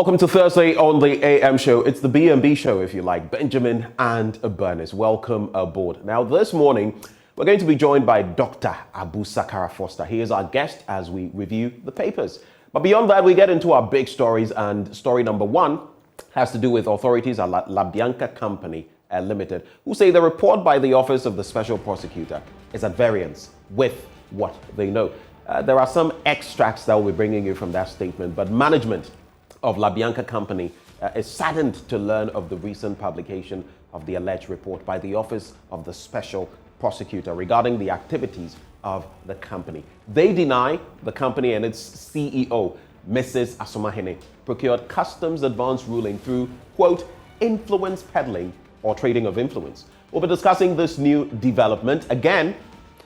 Welcome to Thursday on the AM show. It's the B&B show, if you like. Benjamin and Bernice, welcome aboard. Now, this morning, we're going to be joined by Dr. Abu Sakara Foster. He is our guest as we review the papers. But beyond that, we get into our big stories, and story number one has to do with authorities at La Bianca Company Limited, who say the report by the Office of the Special Prosecutor is at variance with what they know. There are some extracts that we'll be bringing you from that statement, but management of La Bianca Company is saddened to learn of the recent publication of the alleged report by the Office of the Special Prosecutor regarding the activities of the company. They deny the company and its CEO, Mrs. Asomahene, procured customs advance ruling through, quote, influence peddling or trading of influence. We'll be discussing this new development. Again,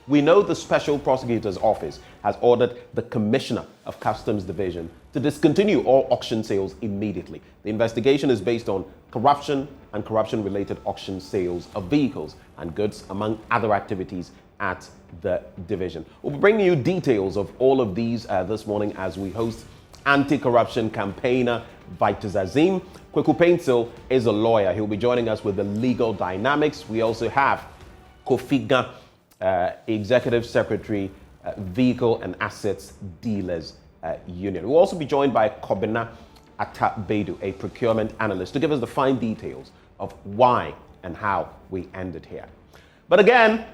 we know the Special Prosecutor's Office has ordered the Commissioner of Customs Division to discontinue all auction sales immediately. The investigation is based on corruption and corruption-related auction sales of vehicles and goods, among other activities at the division. We'll be bringing you details of all of these this morning as we host anti-corruption campaigner Vitus Azim. Kweku Painsil is a lawyer. He'll be joining us with the legal dynamics. We also have Kofiga, Executive Secretary, Vehicle and Assets Dealers Union. We'll also be joined by Kobina Atabedu, a procurement analyst, to give us the fine details of why and how we ended here. But again,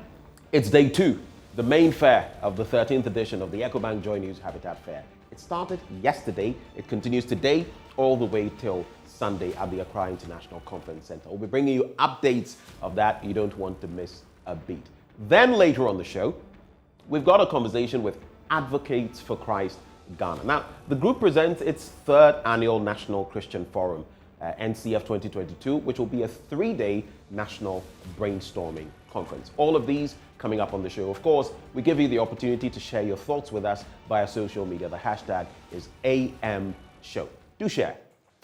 it's day two, the main fair of the 13th edition of the EcoBank JoyNews Habitat Fair. It started yesterday, it continues today, all the way till Sunday at the Accra International Conference Center. We'll be bringing you updates of that. You don't want to miss a beat. Then later on the show, we've got a conversation with Advocates for Christ Ghana. Now, the group presents its third annual National Christian Forum, NCF 2022, which will be a 3-day national brainstorming conference. All of these coming up on the show. Of course, we give you the opportunity to share your thoughts with us via social media. The hashtag is AMShow. Do share.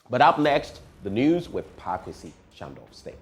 But up next, the news with Pakwesi Shandov. Stay.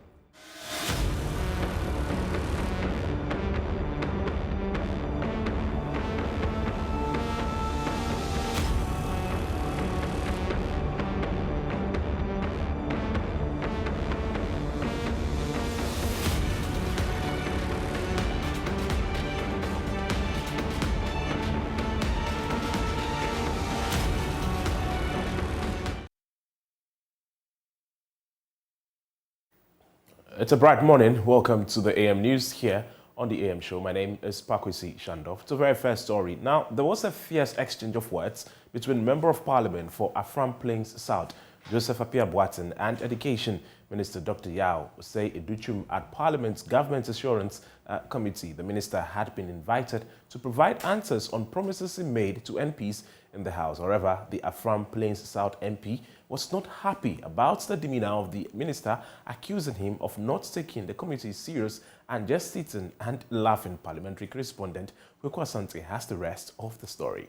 It's a bright morning. Welcome to the AM News here on the AM Show. My name is Pakwesi Shandov. It's a very first story. Now, there was a fierce exchange of words between Member of Parliament for Afram Plains South, Joseph Appiah-Boateng, and Education Minister Dr. Yao Osei-Edochum at Parliament's Government Assurance Committee. The minister had been invited to provide answers on promises he made to MPs in the House. However, the Afram Plains South MP was not happy about the demeanor of the minister, accusing him of not taking the committee serious and just sitting and laughing. Parliamentary correspondent Kweku Asante has the rest of the story.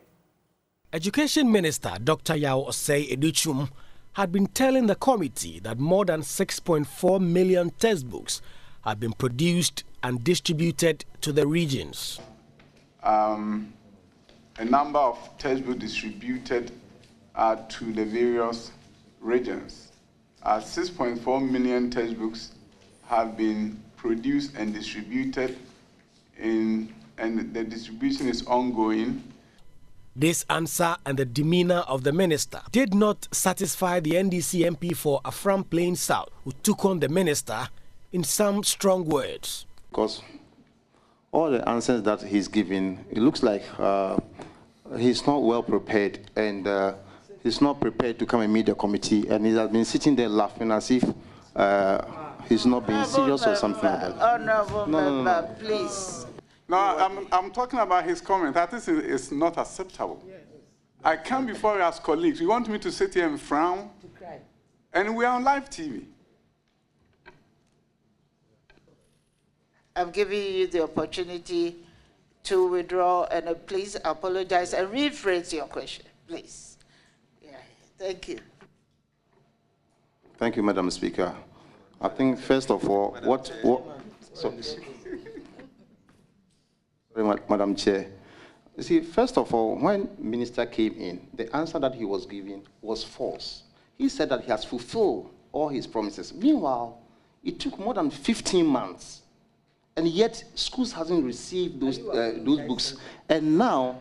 Education Minister Dr. Yao Osei-Edochum had been telling the committee that more than 6.4 million textbooks had been produced and distributed to the regions. A number of textbooks distributed to the various regions. 6.4 million textbooks have been produced and distributed, and the distribution is ongoing. This answer and the demeanor of the minister did not satisfy the NDC MP for Afram Plains South, who took on the minister in some strong words. Because all the answers that he's giving, it looks like he's not well prepared, and he's not prepared to come and meet the committee, and he has been sitting there laughing as if he's not being serious or something like that. Honorable member, please. No, I'm talking about his comment. That is not acceptable. Yes. I come before you as colleagues. You want me to sit here and frown? And we are on live TV. I'm giving you the opportunity to withdraw and please apologize and rephrase your question, please. Yeah, thank you. Thank you, Madam Speaker. I think first of all, Madam Chair. You see, first of all, when Minister came in, the answer that he was giving was false. He said that he has fulfilled all his promises. Meanwhile, it took more than 15 months, and yet schools hasn't received those books. And now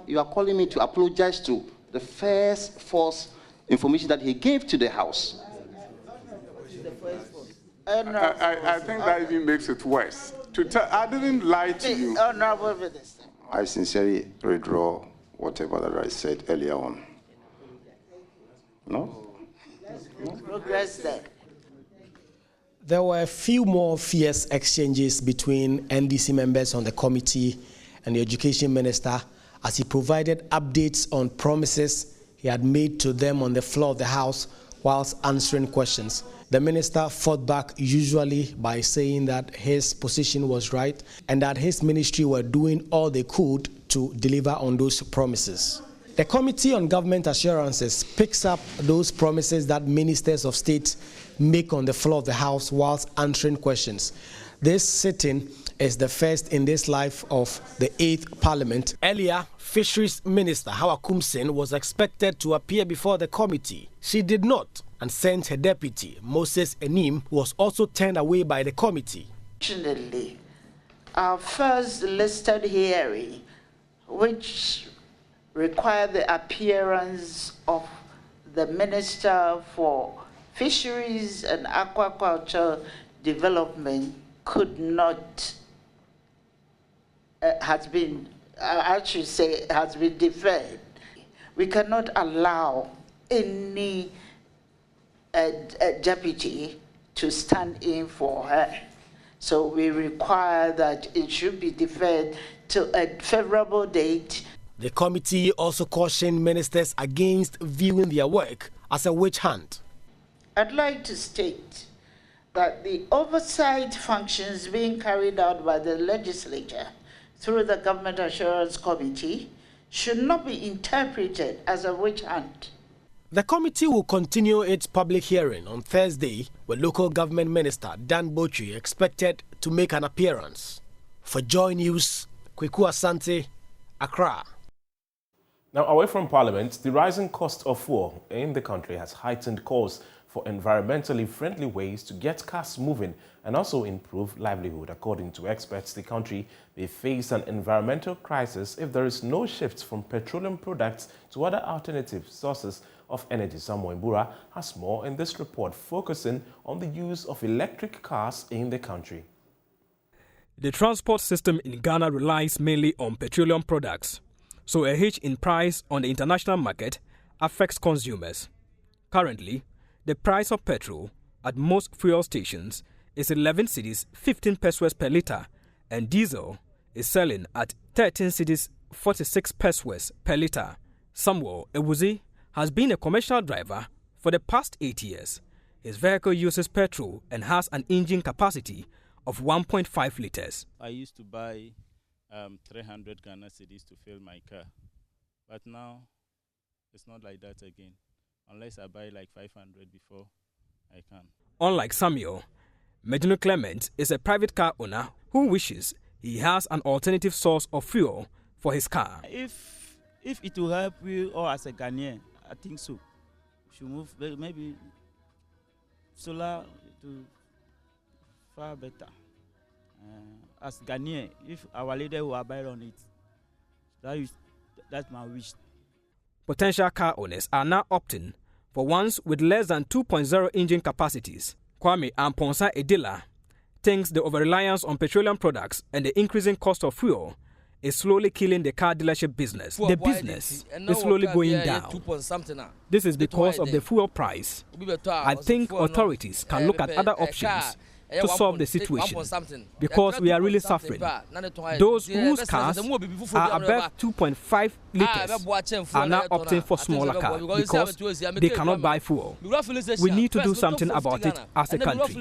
you are calling me to apologize to the first false information that he gave to the House. I think that even makes it worse. I didn't lie to you. Honorable Minister. I sincerely withdraw whatever that I said earlier on. No? Progress there. There were a few more fierce exchanges between NDC members on the committee and the Education Minister as he provided updates on promises he had made to them on the floor of the House whilst answering questions. The minister fought back usually by saying that his position was right and that his ministry were doing all they could to deliver on those promises. The Committee on Government Assurances picks up those promises that ministers of state make on the floor of the House whilst answering questions. This sitting is the first in this life of the 8th Parliament. Earlier, Fisheries Minister Hawa Kumsin was expected to appear before the committee. She did not and sent her deputy, Moses Enim, who was also turned away by the committee. Fortunately, our first listed hearing, which required the appearance of the Minister for Fisheries and Aquaculture Development, could not, has been deferred. We cannot allow any deputy to stand in for her. So we require that it should be deferred to a favorable date. The committee also cautioned ministers against viewing their work as a witch hunt. I'd like to state that the oversight functions being carried out by the legislature through the Government Assurance Committee should not be interpreted as a witch hunt. The committee will continue its public hearing on Thursday, with Local Government Minister Dan Botry expected to make an appearance. For JoyNews, Kweku Asante, Accra. Now, away from Parliament, the rising cost of fuel in the country has heightened calls for environmentally friendly ways to get cars moving and also improve livelihood. According to experts, the country may face an environmental crisis if there is no shift from petroleum products to other alternative sources of energy. Samuel Mbura has more in this report, focusing on the use of electric cars in the country. The transport system in Ghana relies mainly on petroleum products, so a hitch in price on the international market affects consumers. Currently, the price of petrol at most fuel stations is 11 cedis 15 pesos per litre, and diesel is selling at 13 cedis 46 pesos per litre. Samuel Ewuzi has been a commercial driver for the past 8 years. His vehicle uses petrol and has an engine capacity of 1.5 litres. I used to buy 300 Ghana cedis to fill my car, but now it's not like that again. Unless I buy like 500 before I can. Unlike Samuel, Medino Clement is a private car owner who wishes he has an alternative source of fuel for his car. If it will help you or as a Ghanaian, I think so. We should move maybe solar to far better. As Ghanaian, if our leader will abide on it, that's my wish. Potential car owners are now opting for ones with less than 2.0 engine capacities. Kwame Amponsa Edila thinks the over-reliance on petroleum products and the increasing cost of fuel is slowly killing the car dealership business. The business is slowly going down. This is because of the fuel price. I think authorities can look at other options to solve the situation, because we are really suffering. Those whose cars are above 2.5 liters are now opting for smaller cars because they cannot buy fuel. We need to do something about it as a country.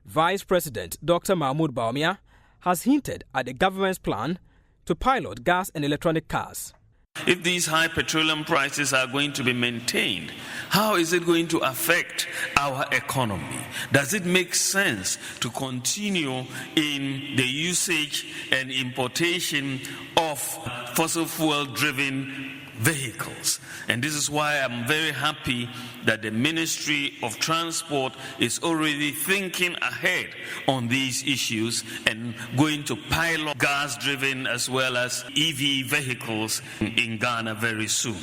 Vice President Dr. Mahmoud Bawumia has hinted at the government's plan to pilot gas and electronic cars. If these high petroleum prices are going to be maintained, how is it going to affect our economy? Does it make sense to continue in the usage and importation of fossil fuel-driven vehicles. And this is why I'm very happy that the Ministry of Transport is already thinking ahead on these issues and going to pilot gas-driven as well as EV vehicles in Ghana very soon.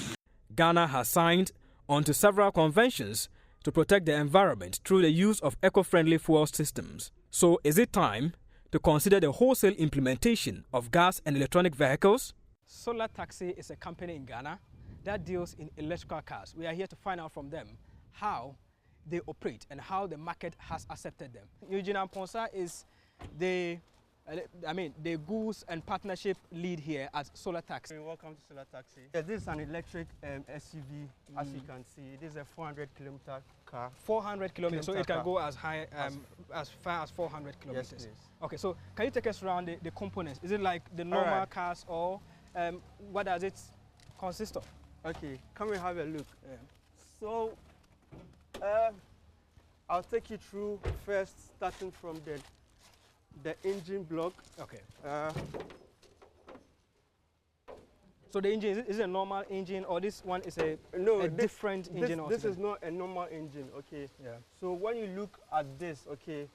Ghana has signed onto several conventions to protect the environment through the use of eco-friendly fuel systems. So is it time to consider the wholesale implementation of gas and electronic vehicles? Solar Taxi is a company in Ghana that deals in electrical cars. We are here to find out from them how they operate and how the market has accepted them. Eugene Amponsa is the goods and partnership lead here at Solar Taxi. Welcome to Solar Taxi. Yeah, this is an electric SUV, as you can see. This is a 400-kilometer car. 400 kilometers, so it can go as high, as far as 400 kilometers. Yes, please. Okay, so can you take us around the components? Is it like the normal cars, or what does it consist of? Okay, come and have a look. So, I'll take you through first, starting from the engine block. Okay. So the engine, is it a normal engine, or this one is a different engine? This is not a normal engine, okay? Yeah. So when you look at this, okay,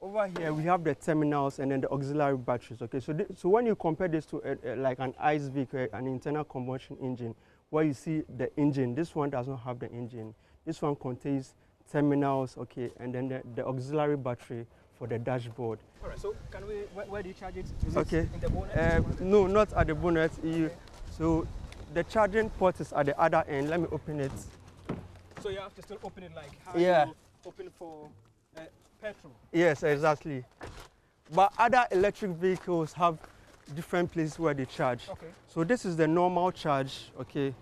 over here we have the terminals and then the auxiliary batteries, okay? So when you compare this to like an ICE vehicle, an internal combustion engine, where you see the engine, this one does not have the engine. This one contains terminals, okay, and then the auxiliary battery for the dashboard. All right, so can we, where do you charge it? Is okay. it in the bonnet? No, not at the bonnet. So the charging port is at the other end. Let me open it. So you have to still open it like how you open for petrol? Yes, exactly. But other electric vehicles have different places where they charge. Okay. So this is the normal charge, okay?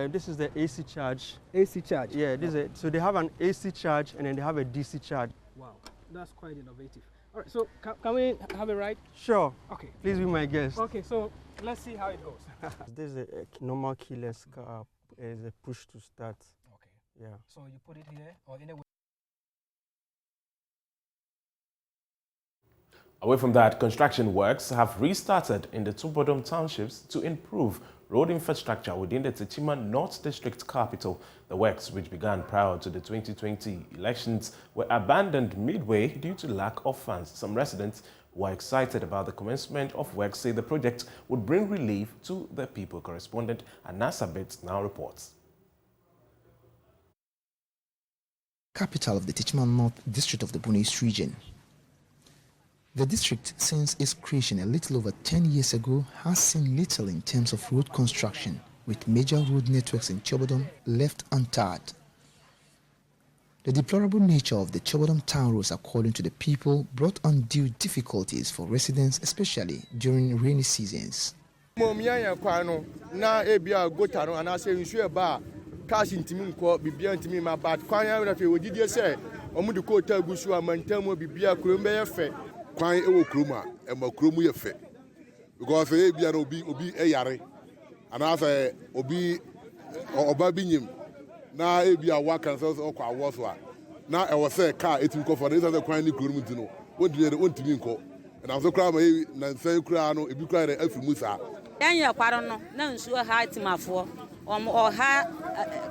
This is the AC charge. AC charge? Yeah, so they have an AC charge and then they have a DC charge. Wow, that's quite innovative. All right, so can we have a ride? Sure. Okay. Please be my guest. Okay, so let's see how it goes. This is a normal keyless car. Is a push to start. Okay. Yeah. So you put it here or in a way. Away from that, construction works have restarted in the two bottom townships to improve road infrastructure within the Techiman North District capital. The works, which began prior to the 2020 elections, were abandoned midway due to lack of funds. Some residents who are excited about the commencement of work say the project would bring relief to the people. Correspondent Anasa Bits now reports. Capital of the Techiman North District of the Borno East region. The district, since its creation a little over 10 years ago, has seen little in terms of road construction, with major road networks in Chobodom left untouched. The deplorable nature of the Chobodom town roads, according to the people, brought undue difficulties for residents, especially during rainy seasons. Kwan ewo kroma e ma kromu ye fe because e bia na obi yare ana fa obi oba bi nyim na e bia wa kan so okwa awo so a na e wo se car etim ko for the kwan ni kromu ti no wontimi nko na so kra ma na nsan kra no ebi kra re afiri musa yan ya kwaro no na nsuo ha timafo o ha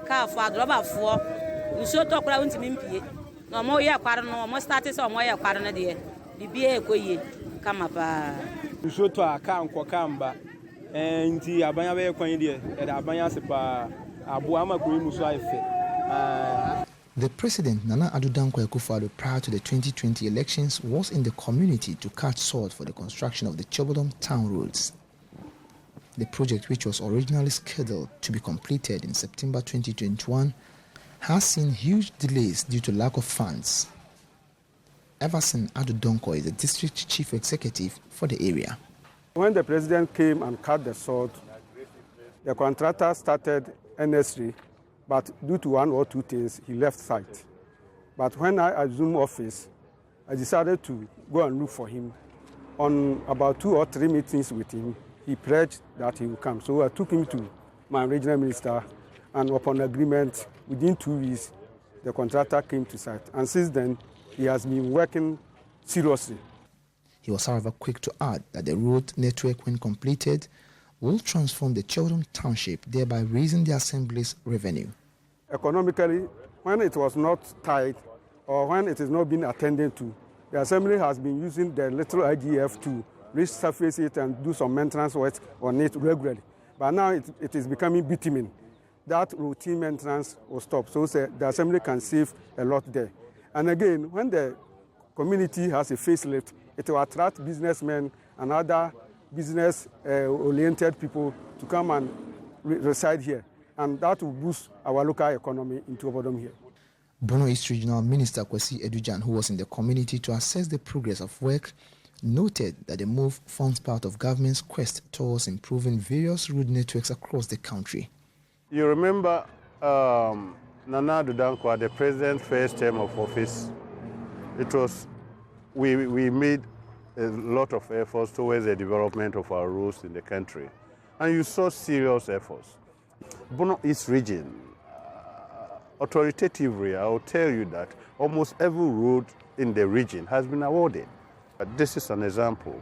car fo adroba fo nsuo to kra wontimi mpie na mo ye kwaro no mo start se mo ye kwaro no de bibia ekoye kama pa nsuo to aka nko kamba nti abanya be kwan de e da abanya se pa abo amakuri muso ayefe. The president, Nana Addo Dankwa Akufo-Addo, prior to the 2020 elections, was in the community to cut sod for the construction of the Chobodom town roads. The project, which was originally scheduled to be completed in September 2021, has seen huge delays due to lack of funds. Everson Addo Dankwa is the district chief executive for the area. When the president came and cut the sod, the contractor started NS3, but due to one or two things, he left site. But when I assumed office, I decided to go and look for him. On about 2 or 3 meetings with him, he pledged that he would come. So I took him to my regional minister, and upon agreement, within 2 weeks, the contractor came to site. And since then, he has been working seriously. He was, however, quick to add that the road network, when completed, will transform the Children Township, thereby raising the assembly's revenue. Economically, when it was not tight or when it is not being attended to, the assembly has been using the little IGF to resurface it and do some maintenance work on it regularly. But now it is becoming bitumen. That routine maintenance will stop, so the assembly can save a lot there. And again, when the community has a facelift, it will attract businessmen and other business-oriented people to come and reside here. And that will boost our local economy into Obodom here. Bono East Regional Minister Kwesi Edujan, who was in the community to assess the progress of work, noted that the move forms part of government's quest towards improving various road networks across the country. You remember Nana Addo Dankwa, the president's first term of office, we made a lot of efforts towards the development of our roads in the country. And you saw serious efforts. Bono East region, authoritatively, I will tell you that almost every road in the region has been awarded. But this is an example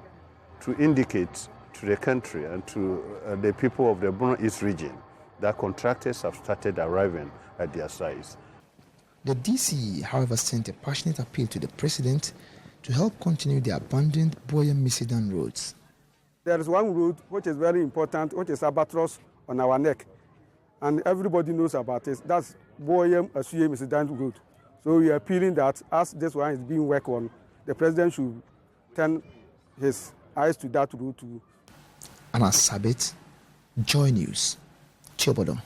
to indicate to the country and to the people of the Bono East region that contractors have started arriving at their sites. The DCE, however, sent a passionate appeal to the president to help continue the abandoned Boyem-Misidan roads. There is one road which is very important, which is albatross on our neck. And everybody knows about it. That's Boyem-Misidan road. So we are appealing that as this one is being worked on, the president should turn his eyes to that road too. Anas Sabit, JoyNews, Chobodom.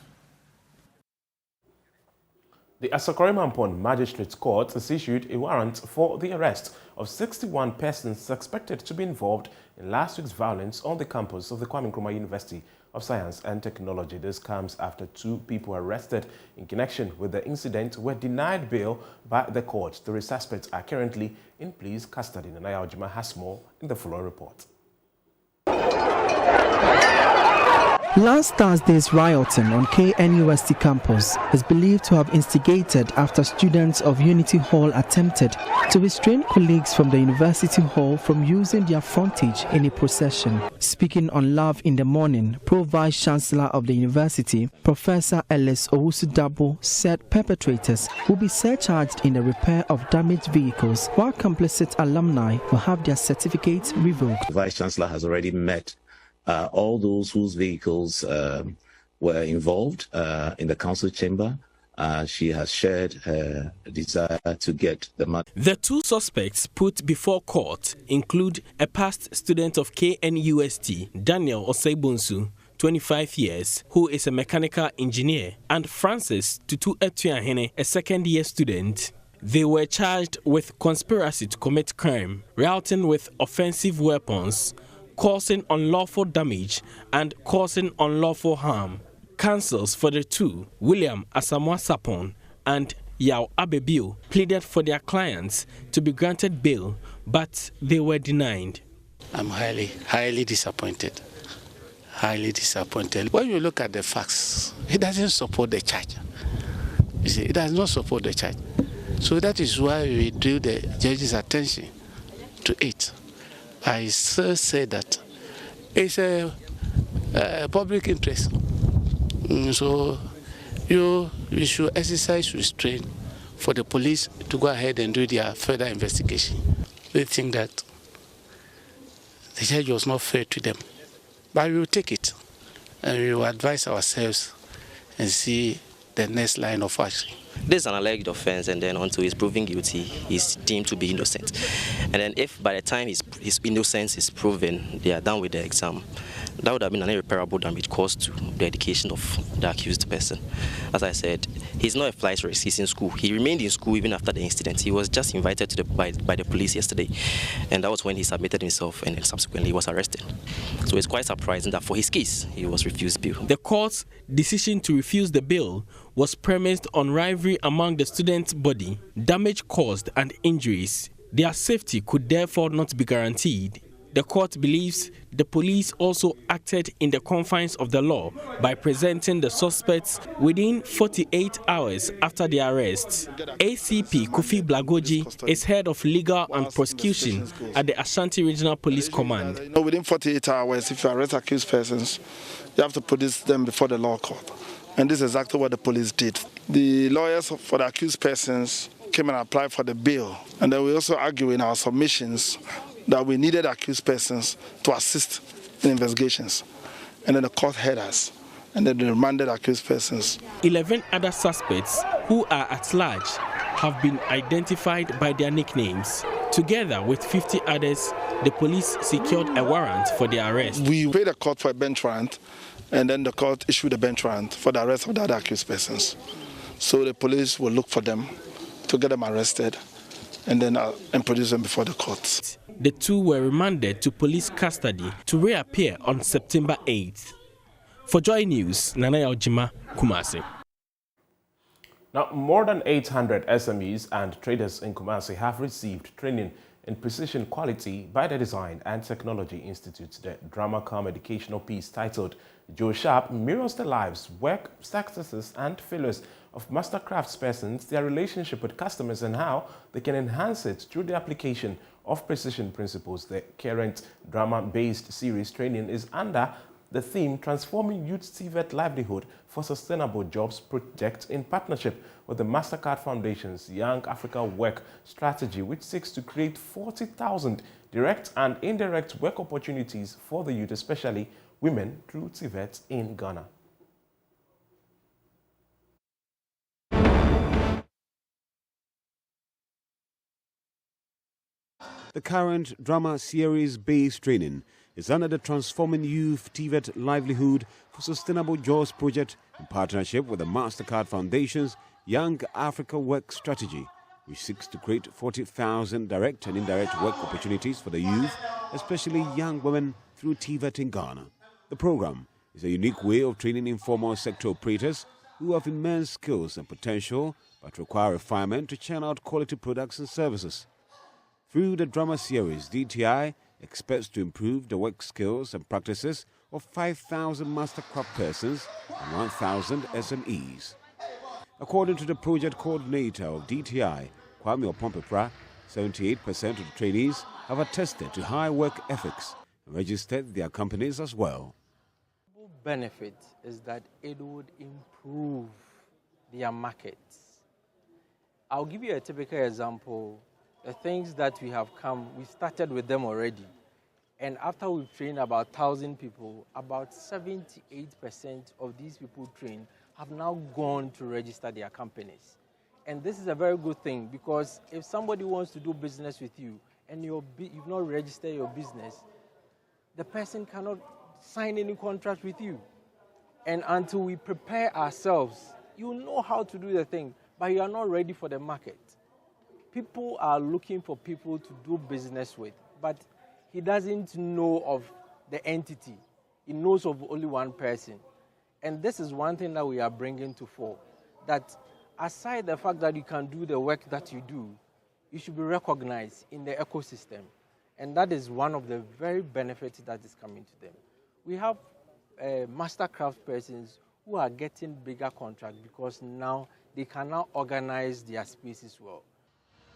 The Asokorimampon Magistrates Court has issued a warrant for the arrest of 61 persons suspected to be involved in last week's violence on the campus of the Kwame Nkrumah University of Science and Technology. This comes after 2 people arrested in connection with the incident were denied bail by the court. The suspects are currently in police custody. Nanaya Ojima has more in the following report. Last Thursday's rioting on KNUST campus is believed to have instigated after students of Unity Hall attempted to restrain colleagues from the University Hall from using their frontage in a procession. Speaking on Love in the Morning, Pro-Vice Chancellor of the University, Professor Ellis Owusu-Dabo, said perpetrators will be surcharged in the repair of damaged vehicles, while complicit alumni will have their certificates revoked. The Vice Chancellor has already met all those whose vehicles were involved in the council chamber. She has shared her desire to get the money. The 2 suspects put before court include a past student of KNUST, Daniel Oseibonsu, 25 years, who is a mechanical engineer, and Francis Tutu Etuahene, a second-year student. They were charged with conspiracy to commit crime, routing with offensive weapons, causing unlawful damage, and causing unlawful harm. Counsels for the 2, William Asamoah Sapon and Yao Abebio, pleaded for their clients to be granted bail, but they were denied. I'm highly disappointed. Highly disappointed. When you look at the facts, it doesn't support the charge. You see, it does not support the charge. So that is why we drew the judge's attention to it. I still say that it's a public interest. So you should exercise restraint for the police to go ahead and do their further investigation. We think that the judge was not fair to them. But we will take it and we will advise ourselves and see the next line of action. This is an alleged offense, and then until he's proven guilty, he's deemed to be innocent. And then if by the time his innocence is proven, they are done with the exam, that would have been an irreparable damage caused to the education of the accused person. As I said, he's not a flight risk, he's in school. He remained in school even after the incident. He was just invited to by the police yesterday, and that was when he submitted himself, and then subsequently he was arrested. So it's quite surprising that for his case, he was refused bail. The court's decision to refuse the bail was premised on rivalry among the students' body, damage caused and injuries. Their safety could therefore not be guaranteed. The court believes the police also acted in the confines of the law by presenting the suspects within 48 hours after the arrest. ACP Kofi Blagoji is head of legal and prosecution at the Ashanti Regional Police Command. Within 48 hours, if you arrest accused persons, you have to produce them before the law court. And this is exactly what the police did. The lawyers for the accused persons came and applied for the bail. And then we also argue in our submissions that we needed accused persons to assist in investigations. And then the court heard us, and then they remanded accused persons. 11 other suspects who are at large have been identified by their nicknames. Together with 50 others, the police secured a warrant for their arrest. We paid the court for a bench warrant, and then the court issued a bench warrant for the arrest of the other accused persons. So the police will look for them to get them arrested and then produce them before the courts. The two were remanded to police custody to reappear on September 8th. For JoyNews, Nana Ojima, Kumasi. Now, more than 800 SMEs and traders in Kumasi have received training in precision quality by the Design and Technology Institute. The drama-calm educational piece titled Joe Sharp mirrors the lives, work, successes and failures of master craftspersons, their relationship with customers and how they can enhance it through the application of precision principles. The current drama-based series training is under the theme Transforming Youth TVET Livelihood for Sustainable Jobs project in partnership with the MasterCard Foundation's Young Africa Work Strategy, which seeks to create 40,000 direct and indirect work opportunities for the youth, especially women, through TVET in Ghana. The current drama series-based training is under the Transforming Youth TVET Livelihood for Sustainable Jobs project in partnership with the MasterCard Foundation's Young Africa Work Strategy, which seeks to create 40,000 direct and indirect work opportunities for the youth, especially young women, through TVET in Ghana. The program is a unique way of training informal sector operators who have immense skills and potential but require refinement to churn out quality products and services. Through the drama series, DTI expects to improve the work skills and practices of 5,000 master craft persons and 1,000 SMEs. According to the project coordinator of DTI, Kwame Opompepra, 78% of the trainees have attested to high work ethics and registered their companies as well. The benefit is that it would improve their markets. I'll give you a typical example. The things that we started with them already. And after we've trained about 1,000 people, about 78% of these people trained have now gone to register their companies. And this is a very good thing, because if somebody wants to do business with you and you've not registered your business, the person cannot sign any contract with you. And until we prepare ourselves, you know how to do the thing, but you are not ready for the market. People are looking for people to do business with, but he doesn't know of the entity. He knows of only one person. And this is one thing that we are bringing to fore, that aside the fact that you can do the work that you do, you should be recognized in the ecosystem. And that is one of the very benefits that is coming to them. We have master craft persons who are getting bigger contracts because now they can now organize their spaces well.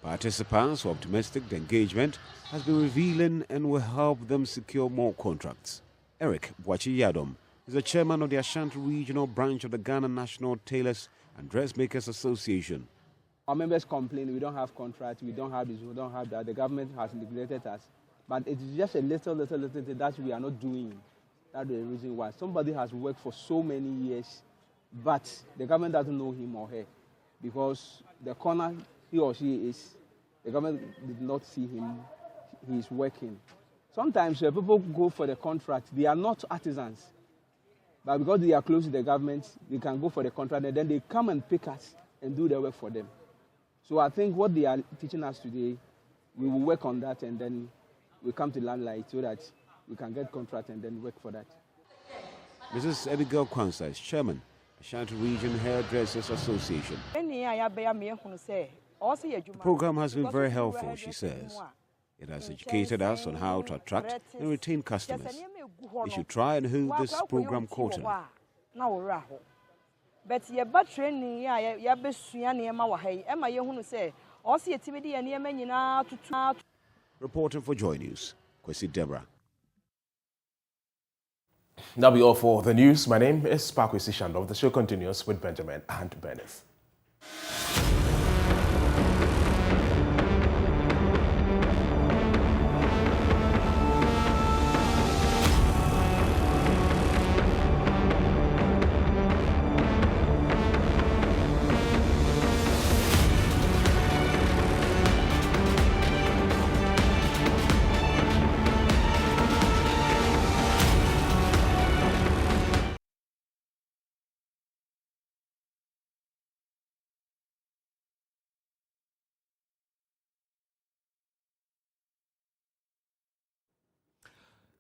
Participants were optimistic the engagement has been revealing and will help them secure more contracts. Eric Bwachi Yadom is the chairman of the Ashanti Regional Branch of the Ghana National Tailors and Dressmakers Association. Our members complain we don't have contracts, we don't have this, we don't have that. The government has neglected us. But it's just a little thing that we are not doing. That's the reason why. Somebody has worked for so many years, but the government doesn't know him or her, because the corner he or she is, the government did not see him, he is working. Sometimes people go for the contract, they are not artisans, but because they are close to the government, they can go for the contract and then they come and pick us and do the work for them. So I think what they are teaching us today, we will work on that and then we come to limelight so that we can get contract and then work for that. Mrs. Abigail Kwanzaa is chairman, Ashanti Region Hairdressers Association. The program has been very helpful, she says. It has educated us on how to attract and retain customers. We should try and hold this program quarterly. But ye ba training ya be sua niema wa hai e ma ye hunu se o se yetimi de ye niema nyina tutu. Reporting for JoyNews, Kwesi Deborah. That'll be all for the news. My name is Pakwesi Shandov. The show continues with Benjamin and Bennett.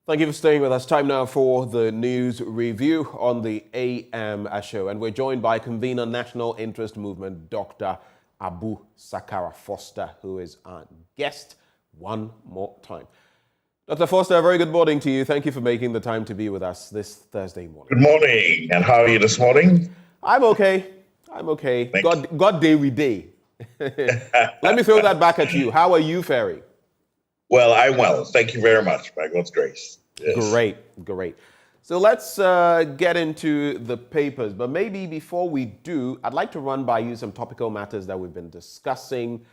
Thank you for staying with us. Time now for the news review on the AM show. And we're joined by convener National Interest Movement, Dr. Abu Sakara Foster, who is our guest one more time. Dr. Foster, a very good morning to you. Thank you for making the time to be with us this Thursday morning. Good morning. And how are you this morning? I'm okay. I'm okay. God day we day. Let me throw that back at you. How are you faring? Well, I'm well. Thank you very much, by God's grace. Yes. Great. So let's get into the papers. But maybe before we do, I'd like to run by you some topical matters that we've been discussing.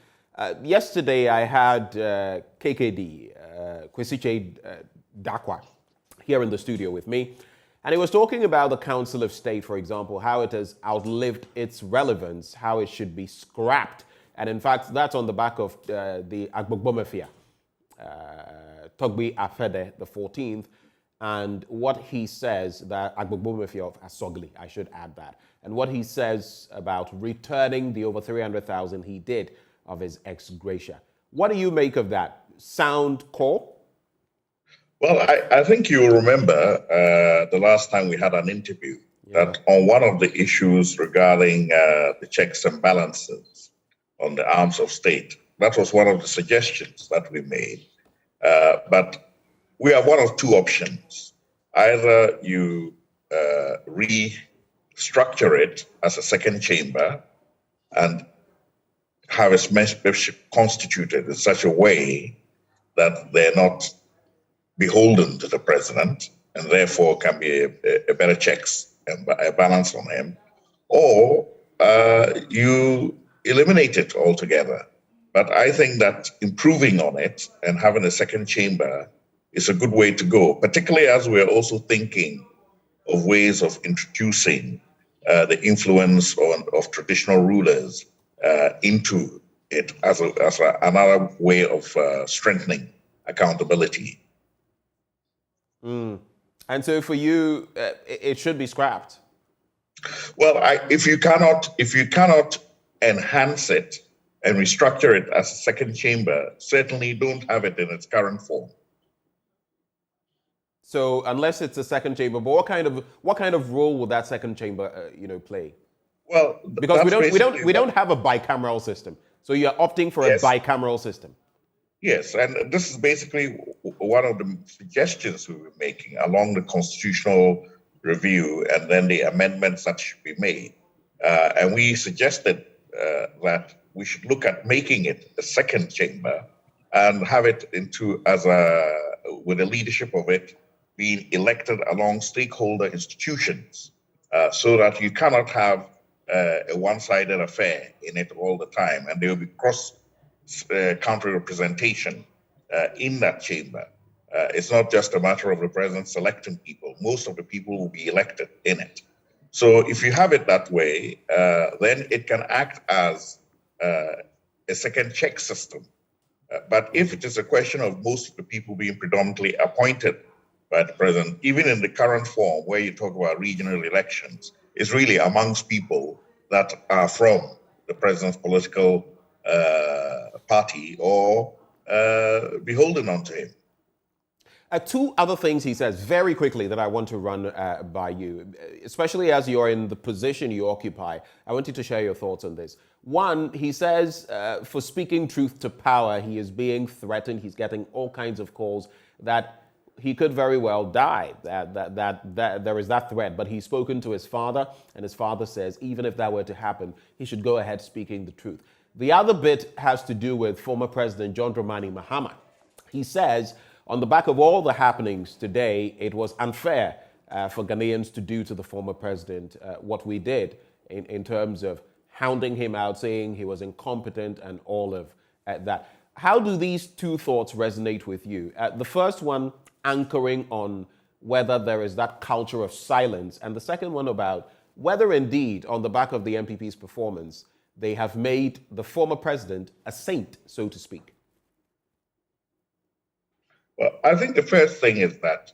Yesterday, I had KKD, Kwesiche Dakwa, here in the studio with me. And he was talking about the Council of State, for example, how it has outlived its relevance, how it should be scrapped. And in fact, that's on the back of the Agbogbomefia. Togbi Afede, the 14th, and what he says that Agbogbomefia of Asogli, I should add that, and what he says about returning the over 300,000 he did of his ex gratia. What do you make of that? Sound call? Well, I think you will remember the last time we had an interview that on one of the issues regarding the checks and balances on the arms of state, that was one of the suggestions that we made. But we have one of two options. Either you restructure it as a second chamber and have its membership constituted in such a way that they're not beholden to the president and therefore can be a better checks and a balance on him, or you eliminate it altogether. But I think that improving on it and having a second chamber is a good way to go, particularly as we're also thinking of ways of introducing the influence of traditional rulers into it as another way of strengthening accountability. And so for you, it should be scrapped. Well, if you cannot enhance it and restructure it as a second chamber, certainly don't have it in its current form. So unless it's a second chamber, but what kind of role will that second chamber play? Well, because we don't have a bicameral system. So you're opting for a bicameral system. Yes, and this is basically one of the suggestions we were making along the constitutional review and then the amendments that should be made. And we suggested that we should look at making it a second chamber and have it with the leadership of it being elected along stakeholder institutions, so that you cannot have a one-sided affair in it all the time, and there will be cross-country representation in that chamber. It's not just a matter of the president selecting people. Most of the people will be elected in it. So if you have it that way, then it can act as a second check system. But if it is a question of most of the people being predominantly appointed by the president, even in the current form where you talk about regional elections, it's really amongst people that are from the president's political party or beholden onto him. Two other things he says very quickly that I want to run by you, especially as you're in the position you occupy. I want you to share your thoughts on this. One, he says for speaking truth to power, he is being threatened. He's getting all kinds of calls that he could very well die. That there is that threat. But he's spoken to his father, and his father says even if that were to happen, he should go ahead speaking the truth. The other bit has to do with former President John Dramani Mahama. He says, on the back of all the happenings today, it was unfair for Ghanaians to do to the former president what we did in terms of hounding him out, saying he was incompetent and all of that. How do these two thoughts resonate with you? The first one anchoring on whether there is that culture of silence, and the second one about whether indeed, on the back of the MPP's performance, they have made the former president a saint, so to speak. Well, I think the first thing is that,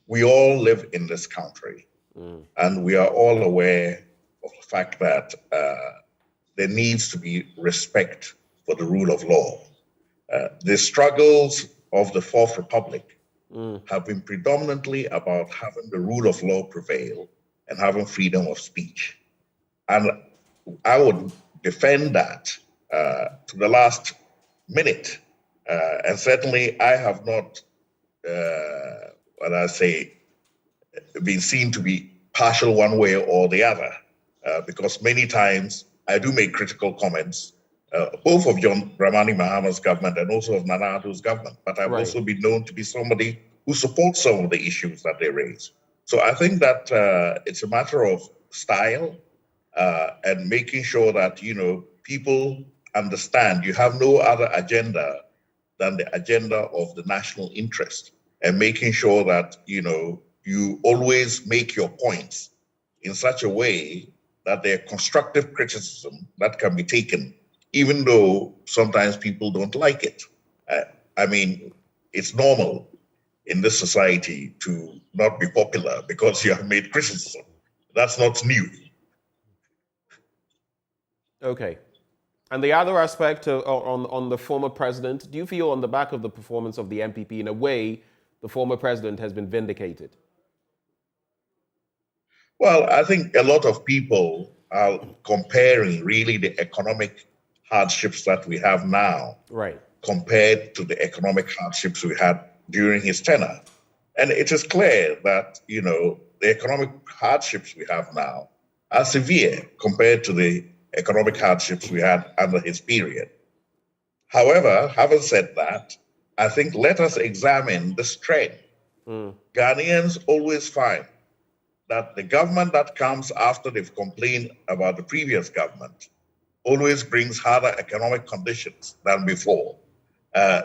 we all live in this country, and we are all aware of the fact that there needs to be respect for the rule of law. The struggles of the Fourth Republic have been predominantly about having the rule of law prevail and having freedom of speech. And I would defend that to the last minute. And certainly I have not, been seen to be partial one way or the other, because many times I do make critical comments, both of John Dramani Mahama's government and also of Nana Addo's government, but I've also been known to be somebody who supports some of the issues that they raise. So I think that it's a matter of style and making sure that, people understand you have no other agenda than the agenda of the national interest, and making sure that, you always make your points in such a way that they're constructive criticism that can be taken, even though sometimes people don't like it. It's normal in this society to not be popular because you have made criticism. That's not new. Okay. And the other aspect on the former president, do you feel on the back of the performance of the MPP, in a way, the former president has been vindicated? Well, I think a lot of people are comparing really the economic hardships that we have now, compared to the economic hardships we had during his tenure. And it is clear that, the economic hardships we have now are severe compared to the economic hardships we had under his period. However, having said that, I think let us examine this trend. Ghanaians always find that the government that comes after they've complained about the previous government always brings harder economic conditions than before.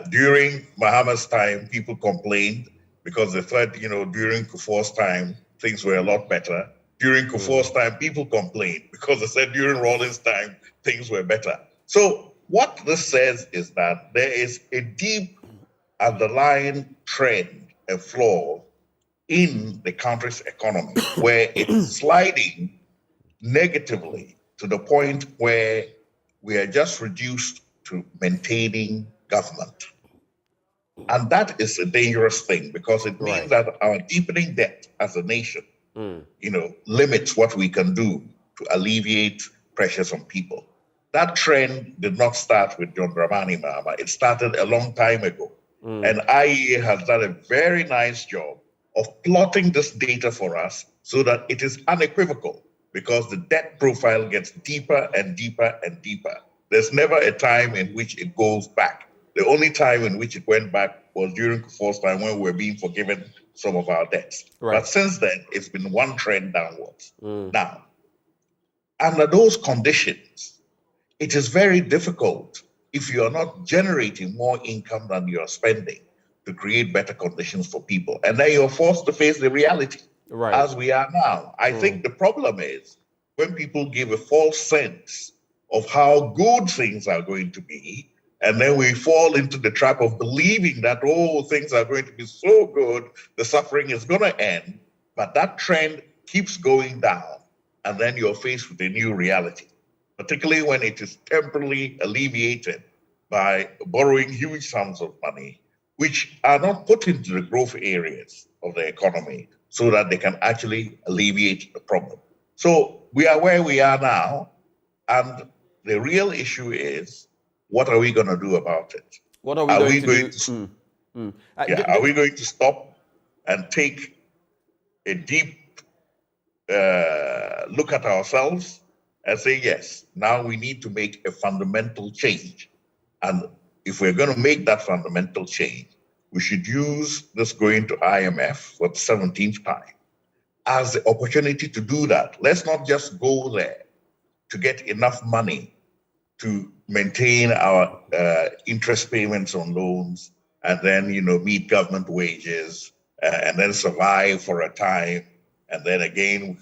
During Mahama's time, people complained because they thought, during Kufuor's time, things were a lot better. During Kufuor's time, people complained because they said during Rawlings' time, things were better. So what this says is that there is a deep underlying trend, a flaw in the country's economy, where it's sliding negatively to the point where we are just reduced to maintaining government. And that is a dangerous thing, because it means that our deepening debt as a nation limits what we can do to alleviate pressures on people. That trend did not start with John Dramani Mahama. It started a long time ago. And IEA has done a very nice job of plotting this data for us so that it is unequivocal, because the debt profile gets deeper and deeper and deeper. There's never a time in which it goes back. The only time in which it went back was during Kufuor's time, when we were being forgiven some of our debts. But since then, it's been one trend downwards. Now, under those conditions, it is very difficult, if you are not generating more income than you are spending, to create better conditions for people. And then you're forced to face the reality, as we are now. I think the problem is when people give a false sense of how good things are going to be, and then we fall into the trap of believing that, things are going to be so good, the suffering is going to end, but that trend keeps going down, and then you're faced with a new reality, particularly when it is temporarily alleviated by borrowing huge sums of money, which are not put into the growth areas of the economy so that they can actually alleviate the problem. So we are where we are now, and the real issue is, what are we going to do about it? What are we going to do? Are we going to stop and take a deep look at ourselves and say, yes, now we need to make a fundamental change? And if we're going to make that fundamental change, we should use this going to IMF for the 17th time as the opportunity to do that. Let's not just go there to get enough money to maintain our interest payments on loans, and then, meet government wages, and then survive for a time, and then again,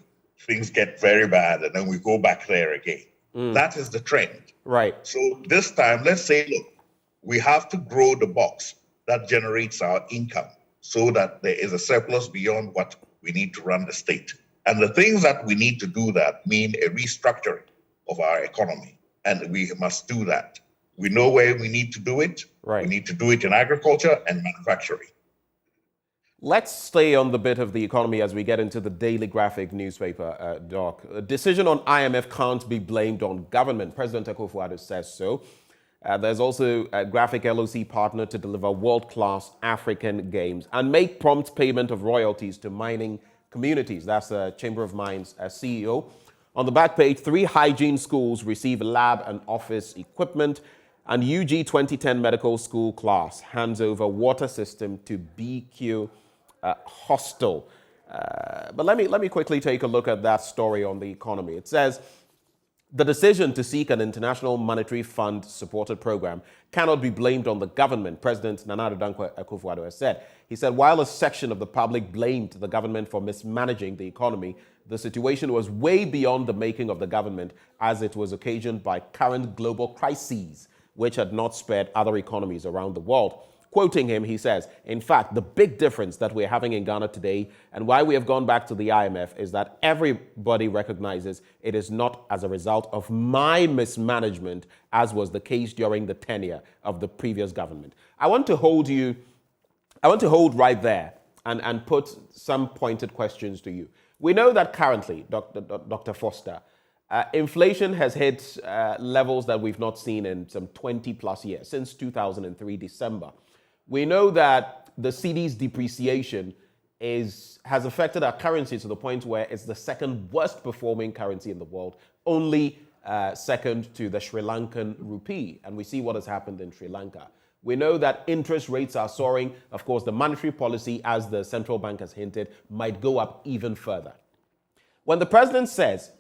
things get very bad, and then we go back there again. That is the trend. Right. So this time, let's say, look, we have to grow the box that generates our income so that there is a surplus beyond what we need to run the state. And the things that we need to do that mean a restructuring of our economy. And we must do that. We know where we need to do it. Right. We need to do it in agriculture and manufacturing. Let's stay on the bit of the economy as we get into the Daily Graphic newspaper, Doc. A decision on IMF can't be blamed on government. President Akufo-Addo says so. There's also a Graphic LOC partner to deliver world-class African games and make prompt payment of royalties to mining communities. That's the Chamber of Mines CEO. On the back page, 3 hygiene schools receive lab and office equipment, and UG 2010 medical school class hands over water system to BQ Hostel. But let me quickly take a look at that story on the economy. It says, the decision to seek an International Monetary Fund supported program cannot be blamed on the government, President Nana Addo Dankwa Akufo-Addo has said. He said while a section of the public blamed the government for mismanaging the economy, the situation was way beyond the making of the government, as it was occasioned by current global crises, which had not spared other economies around the world. Quoting him, he says, in fact, the big difference that we're having in Ghana today and why we have gone back to the IMF is that everybody recognizes it is not as a result of my mismanagement, as was the case during the tenure of the previous government. I want to hold right there and put some pointed questions to you. We know that currently, Dr. Foster, inflation has hit levels that we've not seen in some 20 plus years, since 2003 December. We know that the cedi's depreciation has affected our currency to the point where it's the second worst performing currency in the world, only second to the Sri Lankan rupee. And we see what has happened in Sri Lanka. We know that interest rates are soaring. Of course, the monetary policy, as the central bank has hinted, might go up even further. When the president says,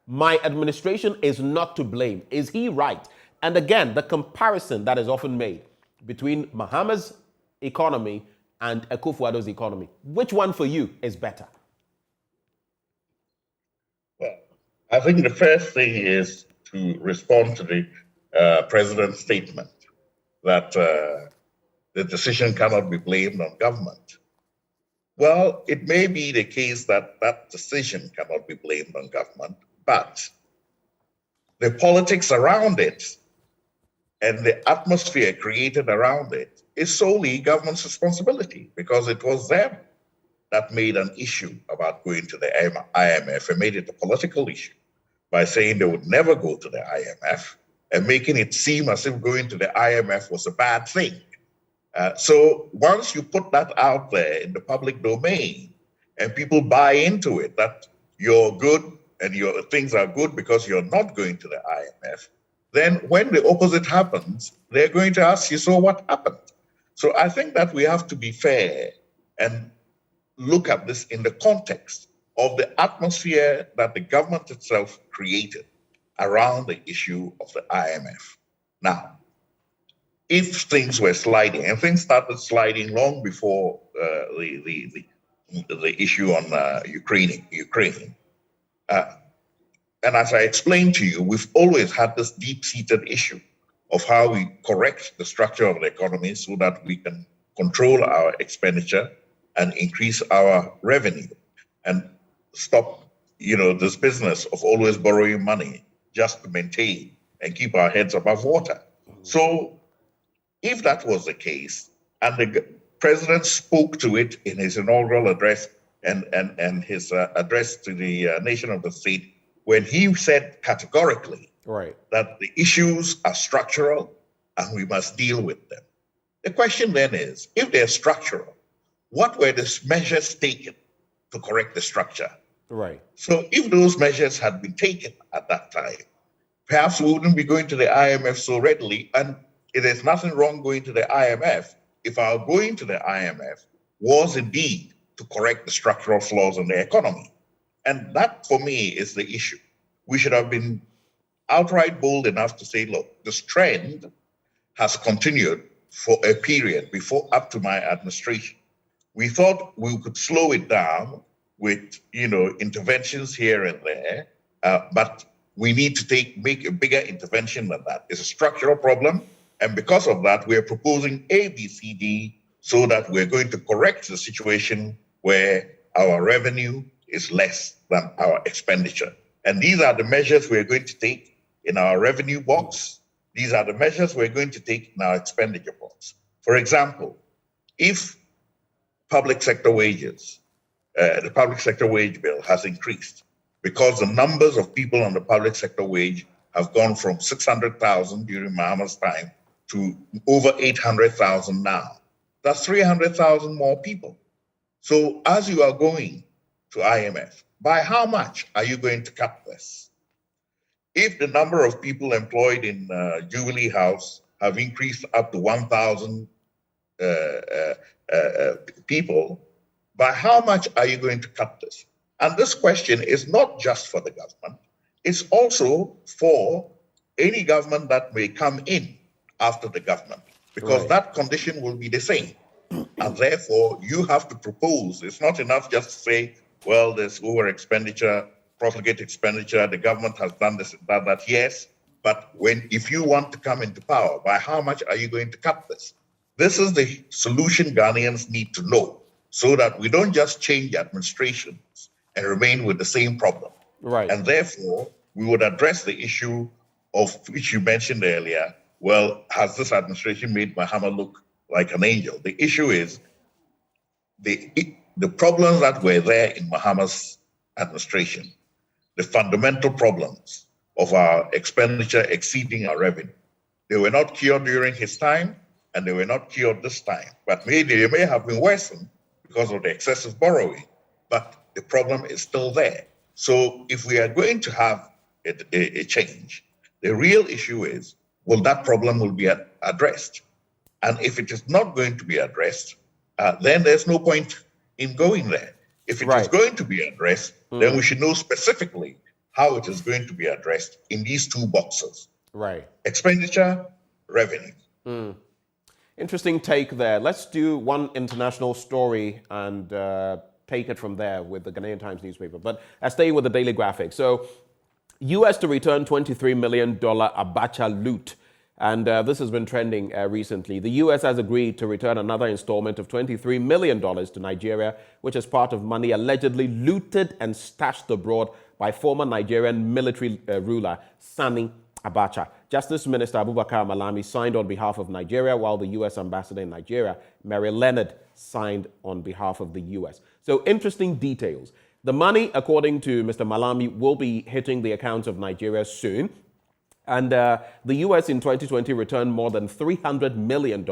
my administration is not to blame, is he right? And again, the comparison that is often made between Mahama's economy and Akufo-Addo's economy, which one for you is better? Well, I think the first thing is to respond to the president's statement that the decision cannot be blamed on government. Well, it may be the case that that decision cannot be blamed on government, but the politics around it and the atmosphere created around it is solely government's responsibility, because it was them that made an issue about going to the IMF and made it a political issue by saying they would never go to the IMF and making it seem as if going to the IMF was a bad thing. So once you put that out there in the public domain and people buy into it, that you're good and your things are good because you're not going to the IMF, then when the opposite happens, they're going to ask you, so what happened? So I think that we have to be fair and look at this in the context of the atmosphere that the government itself created around the issue of the IMF. Now, if things were sliding, and things started sliding long before the issue on Ukraine, and as I explained to you, we've always had this deep-seated issue of how we correct the structure of the economy so that we can control our expenditure and increase our revenue and stop, this business of always borrowing money just to maintain and keep our heads above water. So if that was the case, And the president spoke to it in his inaugural address and his address to the nation of the state, when he said categorically that the issues are structural and we must deal with them. The question then is, if they're structural, what were the measures taken to correct the structure? Right. So if those measures had been taken at that time, perhaps we wouldn't be going to the IMF so readily. And there's nothing wrong going to the IMF if our going to the IMF was indeed to correct the structural flaws in the economy. And that, for me, is the issue. We should have been outright bold enough to say, look, this trend has continued for a period before up to my administration. We thought we could slow it down with, interventions here and there, but we need to make a bigger intervention than that. It's a structural problem, and because of that, we're proposing A, B, C, D, so that we're going to correct the situation where our revenue is less than our expenditure. And these are the measures we're going to take in our revenue box. These are the measures we're going to take in our expenditure box. For example, if public sector wages, the public sector wage bill has increased because the numbers of people on the public sector wage have gone from 600,000 during Mahama's time to over 800,000 now. That's 300,000 more people. So as you are going to IMF, by how much are you going to cut this? If the number of people employed in Jubilee House have increased up to 1,000 people, by how much are you going to cut this? And this question is not just for the government, it's also for any government that may come in after the government, because that condition will be the same. And therefore, you have to propose. It's not enough just to say, well, there's over expenditure, profligate expenditure, the government has done this, that, yes. But if you want to come into power, by how much are you going to cut this? This is the solution Ghanaians need to know, so that we don't just change administrations and remain with the same problem. Right. And therefore, we would address the issue of which you mentioned earlier. Well, has this administration made Mahama look like an angel? The issue is the problems that were there in Mahama's administration, the fundamental problems of our expenditure exceeding our revenue. They were not cured during his time, and they were not cured this time. But maybe they may have been worsened because of the excessive borrowing, but the problem is still there. So if we are going to have a change, the real issue is, will that problem will be addressed? And if it is not going to be addressed, then there's no point in going there. If it is going to be addressed, then we should know specifically how it is going to be addressed in these two boxes. Right. Expenditure, revenue. Interesting take there. Let's do one international story and take it from there with the Ghanaian Times newspaper. But I stay with the Daily Graphic. So, U.S. to return $23 million Abacha loot. And this has been trending recently. The U.S. has agreed to return another installment of $23 million to Nigeria, which is part of money allegedly looted and stashed abroad by former Nigerian military ruler Sani Abacha. Justice Minister Abubakar Malami signed on behalf of Nigeria, while the U.S. ambassador in Nigeria, Mary Leonard, signed on behalf of the U.S. So interesting details. The money, according to Mr. Malami, will be hitting the accounts of Nigeria soon. And the U.S. in 2020 returned more than $300 million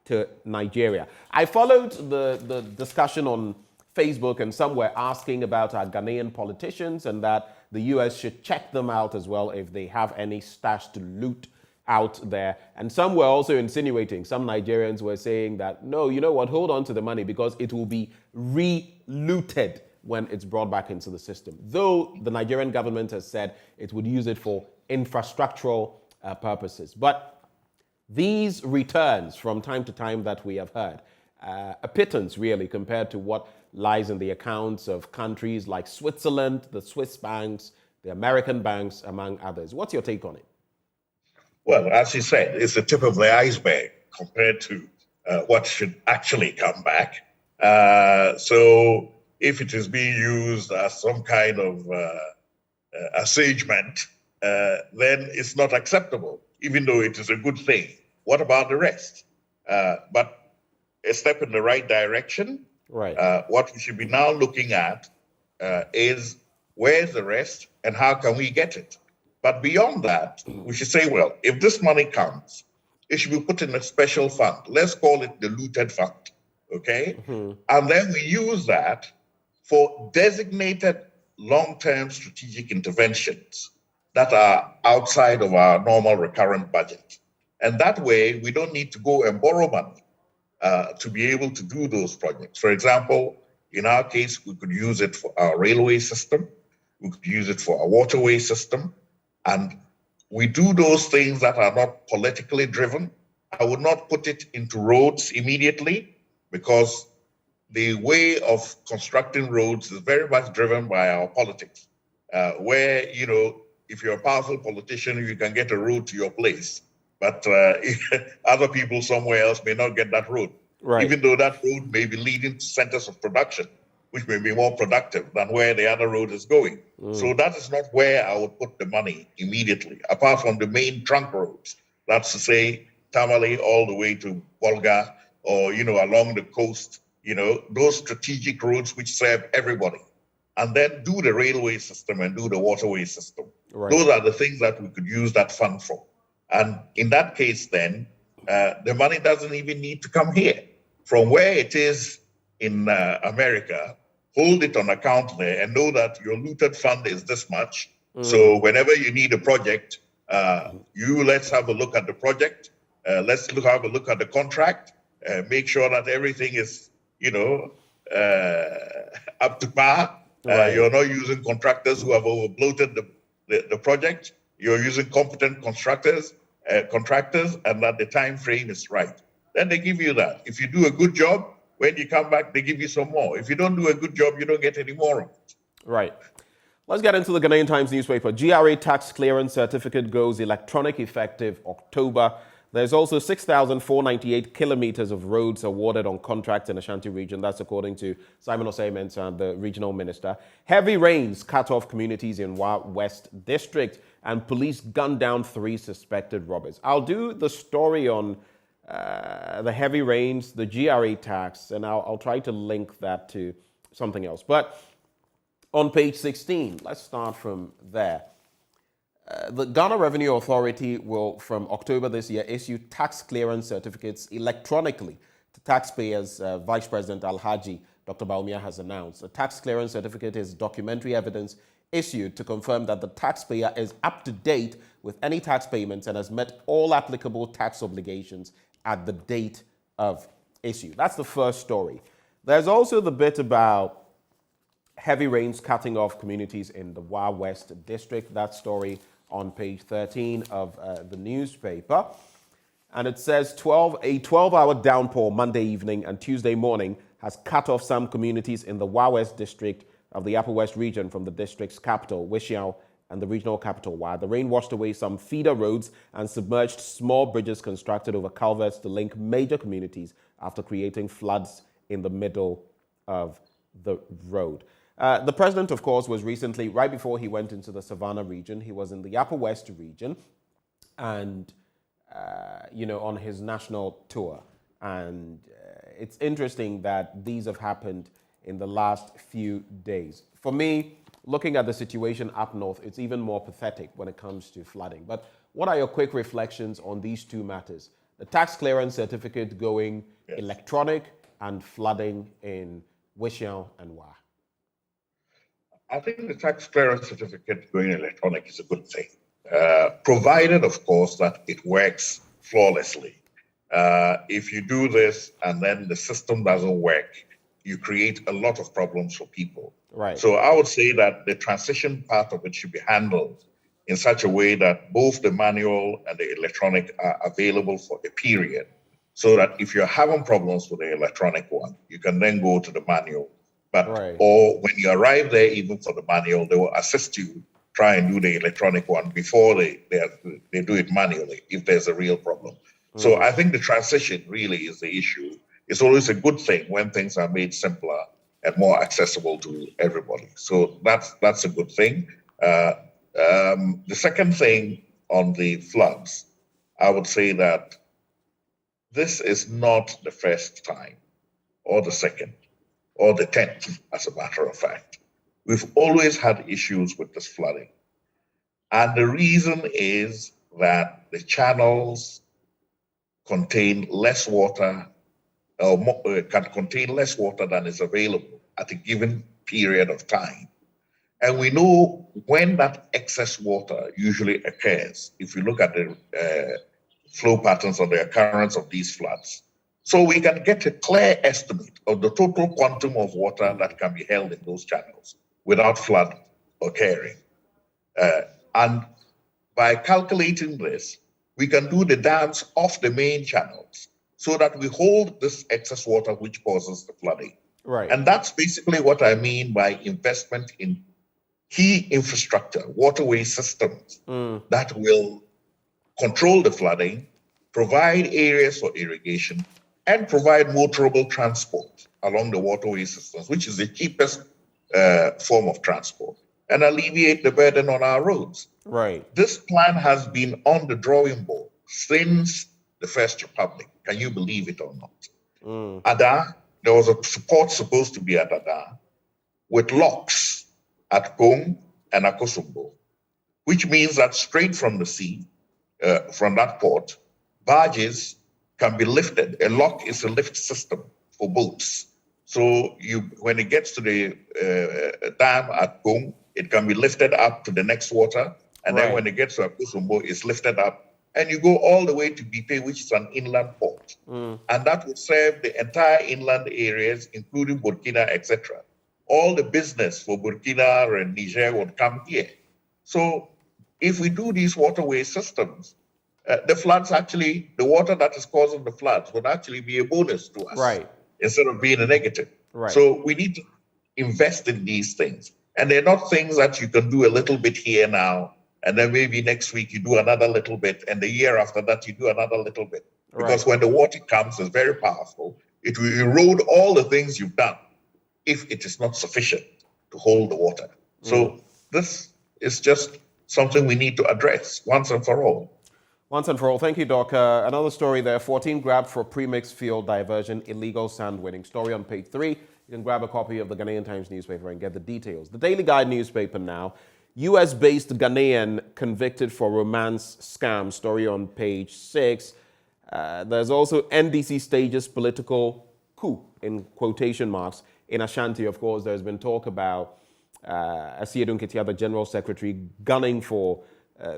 to Nigeria. I followed the discussion on Facebook, and some were asking about our Ghanaian politicians and that the U.S. should check them out as well if they have any stashed loot out there. And some were also insinuating, some Nigerians were saying that, no, you know what, hold on to the money because it will be re-looted when it's brought back into the system. Though the Nigerian government has said it would use it for infrastructural purposes. But these returns from time to time that we have heard, a pittance really compared to what lies in the accounts of countries like Switzerland, the Swiss banks, the American banks, among others. What's your take on it? Well, as you said, it's the tip of the iceberg compared to what should actually come back. So if it is being used as some kind of assagement, then it's not acceptable, even though it is a good thing. What about the rest? But a step in the right direction. Right. What we should be now looking at is where's the rest and how can we get it? But beyond that, we should say, well, if this money comes, it should be put in a special fund. Let's call it the looted fund, okay? And then we use that for designated long-term strategic interventions that are outside of our normal recurrent budget. And that way, we don't need to go and borrow money to be able to do those projects. For example, in our case, we could use it for our railway system. We could use it for our waterway system. And we do those things that are not politically driven. I would not put it into roads immediately because the way of constructing roads is very much driven by our politics, where, you know, if you're a powerful politician, you can get a road to your place, but other people somewhere else may not get that road, even though that road may be leading to centers of production, which may be more productive than where the other road is going. So that is not where I would put the money immediately, apart from the main trunk roads. That's to say, Tamale all the way to Volga, or, you know, along the coast, you know, those strategic roads which serve everybody. And then do the railway system and do the waterway system. Those are the things that we could use that fund for. And in that case, then, the money doesn't even need to come here. From where it is in America, hold it on account there and know that your looted fund is this much. So whenever you need a project, let's have a look at the project. Let's have a look at the contract. Make sure that everything is, you know, up to par. You're not using contractors who have overbloated the project. You're using competent contractors, and that the time frame is right. Then they give you that. If you do a good job, when you come back, they give you some more. If you don't do a good job, you don't get any more of it. Right. Let's get into the Ghanaian Times newspaper. GRA tax clearance certificate goes electronic effective October. There's also 6,498 kilometers of roads awarded on contracts in Ashanti region. That's according to Simon Osei-Mensah, the regional minister. Heavy rains cut off communities in West District, and police gunned down 3 suspected robbers. I'll do the story on the heavy rains, the GRA tax, and I'll try to link that to something else. But on page 16, let's start from there. The Ghana Revenue Authority will, from October this year, issue tax clearance certificates electronically to taxpayers. Vice President Alhaji Dr. Baumia has announced. A tax clearance certificate is documentary evidence issued to confirm that the taxpayer is up to date with any tax payments and has met all applicable tax obligations at the date of issue. That's the first story. There's also the bit about heavy rains cutting off communities in the West District. That story on page 13 of the newspaper. And it says a 12-hour downpour Monday evening and Tuesday morning has cut off some communities in the West District of the Upper West region from the district's capital, Wishiao, and the regional capital, Wa. The rain washed away some feeder roads and submerged small bridges constructed over culverts to link major communities after creating floods in the middle of the road. The president, of course, was recently, right before he went into the Savannah region, he was in the Upper West region and, on his national tour. And it's interesting that these have happened in the last few days. For me, looking at the situation up north, it's even more pathetic when it comes to flooding. But what are your quick reflections on these two matters? The tax clearance certificate going electronic and flooding in Wishiao and Wa. I think the tax clearance certificate going electronic is a good thing, provided, of course, that it works flawlessly. If you do this and then the system doesn't work, you create a lot of problems for people. Right. So I would say that the transition part of it should be handled in such a way that both the manual and the electronic are available for a period, so that if you're having problems with the electronic one, you can then go to the manual. But or when you arrive there, even for the manual, they will assist you try and do the electronic one before they do it manually if there's a real problem. So I think the transition really is the issue. It's always a good thing when things are made simpler and more accessible to everybody. So that's a good thing. The second thing on the floods, I would say that this is not the first time, or the second, or the 10th, as a matter of fact. We've always had issues with this flooding. And the reason is that the channels contain less water, or can contain less water than is available at a given period of time. And we know when that excess water usually occurs, if you look at the flow patterns or the occurrence of these floods. So we can get a clear estimate of the total quantum of water that can be held in those channels without flood occurring. And by calculating this, we can do the dams off the main channels so that we hold this excess water which causes the flooding. Right. And that's basically what I mean by investment in key infrastructure, waterway systems that will control the flooding, provide areas for irrigation, and provide motorable transport along the waterway systems, which is the cheapest form of transport, and alleviate the burden on our roads. Right. This plan has been on the drawing board since the First Republic. Can you believe it or not? Ada, there was a support supposed to be at Ada with locks at Kong and Akosombo, which means that straight from the sea, from that port, barges can be lifted. A lock is a lift system for boats. So when it gets to the dam at Kong, it can be lifted up to the next water. And then when it gets to Akosombo, it's lifted up. And you go all the way to Bipe, which is an inland port. And that will serve the entire inland areas, including Burkina, etc. All the business for Burkina and Niger would come here. So if we do these waterway systems, the floods actually, the water that is causing the floods would actually be a bonus to us. Right. Instead of being a negative. Right. So we need to invest in these things. And they're not things that you can do a little bit here now, and then maybe next week you do another little bit, and the year after that you do another little bit. Because when the water comes, it's very powerful. It will erode all the things you've done if it is not sufficient to hold the water. So this is just something we need to address once and for all. Once and for all. Thank you, Doc. Another story there, 14 grabbed for premixed fuel diversion, illegal sand winning. Story on page 3. You can grab a copy of the Ghanaian Times newspaper and get the details. The Daily Guide newspaper now. US-based Ghanaian convicted for romance scam. Story on page 6. There's also NDC stages political coup, in quotation marks, in Ashanti. Of course, there's been talk about Asiedu Nketia, the General Secretary, gunning for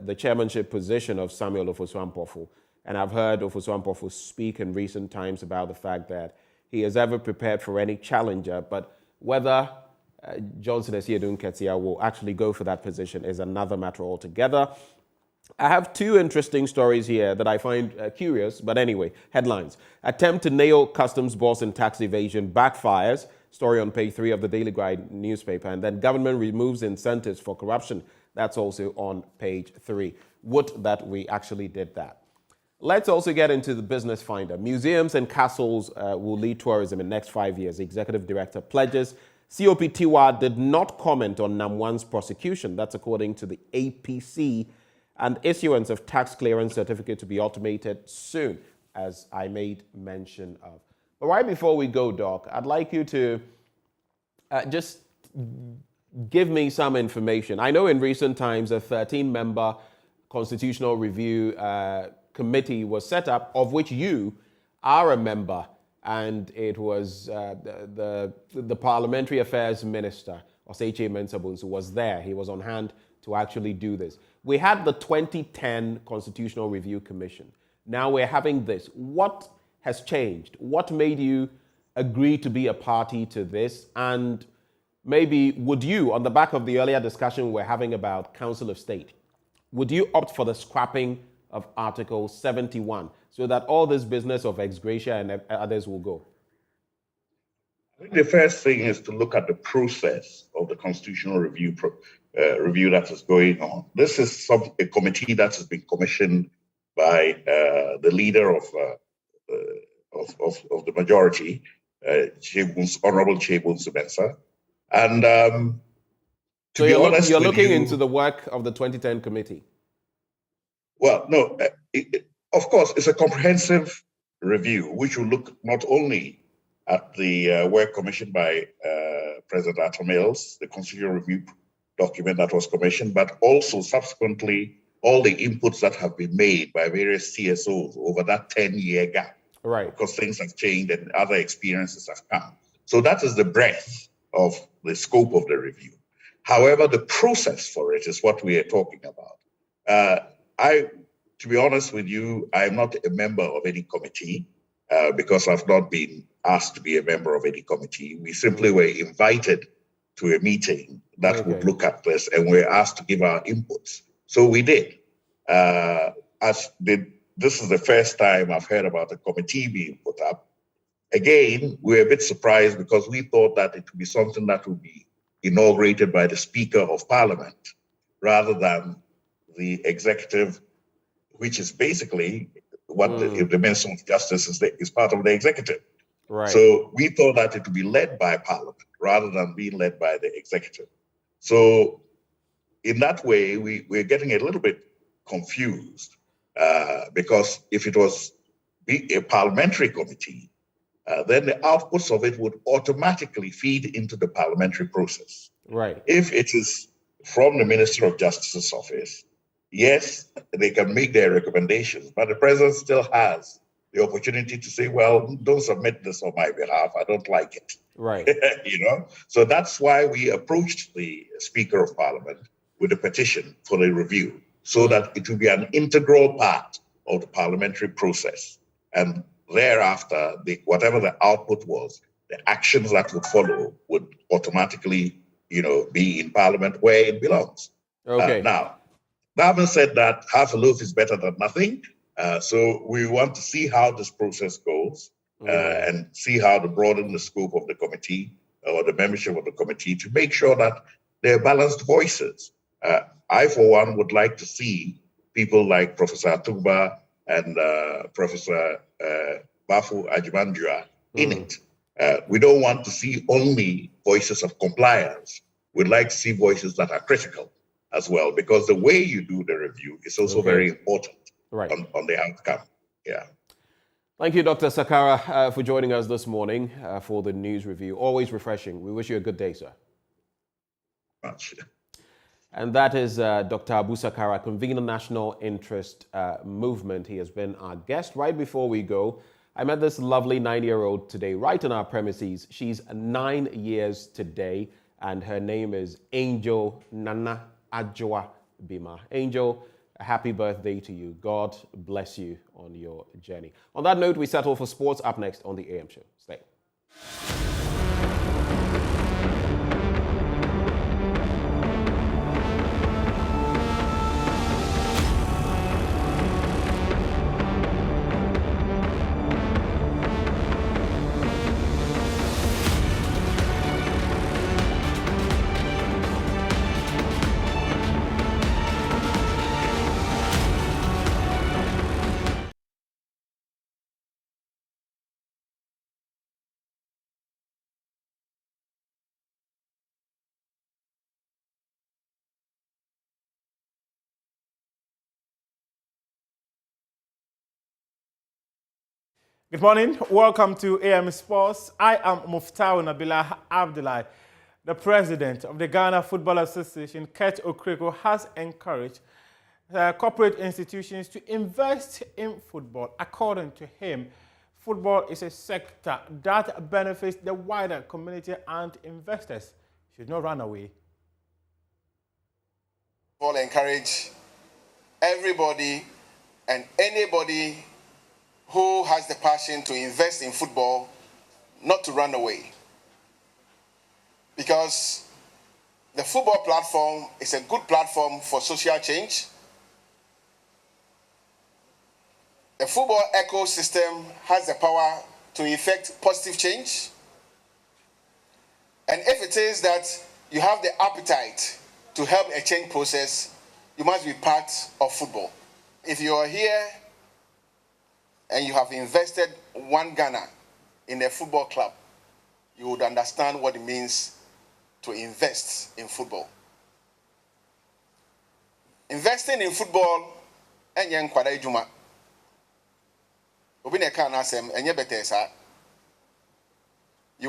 the chairmanship position of Samuel Ofosu-Ampofo. And I've heard Ofosu-Ampofo speak in recent times about the fact that he is ever prepared for any challenger, but whether Johnson Asiedu Nketia will actually go for that position is another matter altogether. I have two interesting stories here that I find curious, but anyway, headlines. Attempt to nail customs boss in tax evasion backfires. Story on page 3 of the Daily Guide newspaper. And then government removes incentives for corruption. That's also on page 3. Would that we actually did that. Let's also get into the business finder. Museums and castles will lead tourism in the next 5 years. Executive Director pledges. COP Tiwa did not comment on Namwan's prosecution. That's according to the APC. And issuance of tax clearance certificate to be automated soon, as I made mention of. But right before we go, Doc, I'd like you to just give me some information. I know in recent times a 13-member constitutional review committee was set up, of which you are a member, and it was the Parliamentary Affairs Minister, Oseche Mensah-Bonsu, was there. He was on hand to actually do this. We had the 2010 Constitutional Review Commission. Now we're having this. What has changed? What made you agree to be a party to this? And maybe would you, on the back of the earlier discussion we're having about Council of State, would you opt for the scrapping of Article 71 so that all this business of ex gratia and others will go? I think the first thing is to look at the process of the constitutional review that is going on. This is a committee that has been commissioned by the leader of the majority, Honorable Chebun Subensa. And so you're looking into the work of the 2010 committee? Well, no. Of course, it's a comprehensive review, which will look not only at the work commissioned by President Atta Mills, the constitutional review document that was commissioned, but also subsequently all the inputs that have been made by various CSOs over that 10-year gap. Right. Because things have changed and other experiences have come. So that is the breadth of the scope of the review. However, the process for it is what we are talking about. To be honest with you, I'm not a member of any committee because I've not been asked to be a member of any committee. We simply were invited to a meeting that would look at this, and we're asked to give our inputs. So we did. This is the first time I've heard about a committee being put up. Again, we're a bit surprised because we thought that it would be something that would be inaugurated by the Speaker of Parliament rather than the executive, which is basically what the Minister of Justice is part of the executive. Right. So we thought that it would be led by Parliament rather than being led by the executive. So in that way, we're getting a little bit confused because if it was a parliamentary committee, then the outputs of it would automatically feed into the parliamentary process. Right. If it is from the Minister of Justice's office, yes, they can make their recommendations, but the president still has the opportunity to say, well, don't submit this on my behalf. I don't like it. Right. So that's why we approached the Speaker of Parliament with a petition for a review so that it will be an integral part of the parliamentary process. And thereafter, whatever the output was, the actions that would follow would automatically, be in Parliament where it belongs. Okay. Now, having said that, half a loaf is better than nothing. So we want to see how this process goes and see how to broaden the scope of the committee or the membership of the committee to make sure that there are balanced voices. I, for one, would like to see people like Professor Atugba and Professor Bafu Ajimandua in it. We don't want to see only voices of compliance. We'd like to see voices that are critical as well, because the way you do the review is also very important on the outcome. Yeah. Thank you, Dr. Sakara, for joining us this morning for the news review. Always refreshing. We wish you a good day, sir. Much. And that is Dr. Abu Sakara, convener National Interest Movement. He has been our guest. Right before we go, I met this lovely 9-year-old today, right in our premises. She's 9 years today, and her name is Angel Nana Ajwa Bima. Angel, a happy birthday to you. God bless you on your journey. On that note, we settle for sports up next on the AM show. Stay. Good morning. Welcome to AM Sports. I am Muftau Nabila Abdullah. The president of the Ghana Football Association, Kurt Okreko, has encouraged corporate institutions to invest in football. According to him, football is a sector that benefits the wider community and investors should not run away. Football encourage everybody and anybody who has the passion to invest in football not to run away. Because the football platform is a good platform for social change. The football ecosystem has the power to effect positive change. And if it is that you have the appetite to help a change process, you must be part of football. If you are here and you have invested $1 Ghana in a football club, you would understand what it means to invest in football. Investing in football, You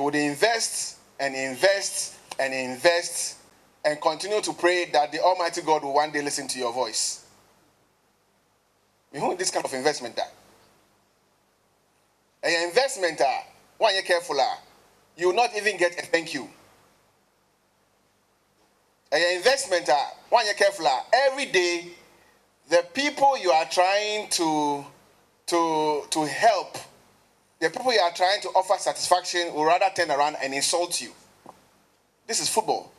would invest and invest and invest and continue to pray that the Almighty God will one day listen to your voice. You know this kind of investment that. An investment when you're careful, you will not even get a thank you. An investment when you're careful, every day the people you are trying to help, the people you are trying to offer satisfaction will rather turn around and insult you. This is football.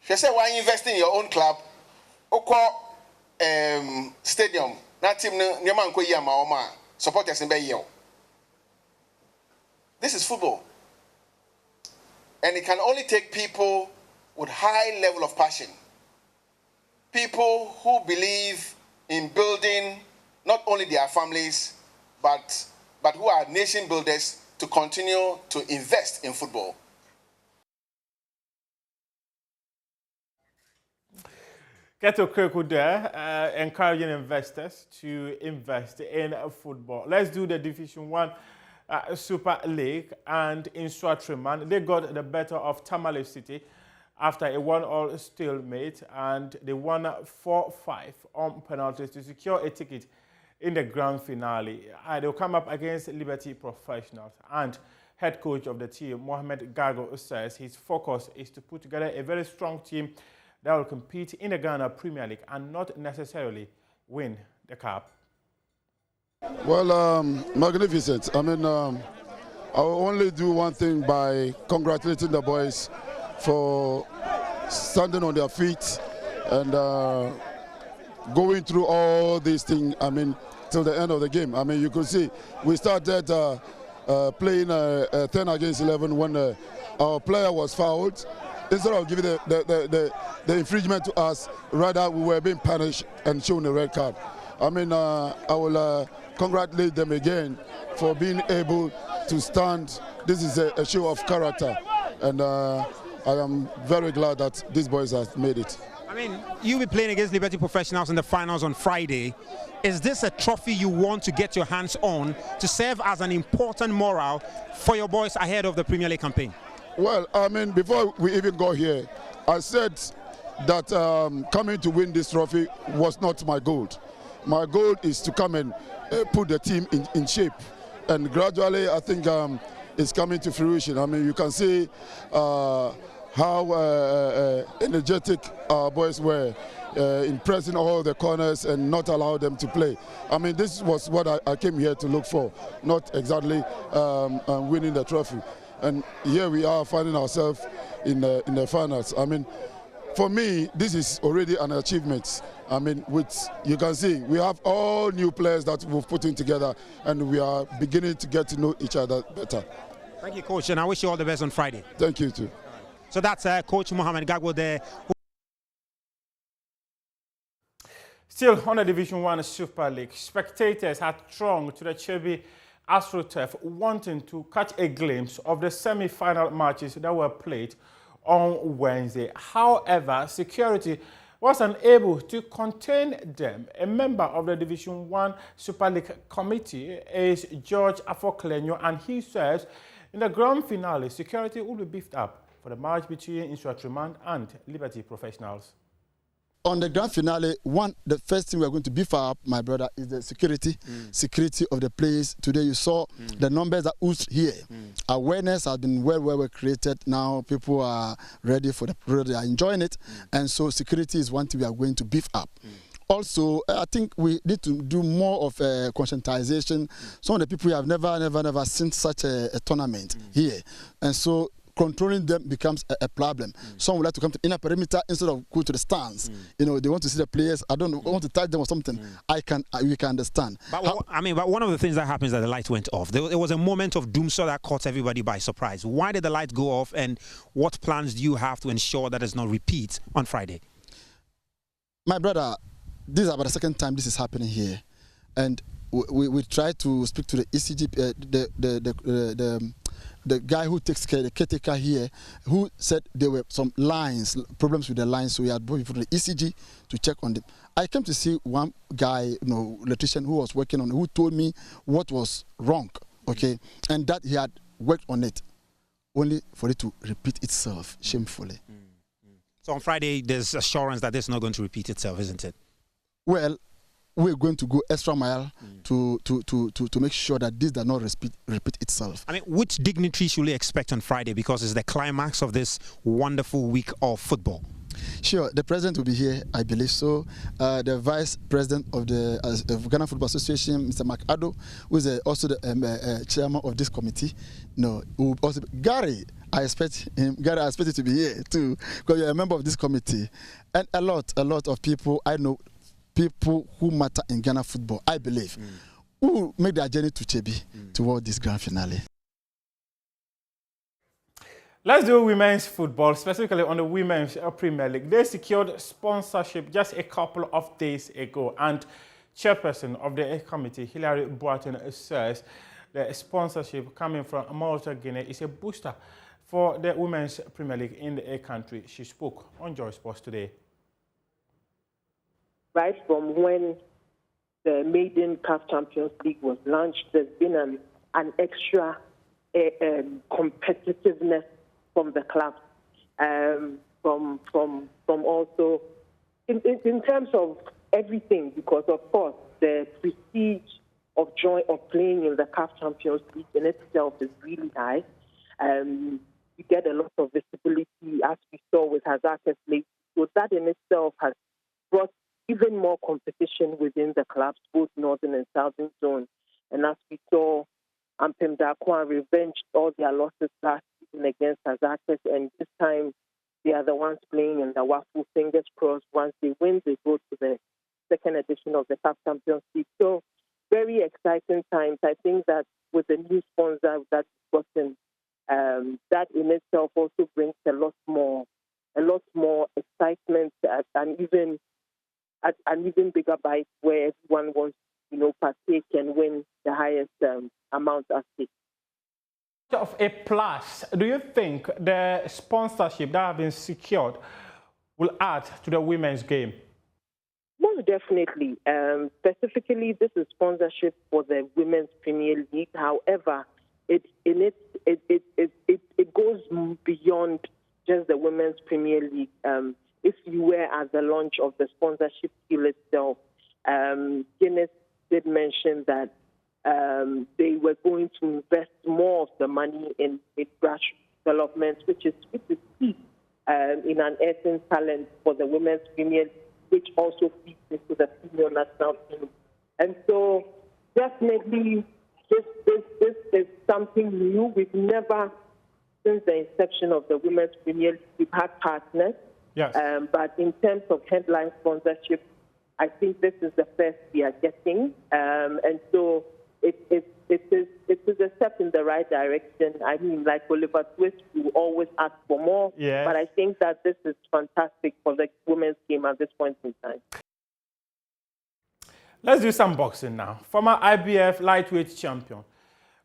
She said, why invest in your own club? Stadium. Na team nyaman ko yama oma supporters be yeo. This is football. And it can only take people with high level of passion. People who believe in building not only their families, but who are nation builders to continue to invest in football. Keto Kreku there, encouraging investors to invest in football. Let's do the Division 1 Super League, and in Swatriman, they got the better of Tamale City after a 1-1 stalemate, and they won 4-5 on penalties to secure a ticket in the grand finale. They'll come up against Liberty Professionals, and head coach of the team, Mohamed Gago, says his focus is to put together a very strong team that will compete in the Ghana Premier League and not necessarily win the cup. Well, magnificent. I mean, I will only do one thing by congratulating the boys for standing on their feet and going through all these things, I mean, till the end of the game. I mean, you could see we started playing 10 against 11 when our player was fouled. Instead of giving the infringement to us, rather we were being punished and shown a red card. I mean, I will congratulate them again for being able to stand. This is a show of character, and I am very glad that these boys have made it. I mean, you'll be playing against Liberty Professionals in the finals on Friday. Is this a trophy you want to get your hands on to serve as an important morale for your boys ahead of the Premier League campaign? Well, I mean, before we even got here, I said that coming to win this trophy was not my goal. My goal is to come and put the team in shape. And gradually, I think it's coming to fruition. I mean, you can see how energetic our boys were in pressing all the corners and not allow them to play. I mean, this was what I came here to look for, not exactly winning the trophy. And here we are finding ourselves in the finals. I mean, for me, this is already an achievement. I mean, you can see we have all new players that we've put in together, and we are beginning to get to know each other better. Thank you, Coach, and I wish you all the best on Friday. Thank you, too. So that's Coach Mohamed Gago there. Still on the Division 1 Super League, spectators had thronged to the Chebi AstroTurf wanting to catch a glimpse of the semi-final matches that were played on Wednesday. However, security was unable to contain them. A member of the Division 1 Super League committee is George Afoklenyo, and he says in the grand finale, security will be beefed up for the match between Inswatriman and Liberty Professionals. On the grand finale, the first thing we are going to beef up, my brother, is the security of the place. Today you saw the numbers that oozed here. Awareness has been well created. Now people are ready for the product, they are enjoying it. And so security is one thing we are going to beef up. Also, I think we need to do more of conscientization. Some of the people have never seen such a tournament here. And so controlling them becomes a problem. Some would like to come to inner perimeter instead of go to the stands. You know, they want to see the players. I don't want to touch them or something. We can understand. But but one of the things that happens is that the light went off. There was a moment of doomsday that caught everybody by surprise. Why did the light go off, and what plans do you have to ensure that does not repeat on Friday? My brother, this is about the second time this is happening here, and we try to speak to the ECG, the guy who takes care, the caretaker here, who said there were some lines, problems with the lines, so we had brought people to the ECG to check on them. I came to see one guy, electrician who was working on it, who told me what was wrong, okay, and that he had worked on it, only for it to repeat itself shamefully. So on Friday, there's assurance that this is not going to repeat itself, isn't it? Well, we're going to go extra mile to make sure that this does not repeat itself. I mean, which dignitary should we expect on Friday, because it's the climax of this wonderful week of football? Sure, the president will be here, I believe so. The vice president of the Ghana Football Association, Mr. Makado, who is also the chairman of this committee. No, who also Gary. I expect him. Gary, I expect him to be here too, because you're a member of this committee, and a lot of people I know, people who matter in Ghana football, I believe, who make their journey to Chebi toward this grand finale. Let's do women's football, specifically on the Women's Premier League. They secured sponsorship just a couple of days ago, and chairperson of the committee, Hilary Boateng, says the sponsorship coming from Malta, Guinea is a booster for the Women's Premier League in the country. She spoke on Joy Sports today. Right from when the Maiden CAF Champions League was launched, there's been an extra competitiveness from the club, from also in terms of everything, because of course the prestige of joy of playing in the CAF Champions League in itself is really high. You get a lot of visibility, as we saw with Hazardous League. So that in itself has brought even more competition within the clubs, both northern and southern zone. And as we saw, Ampem Dakwa revenged all their losses last season against Hazardous, and this time they are the ones playing in the Wafu. Fingers crossed, once they win, they go to the second edition of the CAF Champions League. So very exciting times. I think that with the new sponsor that's gotten, that in itself also brings a lot more excitement and even an even bigger bite where everyone wants partake and win the highest amount at stake. Of a plus, do you think the sponsorship that have been secured will add to the women's game? Most definitely. Specifically, this is sponsorship for the Women's Premier League. However, it goes beyond just the Women's Premier League. If you were at the launch of the sponsorship deal itself, Guinness did mention that they were going to invest more of the money in grassroots development, which is key in an earthing talent for the Women's Premier League, which also feeds into the female national team. And so definitely this is something new. We've never, since the inception of the Women's Premier League, we've had partners. Yes. But in terms of headline sponsorship, I think this is the first we are getting. And so it is a step in the right direction. I mean, like Oliver Twist, we will always ask for more. Yes. But I think that this is fantastic for the women's game at this point in time. Let's do some boxing now. Former IBF lightweight champion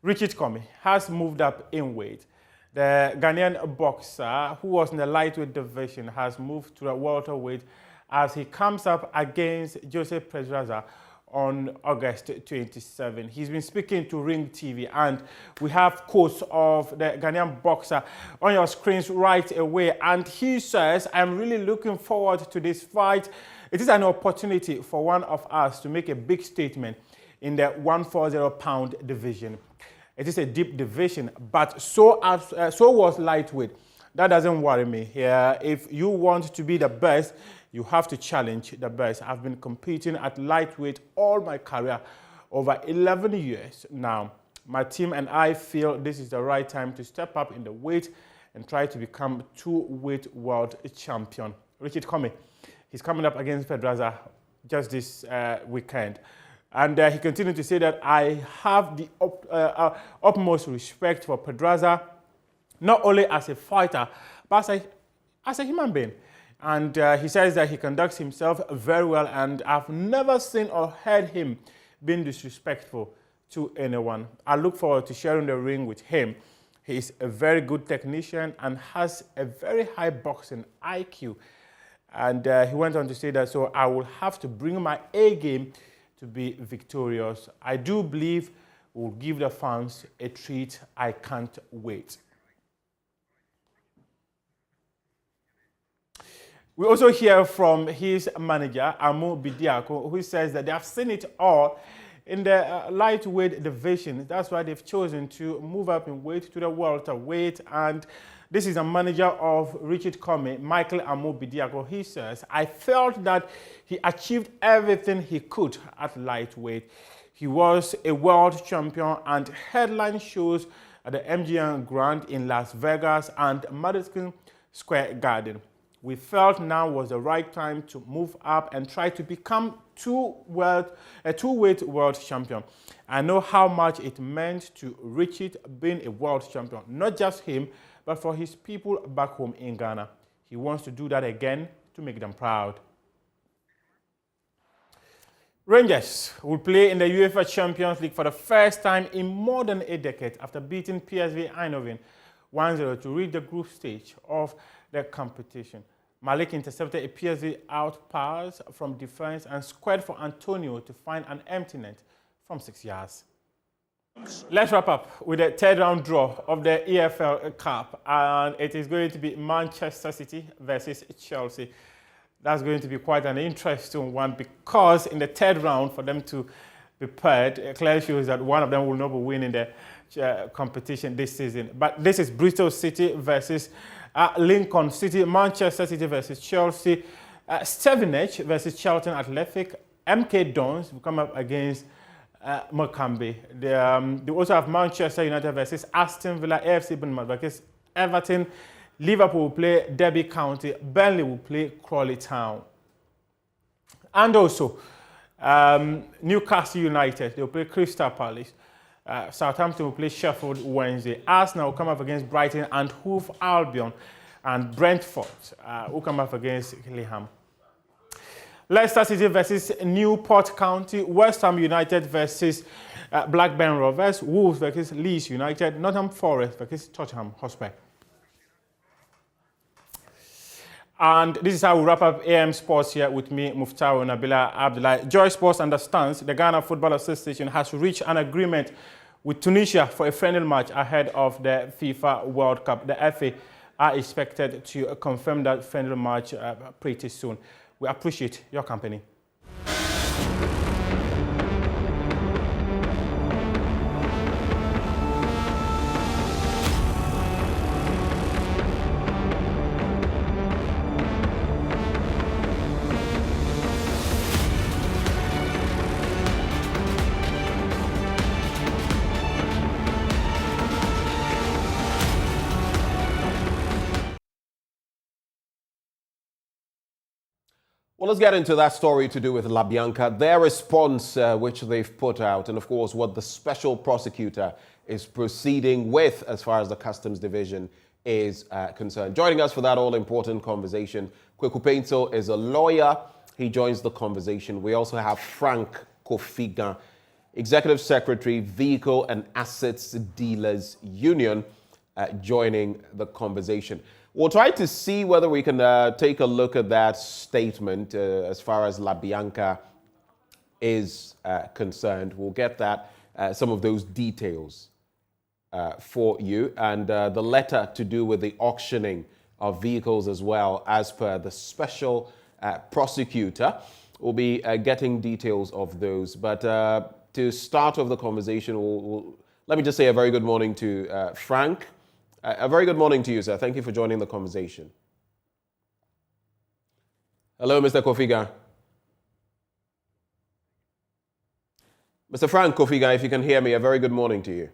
Richard Comey has moved up in weight. The Ghanaian boxer, who was in the lightweight division, has moved to the welterweight as he comes up against Joseph Pedraza on August 27. He's been speaking to Ring TV, and we have quotes of the Ghanaian boxer on your screens right away. And he says, I'm really looking forward to this fight. It is an opportunity for one of us to make a big statement in the 140-pound division. It is a deep division, but so was lightweight. That doesn't worry me here. If you want to be the best, you have to challenge the best. I've been competing at lightweight all my career, over 11 years now. My team and I feel this is the right time to step up in the weight and try to become two-weight world champion. Richard Comey, he's coming up against Pedraza just this weekend. And he continued to say that I have the utmost respect for Pedraza, not only as a fighter, but as a human being. And he says that he conducts himself very well, and I've never seen or heard him being disrespectful to anyone. I look forward to sharing the ring with him. He's a very good technician and has a very high boxing IQ. And he went on to say that, so I will have to bring my A game to be victorious. I do believe we'll give the fans a treat. I can't wait. We also hear from his manager, Mamobi, who says that they have seen it all in the lightweight division. That's why they've chosen to move up in weight to the welterweight. And this is a manager of Richard Comey, Michael Mamobi. He says, I felt that he achieved everything he could at lightweight. He was a world champion and headline shows at the MGM Grand in Las Vegas and Madison Square Garden. We felt now was the right time to move up and try to become a two-weight world champion. I know how much it meant to Richard being a world champion, not just him, but for his people back home in Ghana. He wants to do that again to make them proud. Rangers will play in the UEFA Champions League for the first time in more than a decade after beating PSV Eindhoven 1-0 to reach the group stage of the competition. Malik intercepted a PSV out pass from defense and squared for Antonio to find an empty net from 6 yards. Let's wrap up with the third round draw of the EFL Cup, and it is going to be Manchester City versus Chelsea. That's going to be quite an interesting one because in the third round, for them to be paired, it clearly shows that one of them will not be winning the competition this season. But this is Bristol City versus Lincoln City, Manchester City versus Chelsea, Stevenage versus Charlton Athletic, MK Dons will come up against Mamobi. They also have Manchester United versus Aston Villa, AFC Bournemouth versus Everton, Liverpool will play Derby County, Burnley will play Crawley Town. And also, Newcastle United, they will play Crystal Palace. Southampton will play Sheffield Wednesday. Arsenal will come up against Brighton and Hove Albion. And Brentford will come up against Gillingham. Leicester City versus Newport County. West Ham United versus Blackburn Rovers. Wolves versus Leeds United. Nottingham Forest versus Tottenham Hotspur. And this is how we wrap up AM Sports here with me, Muftau Nabila Abdullah. Joy Sports understands the Ghana Football Association has reached an agreement with Tunisia for a friendly match ahead of the FIFA World Cup. The FA are expected to confirm that friendly match pretty soon. We appreciate your company. Well, let's get into that story to do with La Bianca, their response which they've put out, and of course what the special prosecutor is proceeding with as far as the Customs Division is concerned. Joining us for that all-important conversation, Kweku Painto is a lawyer. He joins the conversation. We also have Frank Kofigan, Executive Secretary, Vehicle and Assets Dealers Union, joining the conversation. We'll try to see whether we can take a look at that statement as far as La Bianca is concerned. We'll get that, some of those details for you. And the letter to do with the auctioning of vehicles as well, as per the special prosecutor. We'll be getting details of those. But to start off the conversation, let me just say a very good morning to Frank. A very good morning to you, sir. Thank you for joining the conversation. Hello, Mr. Kofiga. Mr. Frank Kofiga, if you can hear me, a very good morning to you.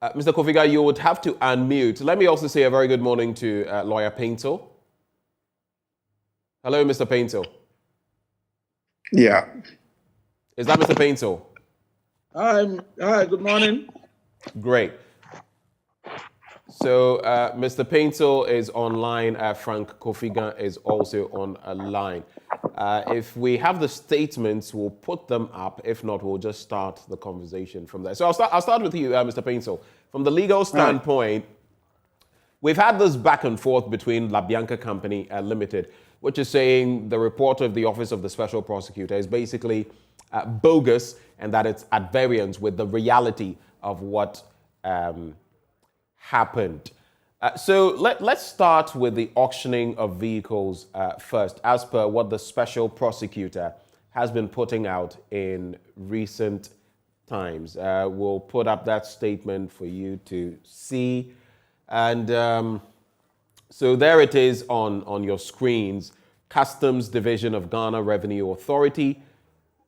Mr. Kofiga, you would have to unmute. Let me also say a very good morning to Lawyer Painto. Hello, Mr. Painto. Yeah. Is that Mr. Painto? Hi, good morning. Great. So Mr. Painter is online. Frank Kofiga is also on a line. If we have the statements, we'll put them up. If not, we'll just start the conversation from there. So I'll start with you, Mr. Painter. From the legal standpoint, we've had this back and forth between La Bianca Company Limited, which is saying the report of the Office of the Special Prosecutor is basically bogus and that it's at variance with the reality of what happened. So let's start with the auctioning of vehicles first, as per what the Special Prosecutor has been putting out in recent times. We'll put up that statement for you to see. And so there it is on your screens. Customs Division of Ghana Revenue Authority.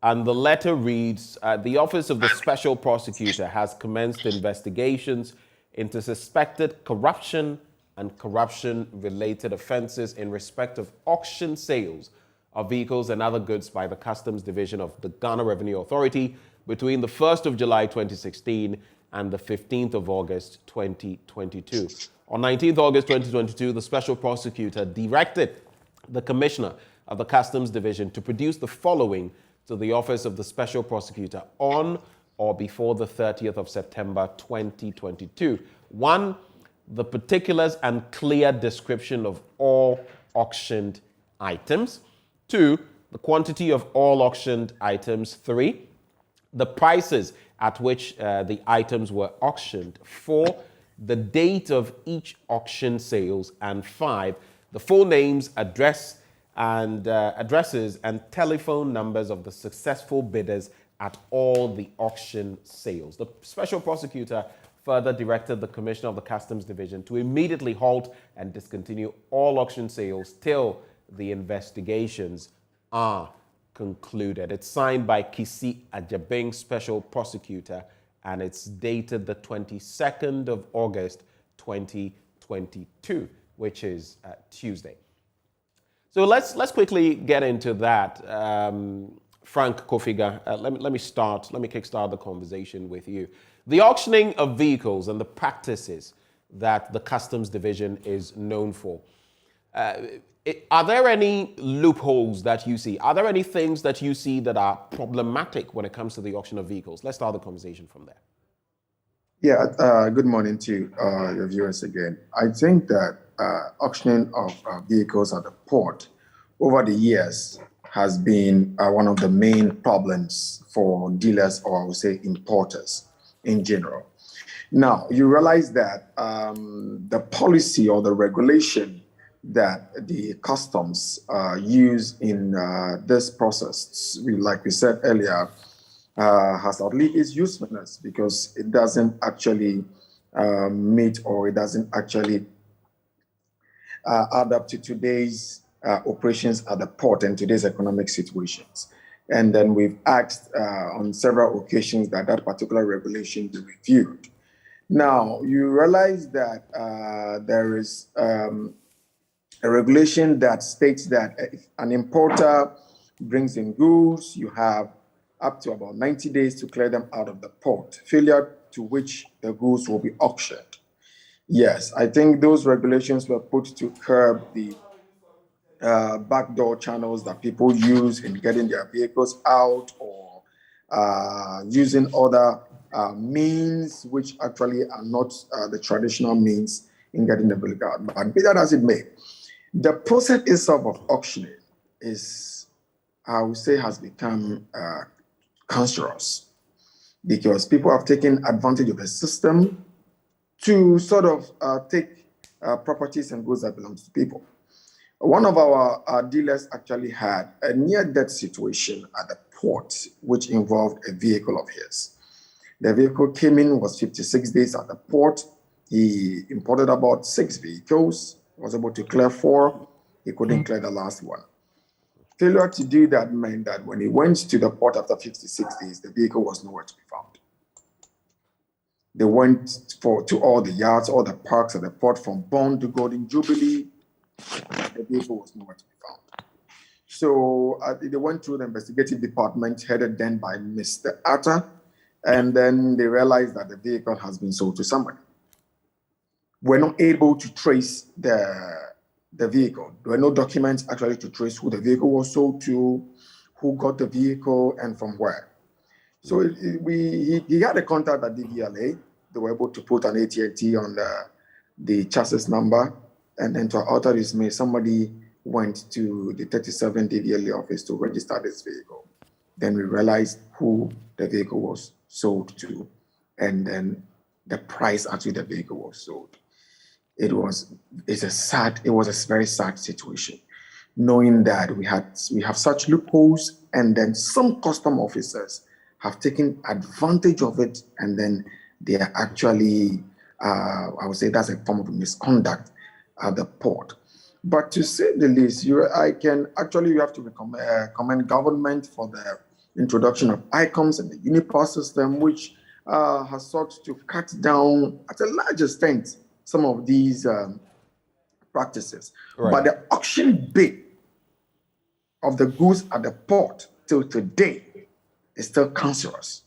And the letter reads, the Office of the Special Prosecutor has commenced investigations into suspected corruption and corruption-related offences in respect of auction sales of vehicles and other goods by the Customs Division of the Ghana Revenue Authority between the 1st of July 2016 and the 15th of August 2022. On 19th August 2022, the Special Prosecutor directed the Commissioner of the Customs Division to produce the following to the Office of the Special Prosecutor on or before the 30th of September 2022. 1, the particulars and clear description of all auctioned items. 2, the quantity of all auctioned items. 3, the prices at which the items were auctioned. 4, the date of each auction sales. And 5, the full names, addresses and telephone numbers of the successful bidders at all the auction sales. The Special Prosecutor further directed the Commissioner of the Customs Division to immediately halt and discontinue all auction sales till the investigations are concluded. It's signed by Kisi Ajabing, Special Prosecutor, and it's dated the 22nd of August 2022, which is Tuesday. So let's quickly get into that. Frank Kofiga, let me kickstart the conversation with you. The auctioning of vehicles and the practices that the Customs Division is known for. Are there any loopholes that you see? Are there any things that you see that are problematic when it comes to the auction of vehicles? Let's start the conversation from there. Yeah, good morning to your viewers again. I think that auctioning of vehicles at the port over the years has been one of the main problems for dealers, or I would say importers in general. Now, you realize that the policy or the regulation that the customs use in this process, like we said earlier, has outlived its usefulness because it doesn't actually meet, or it doesn't actually add up to today's operations at the port and today's economic situations. And then we've asked on several occasions that that particular regulation be reviewed. Now, you realize that there is a regulation that states that if an importer brings in goods, you have up to about 90 days to clear them out of the port, failure to which the goods will be auctioned. Yes, I think those regulations were put to curb the backdoor channels that people use in getting their vehicles out, or using other means which actually are not the traditional means in getting the vehicle out. But be that as it may, the process itself of auctioning is, I would say, has become cancerous because people have taken advantage of the system to sort of take properties and goods that belong to people. One of our dealers actually had a near-death situation at the port, which involved a vehicle of his. The vehicle came in, was 56 days at the port. He imported about 6 vehicles, was able to clear 4. He couldn't clear the last one. Failure to do that meant that when he went to the port after 56 days, the vehicle was nowhere to be found. They went to all the yards, all the parks at the port, from Bond to Golden Jubilee. The vehicle was nowhere to be found. So they went through the investigative department, headed then by Mr. Atta, and then they realized that the vehicle has been sold to somebody. were not able to trace the vehicle. There were no documents actually to trace who the vehicle was sold to, who got the vehicle, and from where. So he had a contact at DVLA. They were able to put an AT&T on the chassis number, and then to our utter dismay, somebody went to the 37 DVLA office to register this vehicle. Then we realized who the vehicle was sold to, and then the price at which the vehicle was sold. It was a very sad situation, knowing that we have such loopholes, and then some custom officers have taken advantage of it, and then they are actually, I would say that's a form of misconduct at the port. But to say the least, you have to commend government for the introduction of ICOMS and the Unipass system, which has sought to cut down at a large extent some of these practices. Right. But the auction bid of the goods at the port till today is still cancerous.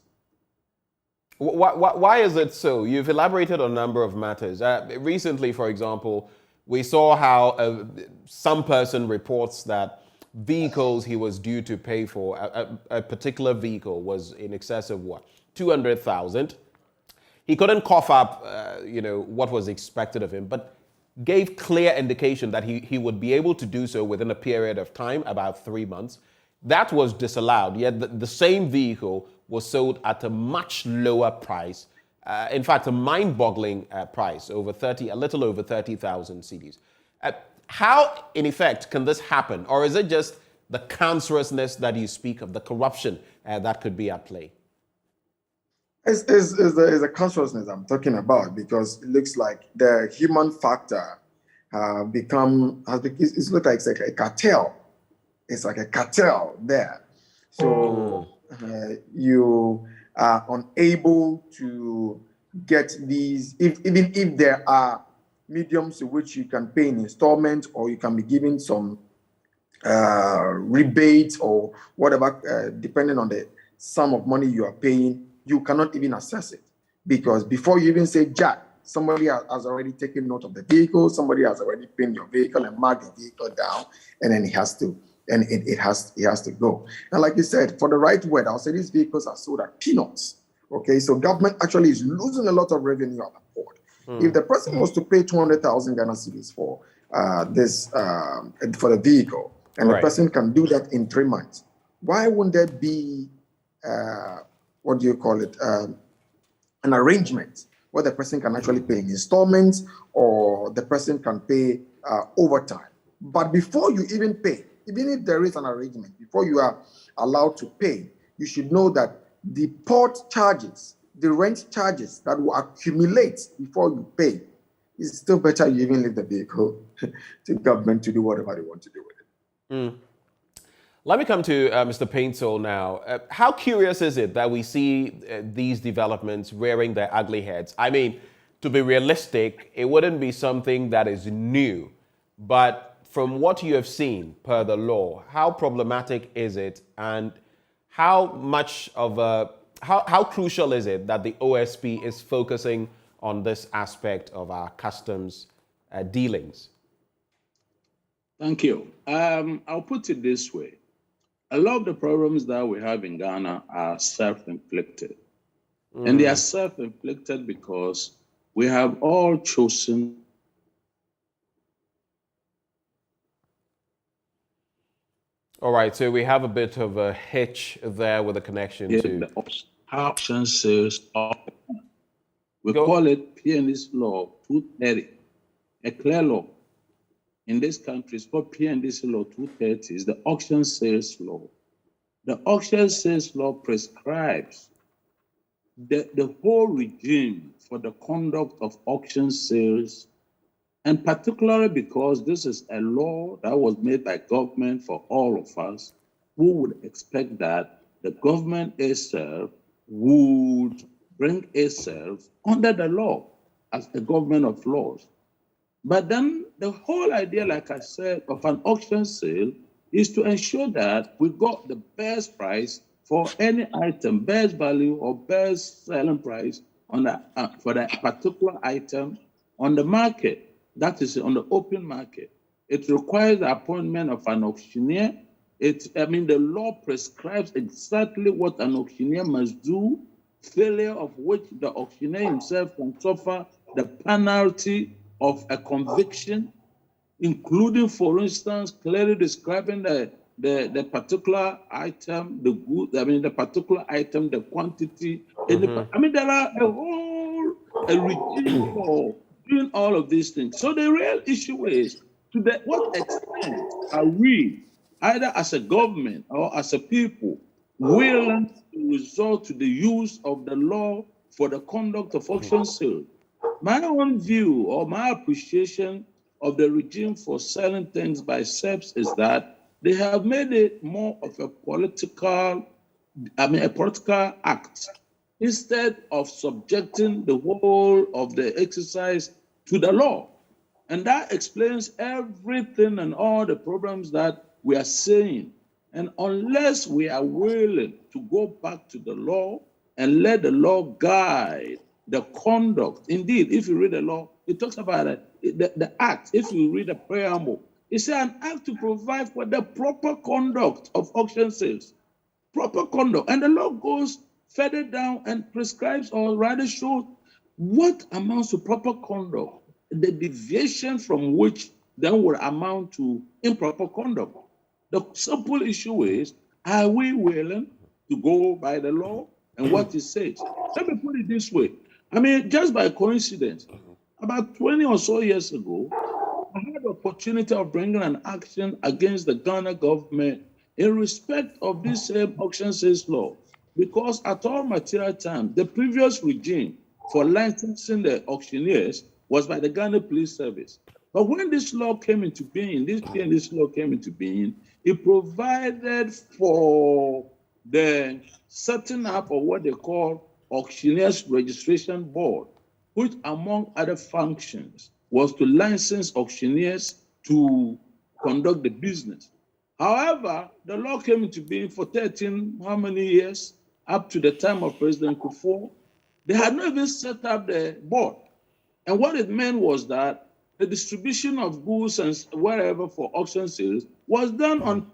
Why is it so? You've elaborated on a number of matters. Recently, for example, we saw how some person reports that vehicles he was due to pay for, a particular vehicle was in excess of what? 200,000. He couldn't cough up, what was expected of him, but gave clear indication that he would be able to do so within a period of time, about 3 months. That was disallowed, yet the same vehicle was sold at a much lower price. In fact, a mind-boggling price, a little over 30,000 cedis. How, in effect, can this happen? Or is it just the cancerousness that you speak of, the corruption that could be at play? It's the consciousness I'm talking about, because it looks like the human factor it looks like it's like a cartel. It's like a cartel there. So you are unable to get these, even if there are mediums to which you can pay in installment, or you can be given some rebates or whatever, depending on the sum of money you are paying, you cannot even assess it, because before you even say jack, somebody has already taken note of the vehicle, somebody has already pinned your vehicle and marked the vehicle down, and then it has to go. And like you said, for the right word, I'll say these vehicles are sold at peanuts. Okay, so government actually is losing a lot of revenue at the port. If the person was to pay 200,000 Ghana cedis for for the vehicle, and the person can do that in 3 months, why wouldn't there be an arrangement where the person can actually pay in installments, or the person can pay overtime? But before you even pay, even if there is an arrangement, before you are allowed to pay, you should know that the port charges, the rent charges that will accumulate before you pay, it's still better you even leave the vehicle to government to do whatever they want to do with it. Let me come to Mr. Paintsall now. How curious is it that we see these developments rearing their ugly heads? I mean, to be realistic, it wouldn't be something that is new, but from what you have seen per the law, how problematic is it, and how crucial is it that the OSP is focusing on this aspect of our customs dealings? Thank you. I'll put it this way. A lot of the problems that we have in Ghana are self-inflicted. And they are self-inflicted because we have all chosen All right, so we have a bit of a hitch there with the connection to the option sales. We call it PND's Law 230, a clear law. In this country, it's called PND's Law 230, is the auction sales law. The auction sales law prescribes the whole regime for the conduct of auction sales, and particularly because this is a law that was made by government for all of us, who would expect that the government itself would bring itself under the law as a government of laws. But then the whole idea, like I said, of an auction sale is to ensure that we got the best price for any item, best value or best selling price on for that particular item on the market, that is on the open market. It requires the appointment of an auctioneer. The law prescribes exactly what an auctioneer must do, failure of which the auctioneer himself can suffer the penalty of a conviction, including, for instance, clearly describing the particular item, the good, the particular item, the quantity. There are a regime for doing all of these things. So the real issue is, to what extent are we, either as a government or as a people, willing to resort to the use of the law for the conduct of auction sales? My own view or my appreciation of the regime for selling things by SEPs is that they have made it more of a political act, instead of subjecting the whole of the exercise to the law. And that explains everything and all the problems that we are seeing. And unless we are willing to go back to the law and let the law guide the conduct. Indeed, if you read the law, it talks about the act. If you read the preamble, it's an act to provide for the proper conduct of auction sales. Proper conduct. And the law goes further down and prescribes, or rather shows, what amounts to proper conduct, the deviation from which then will amount to improper conduct. The simple issue is, are we willing to go by the law and what it says? Let me put it this way. Just by coincidence, about 20 or so years ago, I had the opportunity of bringing an action against the Ghana government in respect of this same auction sales law, because at all material time, the previous regime for licensing the auctioneers was by the Ghana Police Service. But when this law came into being, this law came into being, it provided for the setting up of what they call Auctioneers Registration Board, which among other functions was to license auctioneers to conduct the business. However, the law came into being for 13, how many years? Up to the time of President Kufuor. They had not even set up the board. And what it meant was that the distribution of goods and wherever for auction sales was done on,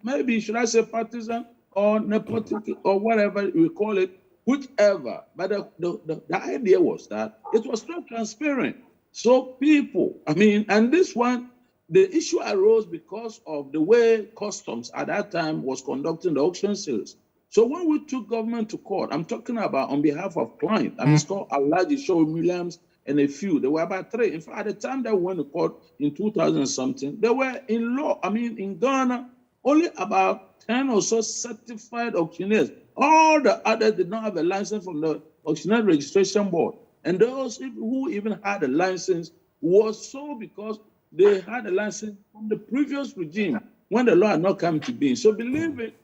maybe should I say partisan or nepotism or whatever we call it, whichever. But the idea was that it was not transparent. So people, and this one, the issue arose because of the way customs at that time was conducting the auction sales. So when we took government to court, I'm talking about on behalf of clients, it's called Alaji Show Williams and a few. There were about 3. In fact, at the time that we went to court in 2000 something, there were in Ghana, only about 10 or so certified auctioneers. All the others did not have a license from the Auctioneer Registration Board. And those who even had a license was so because they had a license from the previous regime when the law had not come to being. So believe it,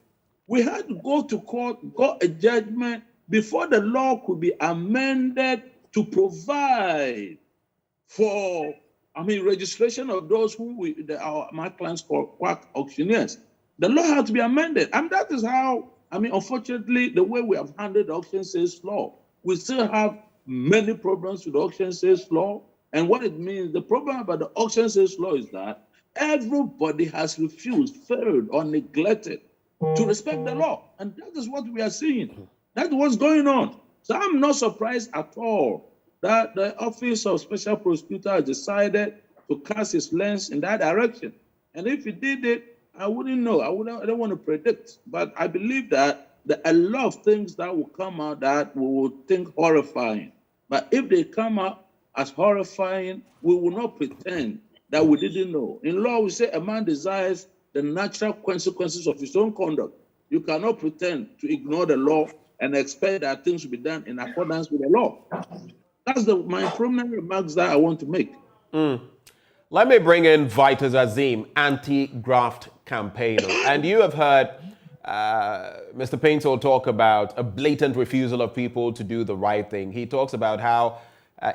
we had to go to court, got a judgment before the law could be amended to provide for, registration of those who my clients call quack auctioneers. The law had to be amended. And that is how, unfortunately, the way we have handled the auction sales law, we still have many problems with the auction sales law. And what it means, the problem about the auction sales law is that everybody has refused, failed, or neglected to respect the law. And that is what we are seeing. That's what's going on. So I'm not surprised at all that the Office of Special Prosecutor has decided to cast its lens in that direction. And if it did it, I wouldn't know. I don't want to predict. But I believe that there are a lot of things that will come out that we will think horrifying. But if they come out as horrifying, we will not pretend that we didn't know. In law, we say a man desires the natural consequences of his own conduct. You cannot pretend to ignore the law and expect that things will be done in accordance with the law. That's my prominent remarks that I want to make. Let me bring in Vitus Azim, anti-graft campaigner. And you have heard Mr. Painter talk about a blatant refusal of people to do the right thing. He talks about how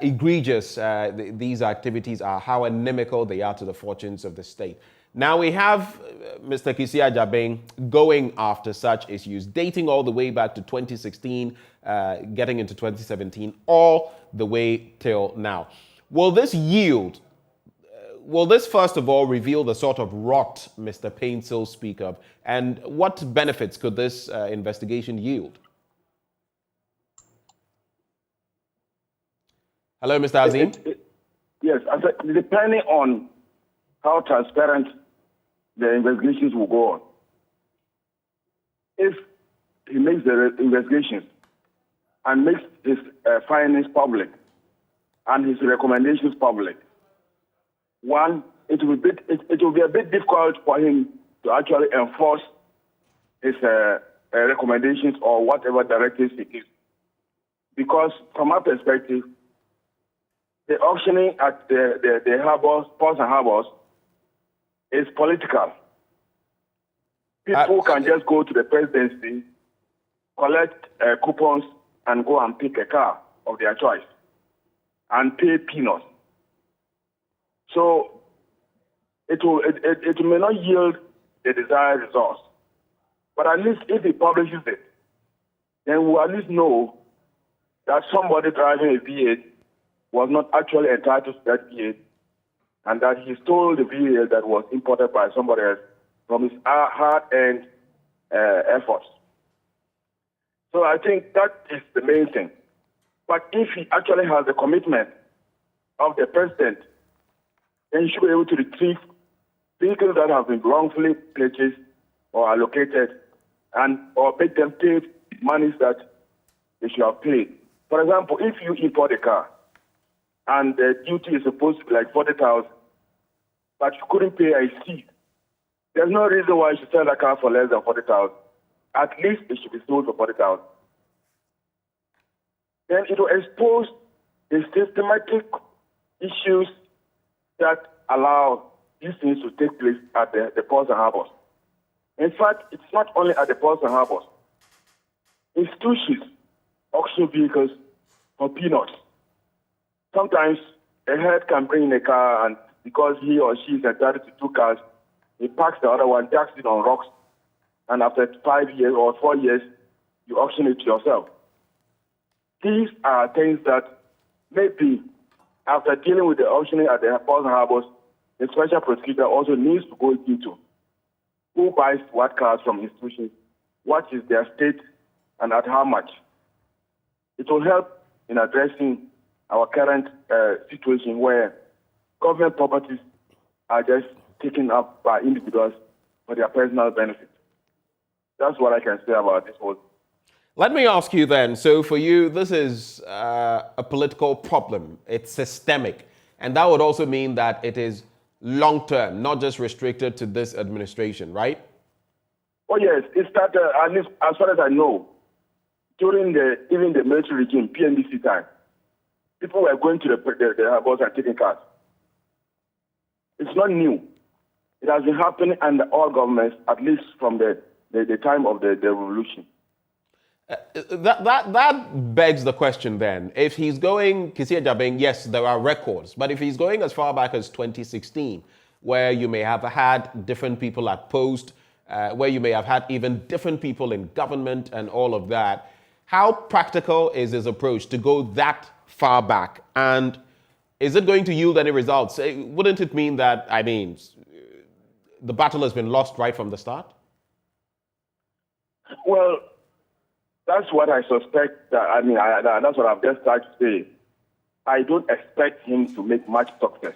egregious these activities are, how inimical they are to the fortunes of the state. Now we have Mr. Kisia Jabeng going after such issues, dating all the way back to 2016, getting into 2017, all the way till now. will this yield? Will this first of all reveal the sort of rot Mr. Painsil speak of, and what benefits could this investigation yield? Hello, Mr. Azim. Yes, I said, depending on how transparent the investigations will go on. If he makes the investigations and makes his findings public and his recommendations public, one, it will be a bit difficult for him to actually enforce his recommendations or whatever directives he gives. Because from our perspective, the auctioning at the harbors, ports and harbors, is political. People can just go to the presidency, collect coupons, and go and pick a car of their choice and pay peanuts. So it may not yield the desired results. But at least if he publishes it, then we'll at least know that somebody driving a V8 was not actually entitled to that V8, and that he stole the V8 that was imported by somebody else from his hard-earned efforts. So I think that is the main thing. But if he actually has the commitment of the president, then he should be able to retrieve vehicles that have been wrongfully purchased or allocated, and or make them pay monies that they should have paid. For example, if you import a car and the duty is supposed to be like 40,000, but you couldn't pay a seat, there's no reason why you should sell that car for less than 40,000. At least it should be sold for 40,000. Then it will expose the systematic issues that allow these things to take place at the ports and harbors. In fact, it's not only at the ports and harbors. Institutions auction vehicles for peanuts. Sometimes a head can bring in a car, and because he or she is entitled to 2 cars, he parks the other one, jacks it on rocks, and after 5 years or 4 years, you auction it yourself. These are things that maybe after dealing with the auctioning at the ports and harbors, the special prosecutor also needs to go into who buys what cars from institutions, what is their state, and at how much. It will help in addressing our current situation where government properties are just taken up by individuals for their personal benefit. That's what I can say about this whole. Let me ask you then, so for you, this is a political problem. It's systemic. And that would also mean that it is long-term, not just restricted to this administration, right? Oh, yes. It started, at least as far as I know, during even the military regime, PNDC time, people were going to the harbors and taking cars. It's not new. It has been happening under all governments, at least from the time of the revolution. That begs the question then. If he's going, Kisia Jabeng, yes, there are records, but if he's going as far back as 2016, where you may have had different people at post, where you may have had even different people in government and all of that, how practical is his approach to go that far back? And is it going to yield any results? Wouldn't it mean that, the battle has been lost right from the start? Well, that's what I suspect. That's what I've just tried to say. I don't expect him to make much success.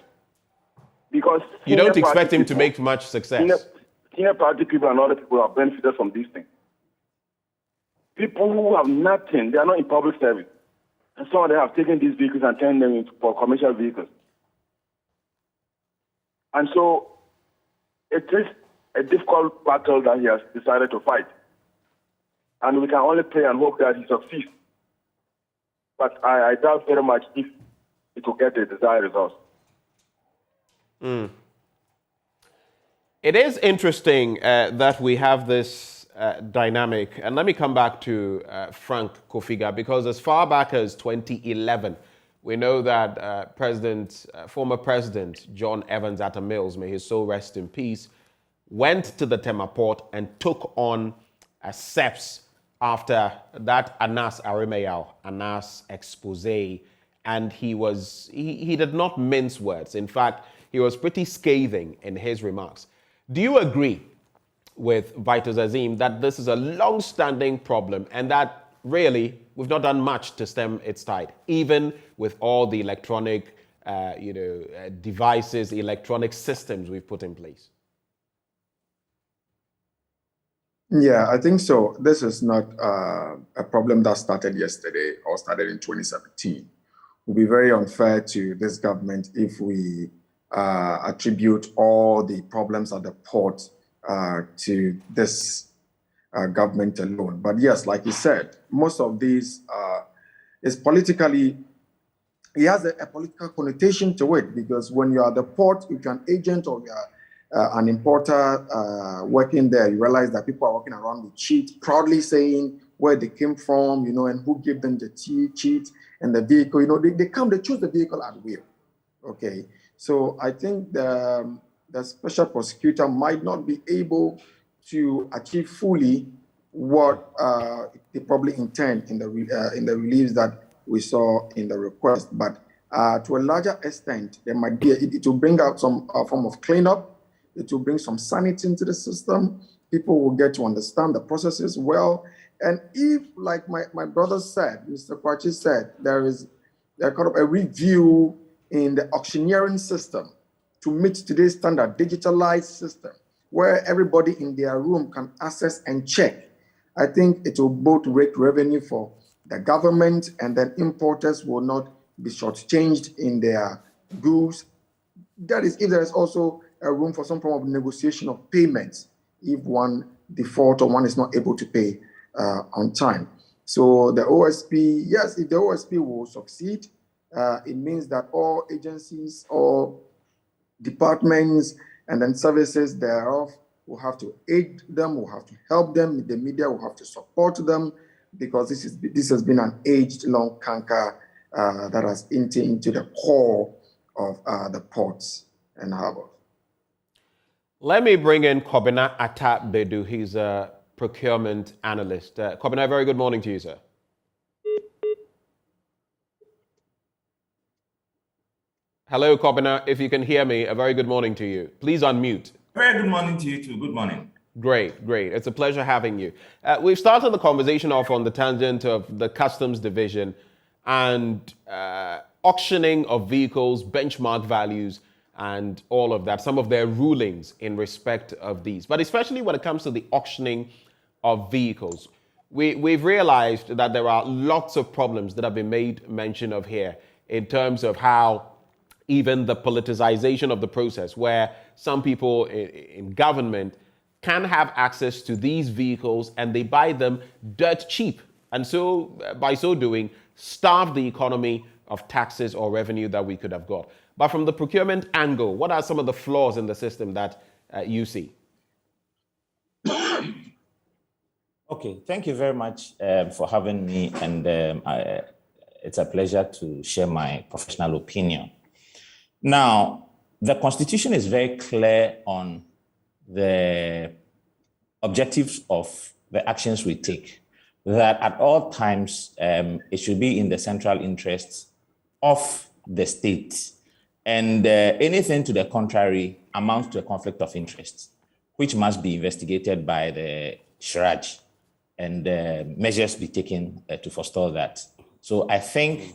Because you don't expect him to make much success? Senior party people and other people have benefited from this thing. People who have nothing, they are not in public service. And some of them have taken these vehicles and turned them into for commercial vehicles. And so it is a difficult battle that he has decided to fight. And we can only pray and hope that he succeeds. But I doubt very much if it will get the desired results. It is interesting that we have this dynamic. And let me come back to Frank Kofiga, because as far back as 2011, we know that former President John Evans Atta Mills, may his soul rest in peace, went to the Tema port and took on SEPs after that Anas expose and he did not mince words. In fact, he was pretty scathing in his remarks. Do you agree with Vitus Azim that this is a long-standing problem and that really we've not done much to stem its tide, even with all the electronic devices, electronic systems we've put in place? Yeah, I think so. This is not a problem that started yesterday or started in 2017. It would be very unfair to this government if we attribute all the problems at the port to this government alone. But yes, like you said, most of these is politically, it has a political connotation to it, because when you are at the port, if you're an agent or you are an importer working there, you realize that people are walking around with cheats, proudly saying where they came from, and who gave them the cheat and the vehicle. They choose the vehicle at will. Okay, so I think the special prosecutor might not be able to achieve fully what they probably intend in the reliefs that we saw in the request, but to a larger extent, there might be it will bring out some form of cleanup. It will bring some sanity into the system. People will get to understand the processes well. And if, like my brother said, Mr. Kwachi said, there is a kind of a review in the auctioneering system to meet today's standard, digitalized system, where everybody in their room can access and check, I think it will both rake revenue for the government, and then importers will not be shortchanged in their goods. That is, if there is also a room for some form of negotiation of payments if one default or one is not able to pay on time. So the OSP, yes, if the OSP will succeed, it means that all agencies, all departments, and then services thereof will have to aid them, will have to help them, the media will have to support them, because this has been an aged-long canker that has eaten into the core of the ports and harbors. Let me bring in Kobina Atta-Bedu. He's a procurement analyst. Kobina, very good morning to you, sir. Hello, Kobina. If you can hear me, a very good morning to you. Please unmute. Very good morning to you too. Good morning. Great, great. It's a pleasure having you. We've started the conversation off on the tangent of the customs division and auctioning of vehicles, benchmark values, and all of that, some of their rulings in respect of these. But especially when it comes to the auctioning of vehicles, we've realized that there are lots of problems that have been made mention of here in terms of how even the politicization of the process, where some people in government can have access to these vehicles and they buy them dirt cheap. And so by so doing, starve the economy of taxes or revenue that we could have got. But from the procurement angle, what are some of the flaws in the system that you see? Okay, thank you very much for having me, and it's a pleasure to share my professional opinion. Now, the Constitution is very clear on the objectives of the actions we take, that at all times it should be in the central interests of the state. And anything to the contrary amounts to a conflict of interest, which must be investigated by the Shraj, and measures be taken to forestall that. So I think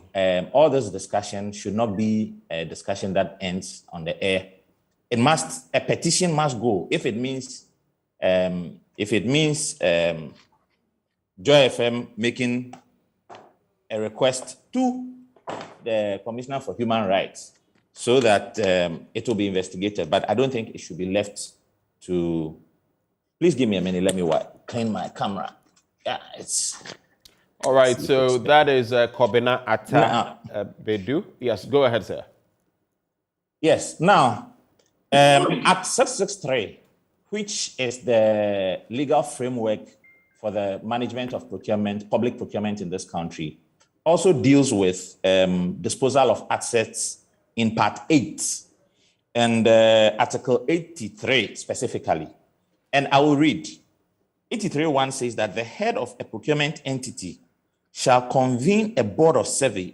all this discussion should not be a discussion that ends on the air. A petition must go if it means Joy FM making a request to the Commissioner for Human Rights, so that it will be investigated. But I don't think it should be left to... Please give me a minute. Let me clean my camera. Yeah, it's... All right, so that is Kobina Atta-Bedu. Yes, go ahead, sir. Yes, now, Act 663, which is the legal framework for the management of procurement, public procurement in this country, also deals with disposal of assets in Part 8 and Article 83 specifically. And I will read. 83.1 says that the head of a procurement entity shall convene a board of survey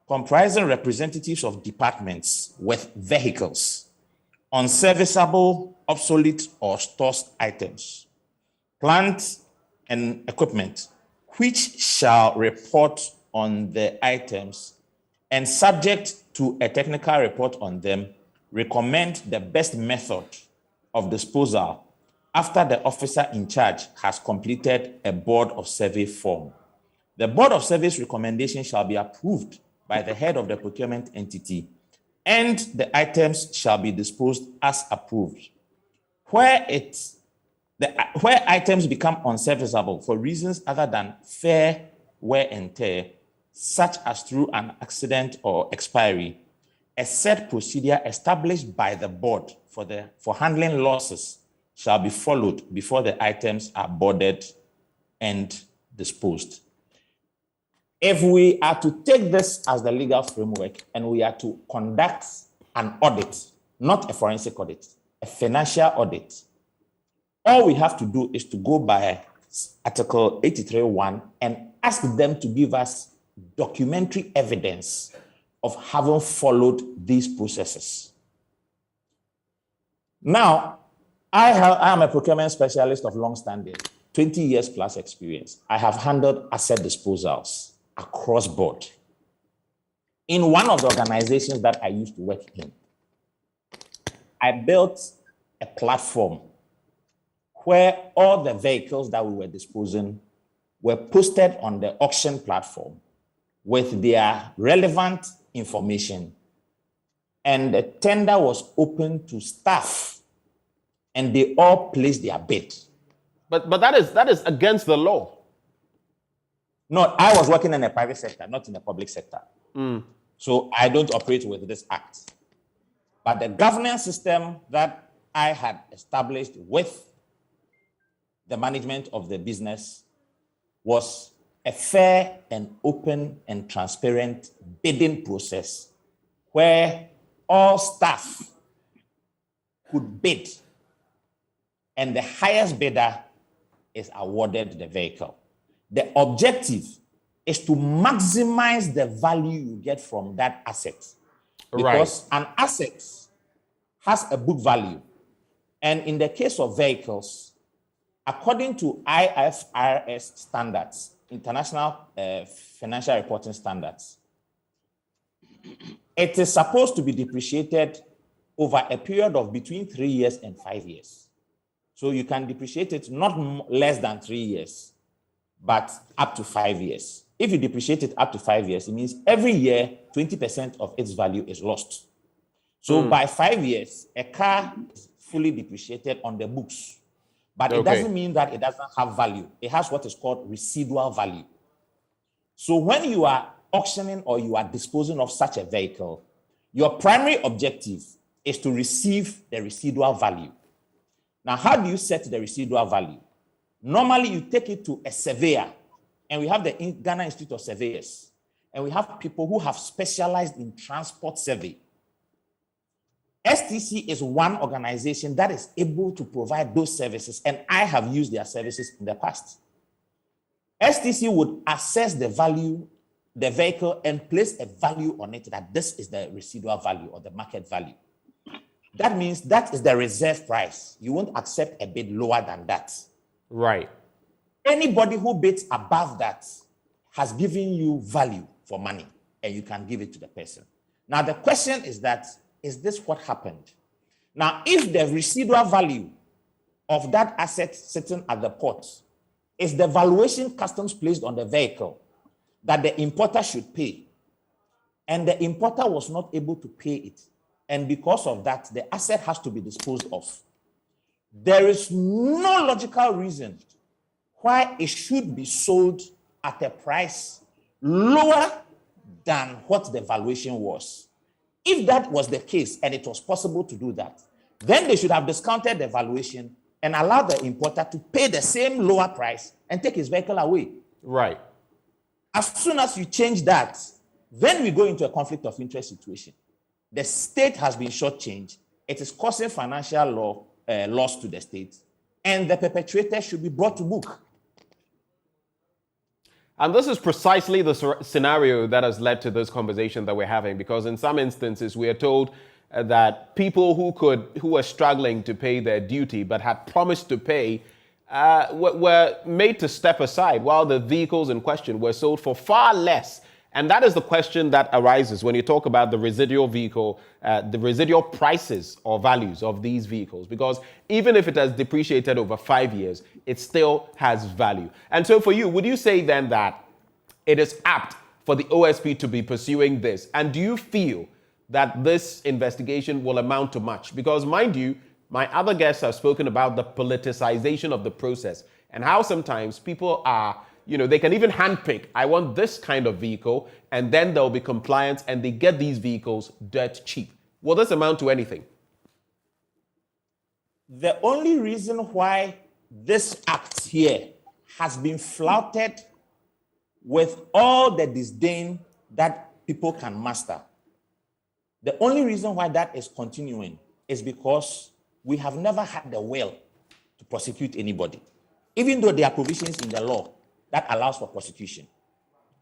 comprising representatives of departments with vehicles, unserviceable, obsolete, or stored items, plant and equipment, which shall report on the items and, subject to a technical report on them, recommend the best method of disposal after the officer in charge has completed a board of survey form. The board of survey's recommendation shall be approved by the head of the procurement entity, and the items shall be disposed as approved. Where items become unserviceable for reasons other than fair wear and tear, such as through an accident or expiry, a set procedure established by the board for handling losses shall be followed before the items are boarded and disposed. If we are to take this as the legal framework and we are to conduct an audit, not a forensic audit, a financial audit, all we have to do is to go by Article 83(1) and ask them to give us documentary evidence of having followed these processes. Now, I am a procurement specialist of long standing, 20 years plus experience. I have handled asset disposals across board. In one of the organizations that I used to work in, I built a platform where all the vehicles that we were disposing were posted on the auction platform with their relevant information. And the tender was open to staff, and they all placed their bid. But that is against the law. No, I was working in the private sector, not in the public sector. So I don't operate with this act. But the governance system that I had established with the management of the business was a fair and open and transparent bidding process where all staff could bid, and the highest bidder is awarded the vehicle. The objective is to maximize the value you get from that asset. Because an asset has a book value. And in the case of vehicles, according to IFRS standards, International Financial Reporting Standards, it is supposed to be depreciated over a period of between 3 years and 5 years. So you can depreciate it not less than 3 years, but up to 5 years. If you depreciate it up to 5 years, it means every year, 20% of its value is lost. So by 5 years, a car is fully depreciated on the books. But it doesn't mean that it doesn't have value. It has what is called residual value. So when you are auctioning or you are disposing of such a vehicle, your primary objective is to receive the residual value. Now, how do you set the residual value? Normally, you take it to a surveyor, and we have the Ghana Institute of Surveyors, and we have people who have specialized in transport survey. STC is one organization that is able to provide those services, and I have used their services in the past. STC would assess the value, the vehicle, and place a value on it that this is the residual value or the market value. That means that is the reserve price. You won't accept a bid lower than that. Right. Anybody who bids above that has given you value for money, and you can give it to the person. Now, the question is that, is this what happened? Now, if the residual value of that asset sitting at the port is the valuation customs placed on the vehicle that the importer should pay, and the importer was not able to pay it, and because of that, the asset has to be disposed of, there is no logical reason why it should be sold at a price lower than what the valuation was. If that was the case and it was possible to do that, then they should have discounted the valuation and allowed the importer to pay the same lower price and take his vehicle away. Right. As soon as you change that, then we go into a conflict of interest situation. The state has been shortchanged. It is causing financial loss to the state, and the perpetrator should be brought to book. And this is precisely the scenario that has led to this conversation that we're having, because in some instances we are told that people who were struggling to pay their duty but had promised to pay were made to step aside while the vehicles in question were sold for far less. And that is the question that arises when you talk about the residual vehicle, the residual prices or values of these vehicles, because even if it has depreciated over 5 years, it still has value. And so for you, would you say then that it is apt for the OSP to be pursuing this? And do you feel that this investigation will amount to much? Because mind you, my other guests have spoken about the politicization of the process and how sometimes people are, they can even handpick, I want this kind of vehicle, and then there'll be compliance and they get these vehicles dirt cheap. Will this amount to anything? The only reason why this act here has been flouted with all the disdain that people can muster, the only reason why that is continuing is because we have never had the will to prosecute anybody, even though there are provisions in the law that allows for prosecution.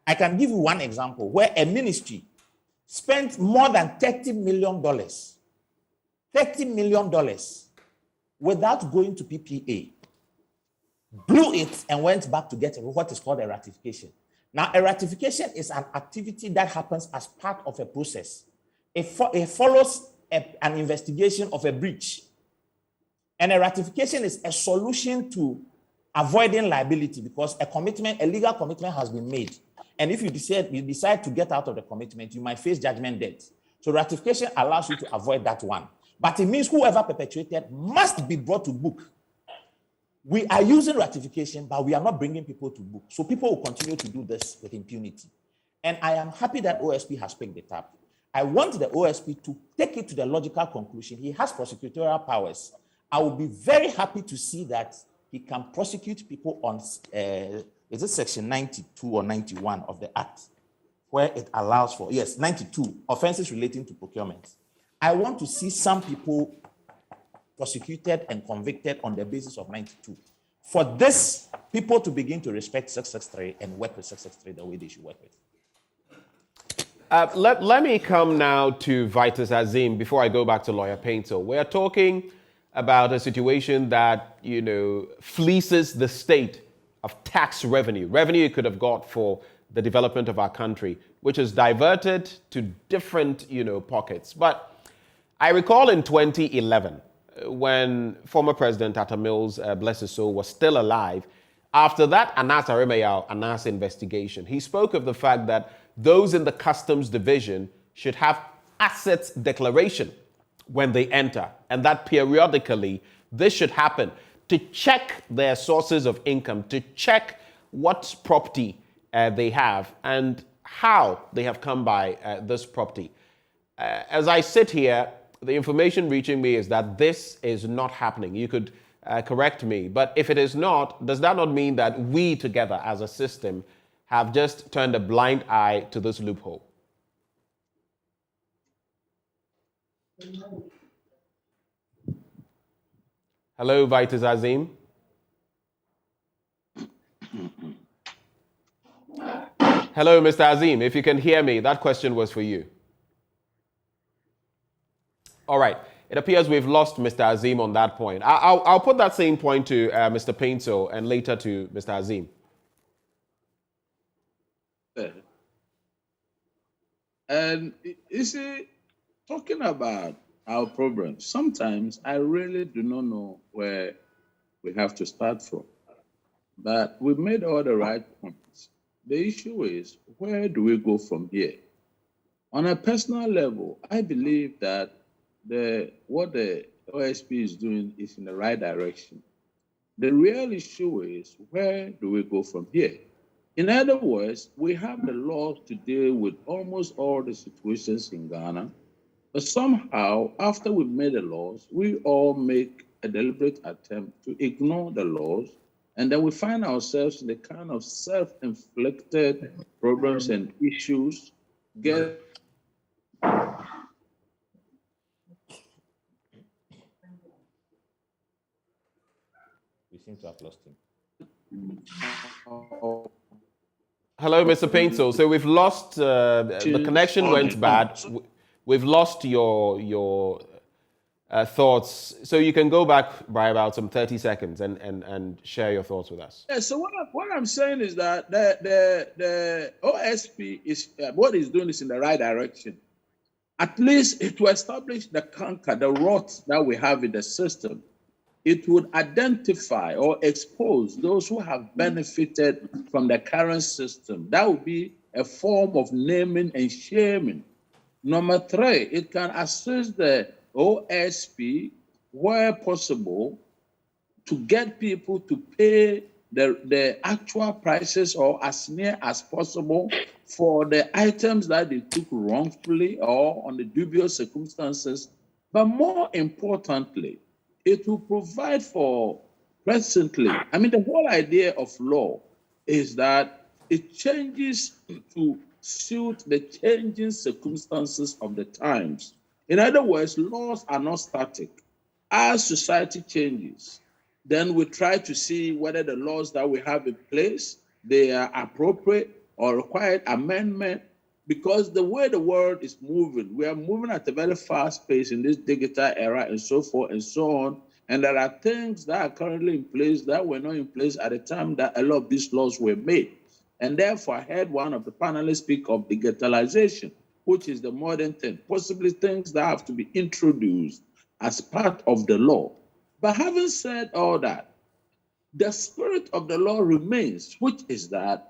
I can give you one example where a ministry spent more than $30 million without going to PPA, blew it and went back to get what is called a ratification. Now, a ratification is an activity that happens as part of a process. It follows an investigation of a breach. And a ratification is a solution to avoiding liability because a legal commitment has been made. And if you decide to get out of the commitment, you might face judgment debt. So ratification allows you to avoid that one. But it means whoever perpetrated must be brought to book. We are using ratification, but we are not bringing people to book. So people will continue to do this with impunity. And I am happy that OSP has picked it up. I want the OSP to take it to the logical conclusion. He has prosecutorial powers. I will be very happy to see that he can prosecute people on, is it section 92 or 91 of the Act, where it allows for, yes, 92, offenses relating to procurement. I want to see some people prosecuted and convicted on the basis of 92. For this, people to begin to respect 663 and work with 663 the way they should work with. Let me come now to Vitus Azim before I go back to Lawyer Painter. We're talking about a situation that, fleeces the state of tax revenue it could have got for the development of our country, which is diverted to different, pockets. But I recall in 2011, when former President Atta Mills, bless his soul, was still alive, after that Anas investigation, he spoke of the fact that those in the customs division should have assets declaration when they enter, and that periodically this should happen to check their sources of income, to check what property they have and how they have come by this property. As I sit here, the information reaching me is that this is not happening. You could correct me, but if it is not, does that not mean that we together as a system have just turned a blind eye to this loophole? Hello, Vitus Azim. Hello, Mr. Azim. If you can hear me, that question was for you. All right. It appears we've lost Mr. Azim on that point. I'll put that same point to Mr. Painter and later to Mr. Azim. And you see, talking about our problems, sometimes I really do not know where we have to start from. But we've made all the right points. The issue is, where do we go from here? On a personal level, I believe that what the OSP is doing is in the right direction. The real issue is, where do we go from here? In other words, we have the laws to deal with almost all the situations in Ghana, but somehow, after we've made the laws, we all make a deliberate attempt to ignore the laws, and then we find ourselves in the kind of self-inflicted problems and issues. We seem to have lost him. Hello, Mr. Painto. So we've lost, the connection went bad. We've lost your thoughts. So you can go back by about some 30 seconds and share your thoughts with us. Yeah, so what I'm saying is that the OSP is, what it's doing is in the right direction. At least it will establish the canker, the rot that we have in the system. It would identify or expose those who have benefited from the current system. That would be a form of naming and shaming. Number 3, it can assist the OSP where possible to get people to pay the actual prices or as near as possible for the items that they took wrongfully or on the dubious circumstances. But more importantly, it will provide for presently. I mean, the whole idea of law is that it changes to suit the changing circumstances of the times. In other words, laws are not static. As society changes, then we try to see whether the laws that we have in place, they are appropriate or require amendment, because the way the world is moving, we are moving at a very fast pace in this digital era and so forth and so on. And there are things that are currently in place that were not in place at the time that a lot of these laws were made. And therefore, I heard one of the panelists speak of digitalization, which is the modern thing, possibly things that have to be introduced as part of the law. But having said all that, the spirit of the law remains, which is that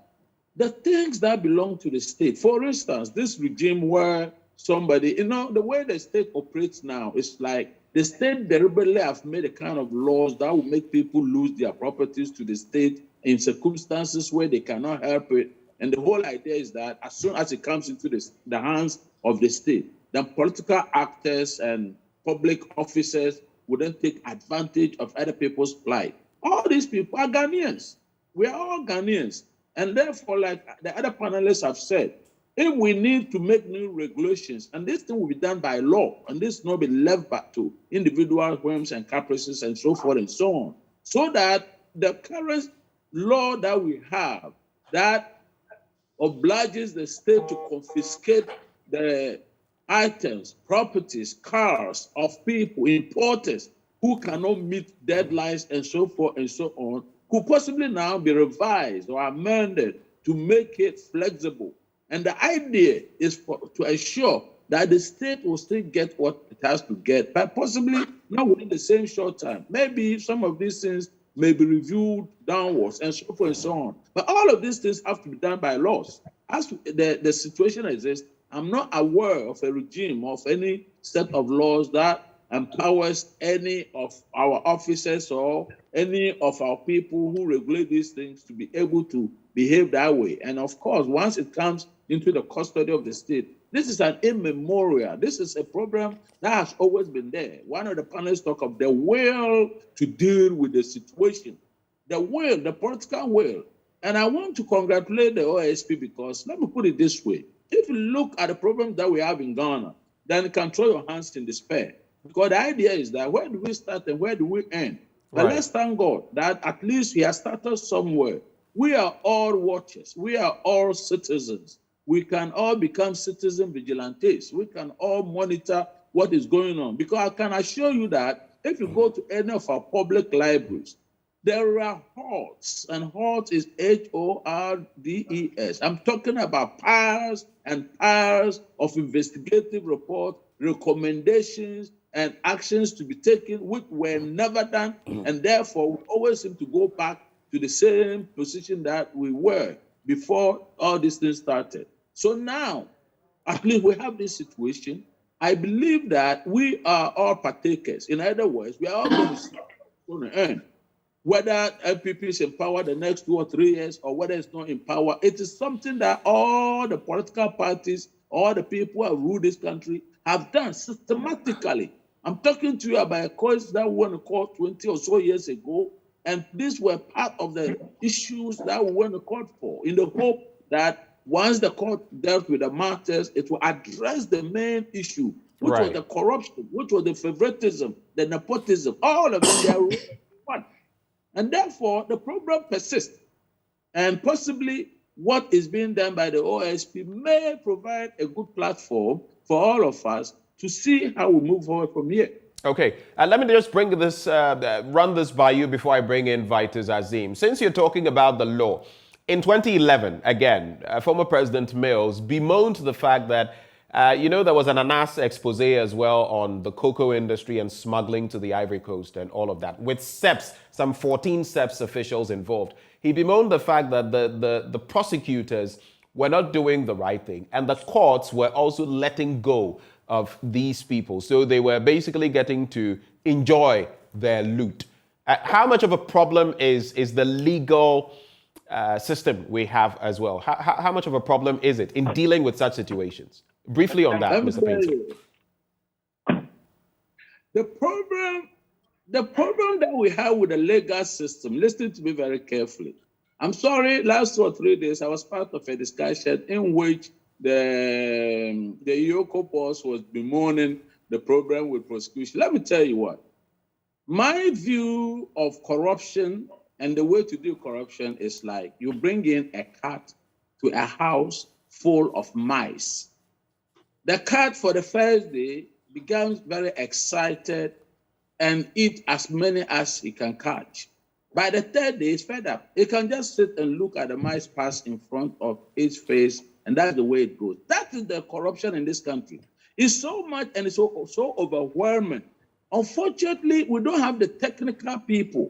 the things that belong to the state, for instance, this regime where somebody, the way the state operates now is like the state deliberately have made a kind of laws that will make people lose their properties to the state in circumstances where they cannot help it. And the whole idea is that as soon as it comes into the hands of the state, then political actors and public officers would then take advantage of other people's plight. All these people are Ghanaians. We are all Ghanaians. And therefore, like the other panelists have said, if we need to make new regulations, and this thing will be done by law, and this will not be left back to individual whims and caprices and so forth and so on, so that the current law that we have that obliges the state to confiscate the items, properties, cars of people, importers who cannot meet deadlines and so forth and so on, could possibly now be revised or amended to make it flexible. And the idea is to ensure that the state will still get what it has to get, but possibly not within the same short time. Maybe some of these things may be reviewed downwards and so forth and so on. But all of these things have to be done by laws. As the situation exists, I'm not aware of a regime of any set of laws that empowers any of our officers or any of our people who regulate these things to be able to behave that way. And of course, once it comes into the custody of the state, this is an immemorial. This is a problem that has always been there. One of the panelists talk of the will to deal with the situation, the will, the political will. And I want to congratulate the OSP because, let me put it this way, if you look at the problem that we have in Ghana, then you can throw your hands in despair. Because the idea is that where do we start and where do we end? But let's thank God that at least we have started somewhere. We are all watchers. We are all citizens. We can all become citizen vigilantes. We can all monitor what is going on. Because I can assure you that if you go to any of our public libraries, there are HORDs, and HORDs is HORDES. I'm talking about piles and piles of investigative reports, recommendations, and actions to be taken which were never done, and therefore we always seem to go back to the same position that we were before all these things started. So now, at least we have this situation. I believe that we are all partakers. In other words, we are all going to earn. Whether MPP is in power the next 2 or 3 years or whether it's not in power, it is something that all the political parties, all the people who have ruled this country have done systematically. I'm talking to you about a case that we went to court 20 or so years ago, and these were part of the issues that we went to court for, in the hope that once the court dealt with the matters, it will address the main issue, which was the corruption, which was the favoritism, the nepotism, all of them, they are one. And therefore, the problem persists. And possibly what is being done by the OSP may provide a good platform for all of us to see how we move forward from here. Okay, let me just bring this, run this by you before I bring in Vitus Azim. Since you're talking about the law, in 2011, again, former President Mills bemoaned the fact that, there was an ANAS expose as well on the cocoa industry and smuggling to the Ivory Coast and all of that, with SEPS, some 14 SEPS officials involved. He bemoaned the fact that the prosecutors were not doing the right thing, and the courts were also letting go of these people. So they were basically getting to enjoy their loot. How much of a problem is the legal system we have as well? How much of a problem is it in dealing with such situations? Briefly on that, Mr. Painter. The problem that we have with the legal system, listen to me very carefully. I'm sorry, last 2 or 3 days, I was part of a discussion in which the Yoko boss was bemoaning the problem with prosecution. Let me tell you what. My view of corruption and the way to do corruption is like you bring in a cat to a house full of mice. The cat for the first day becomes very excited and eat as many as he can catch. By the third day, he's fed up. He can just sit and look at the mice pass in front of his face, and that's the way it goes. That is the corruption in this country. It's so much and it's so overwhelming. Unfortunately, we don't have the technical people.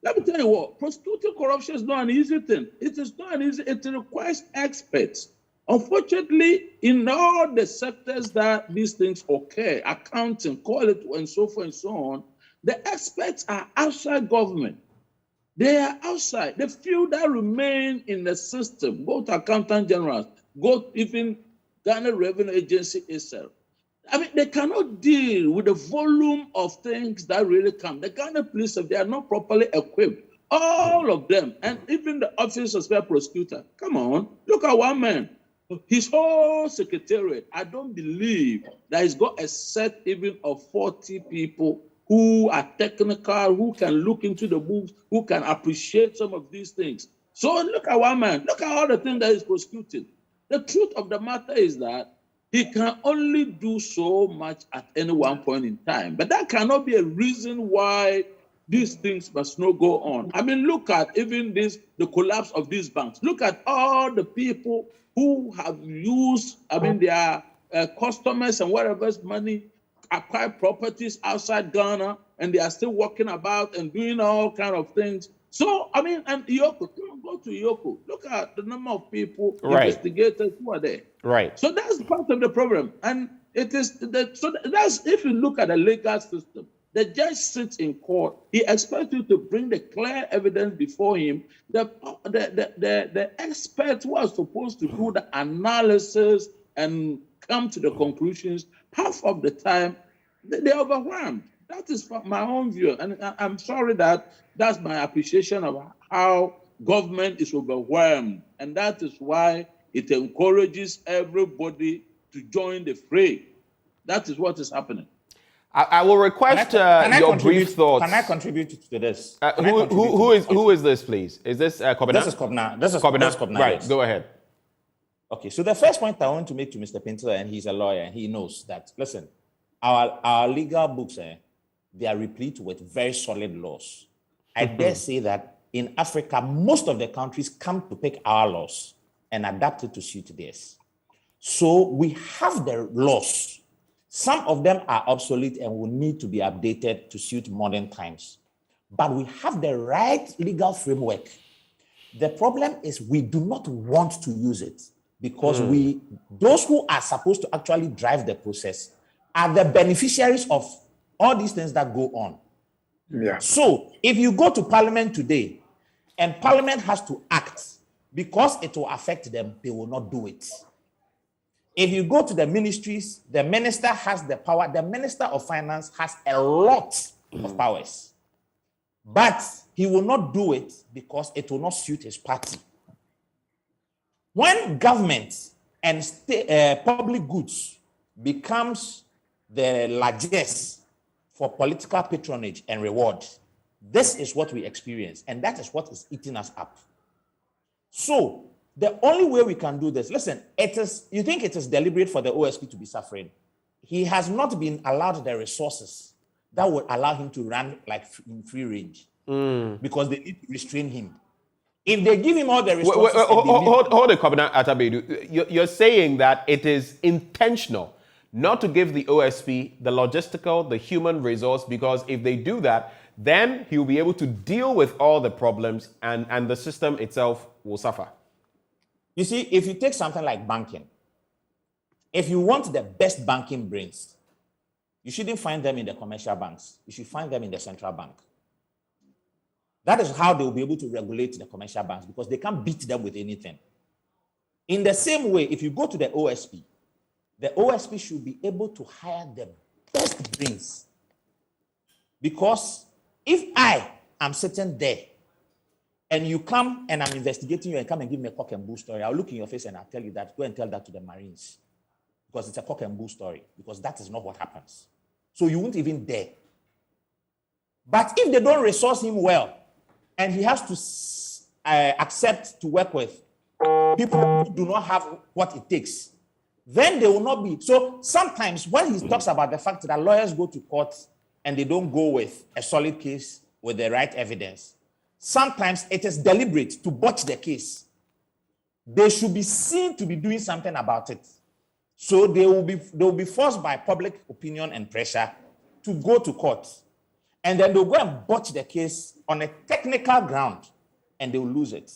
Let me tell you what, prosecuting corruption is not an easy thing. It is not an easy, it requires experts. Unfortunately, in all the sectors that these things occur, accounting, quality, and so forth and so on, the experts are outside government. They are outside. The few that remain in the system, go to accountant generals, go even Ghana Revenue Agency itself. I mean, they cannot deal with the volume of things that really come. The Ghana police, if they are not properly equipped, all of them, and even the Office of Special Prosecutor, come on, look at one man. His whole secretariat, I don't believe that he's got a set even of 40 people who are technical, who can look into the books, who can appreciate some of these things. So look at one man, look at all the things that he's prosecuting. The truth of the matter is that he can only do so much at any one point in time. But that cannot be a reason why these things must not go on. I mean, look at even the collapse of these banks. Look at all the people who have used, their customers and whatever's money, acquire properties outside Ghana, and they are still walking about and doing all kind of things. So, and Yoko, go to Yoko. Look at the number of people, investigators who are there. Right. So that's part of the problem. And it is, that's if you look at the legal system, the judge sits in court, he expects you to bring the clear evidence before him. The experts who are supposed to do the analysis and come to the conclusions, half of the time, they're overwhelmed. That is my own view. And I'm sorry that's my appreciation of how government is overwhelmed. And that is why it encourages everybody to join the fray. That is what is happening. I will request your brief thoughts. Can I contribute to this? Who is this, please? Is this Kobina? This is Kobina. This is Kobina. Right, yes. Go ahead. Okay, so the first point I want to make to Mr. Pinter, and he's a lawyer, and he knows that, listen, our legal books, they are replete with very solid laws. I dare say that in Africa, most of the countries come to pick our laws and adapt it to suit theirs. So we have the laws. Some of them are obsolete and will need to be updated to suit modern times. But we have the right legal framework. The problem is we do not want to use it because those who are supposed to actually drive the process are the beneficiaries of all these things that go on. Yeah. So if you go to Parliament today and Parliament has to act because it will affect them, they will not do it. If you go to the ministries, the minister has the power. The Minister of Finance has a lot of powers. But he will not do it because it will not suit his party. When government and public goods becomes the largesse for political patronage and reward, this is what we experience, and that is what is eating us up. So The only way we can do this, listen, you think it is deliberate for the OSP to be suffering. He has not been allowed the resources that would allow him to run like in free range because they need to restrain him. If they give him all the resources... Hold it, Commander Atabedu. You're saying that it is intentional not to give the OSP the logistical, the human resource, because if they do that, then he'll be able to deal with all the problems and the system itself will suffer. You see, if you take something like banking, if you want the best banking brains, you shouldn't find them in the commercial banks. You should find them in the central bank. That is how they will be able to regulate the commercial banks, because they can't beat them with anything. In the same way, if you go to the OSP should be able to hire the best brains. Because if I am sitting there and you come and I'm investigating you and come and give me a cock and bull story, I'll look in your face and I'll tell you that, go and tell that to the Marines. Because it's a cock and bull story, because that is not what happens. So you won't even dare. But if they don't resource him well, and he has to accept to work with people who do not have what it takes, then they will not be. So sometimes when he talks about the fact that lawyers go to court and they don't go with a solid case with the right evidence, sometimes it is deliberate to botch the case. They should be seen to be doing something about it. So they will be forced by public opinion and pressure to go to court. And then they'll go and botch the case on a technical ground, and they'll lose it.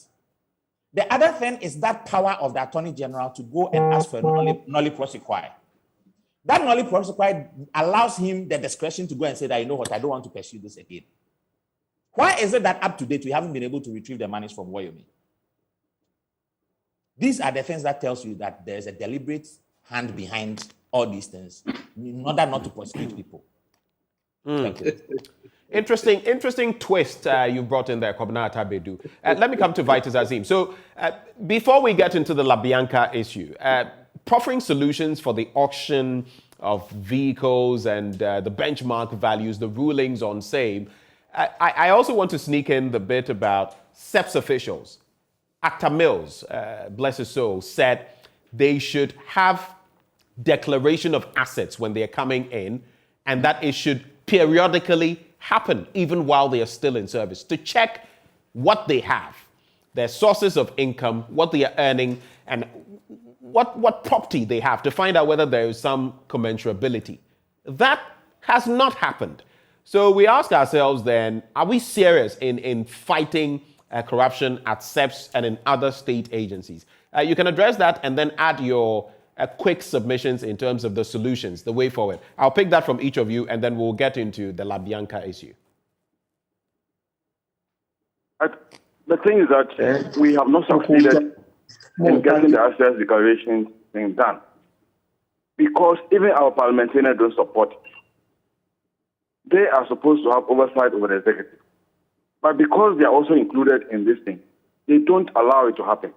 The other thing is that power of the Attorney General to go and ask for a nolli prosequi. That nolli prosequi allows him the discretion to go and say that, you know what, I don't want to pursue this again. Why is it that up to date we haven't been able to retrieve the monies from Wyoming? These are the things that tells you that there's a deliberate hand behind all these things in order not to prosecute people. Thank you. Interesting twist you brought in there, Kobna Atabedu. Let me come to Vitus Azim. So before we get into the La Bianca issue, proffering solutions for the auction of vehicles and the benchmark values, the rulings on same, I also want to sneak in the bit about SEPS officials. Acta Mills, bless his soul, said they should have declaration of assets when they're coming in, and that it should periodically happen even while they are still in service, to check what they have, their sources of income, what they are earning, and what property they have, to find out whether there is some commensurability. That has not happened. So we ask ourselves then, are we serious in fighting corruption at SEPS and in other state agencies? You can address that and then add your quick submissions in terms of the solutions, the way forward. I'll pick that from each of you, and then we'll get into the La Bianca issue. The thing is that we have not succeeded in getting the assets declaration thing done, because even our parliamentarians don't support it. They are supposed to have oversight over the executive, but because they are also included in this thing, they don't allow it to happen.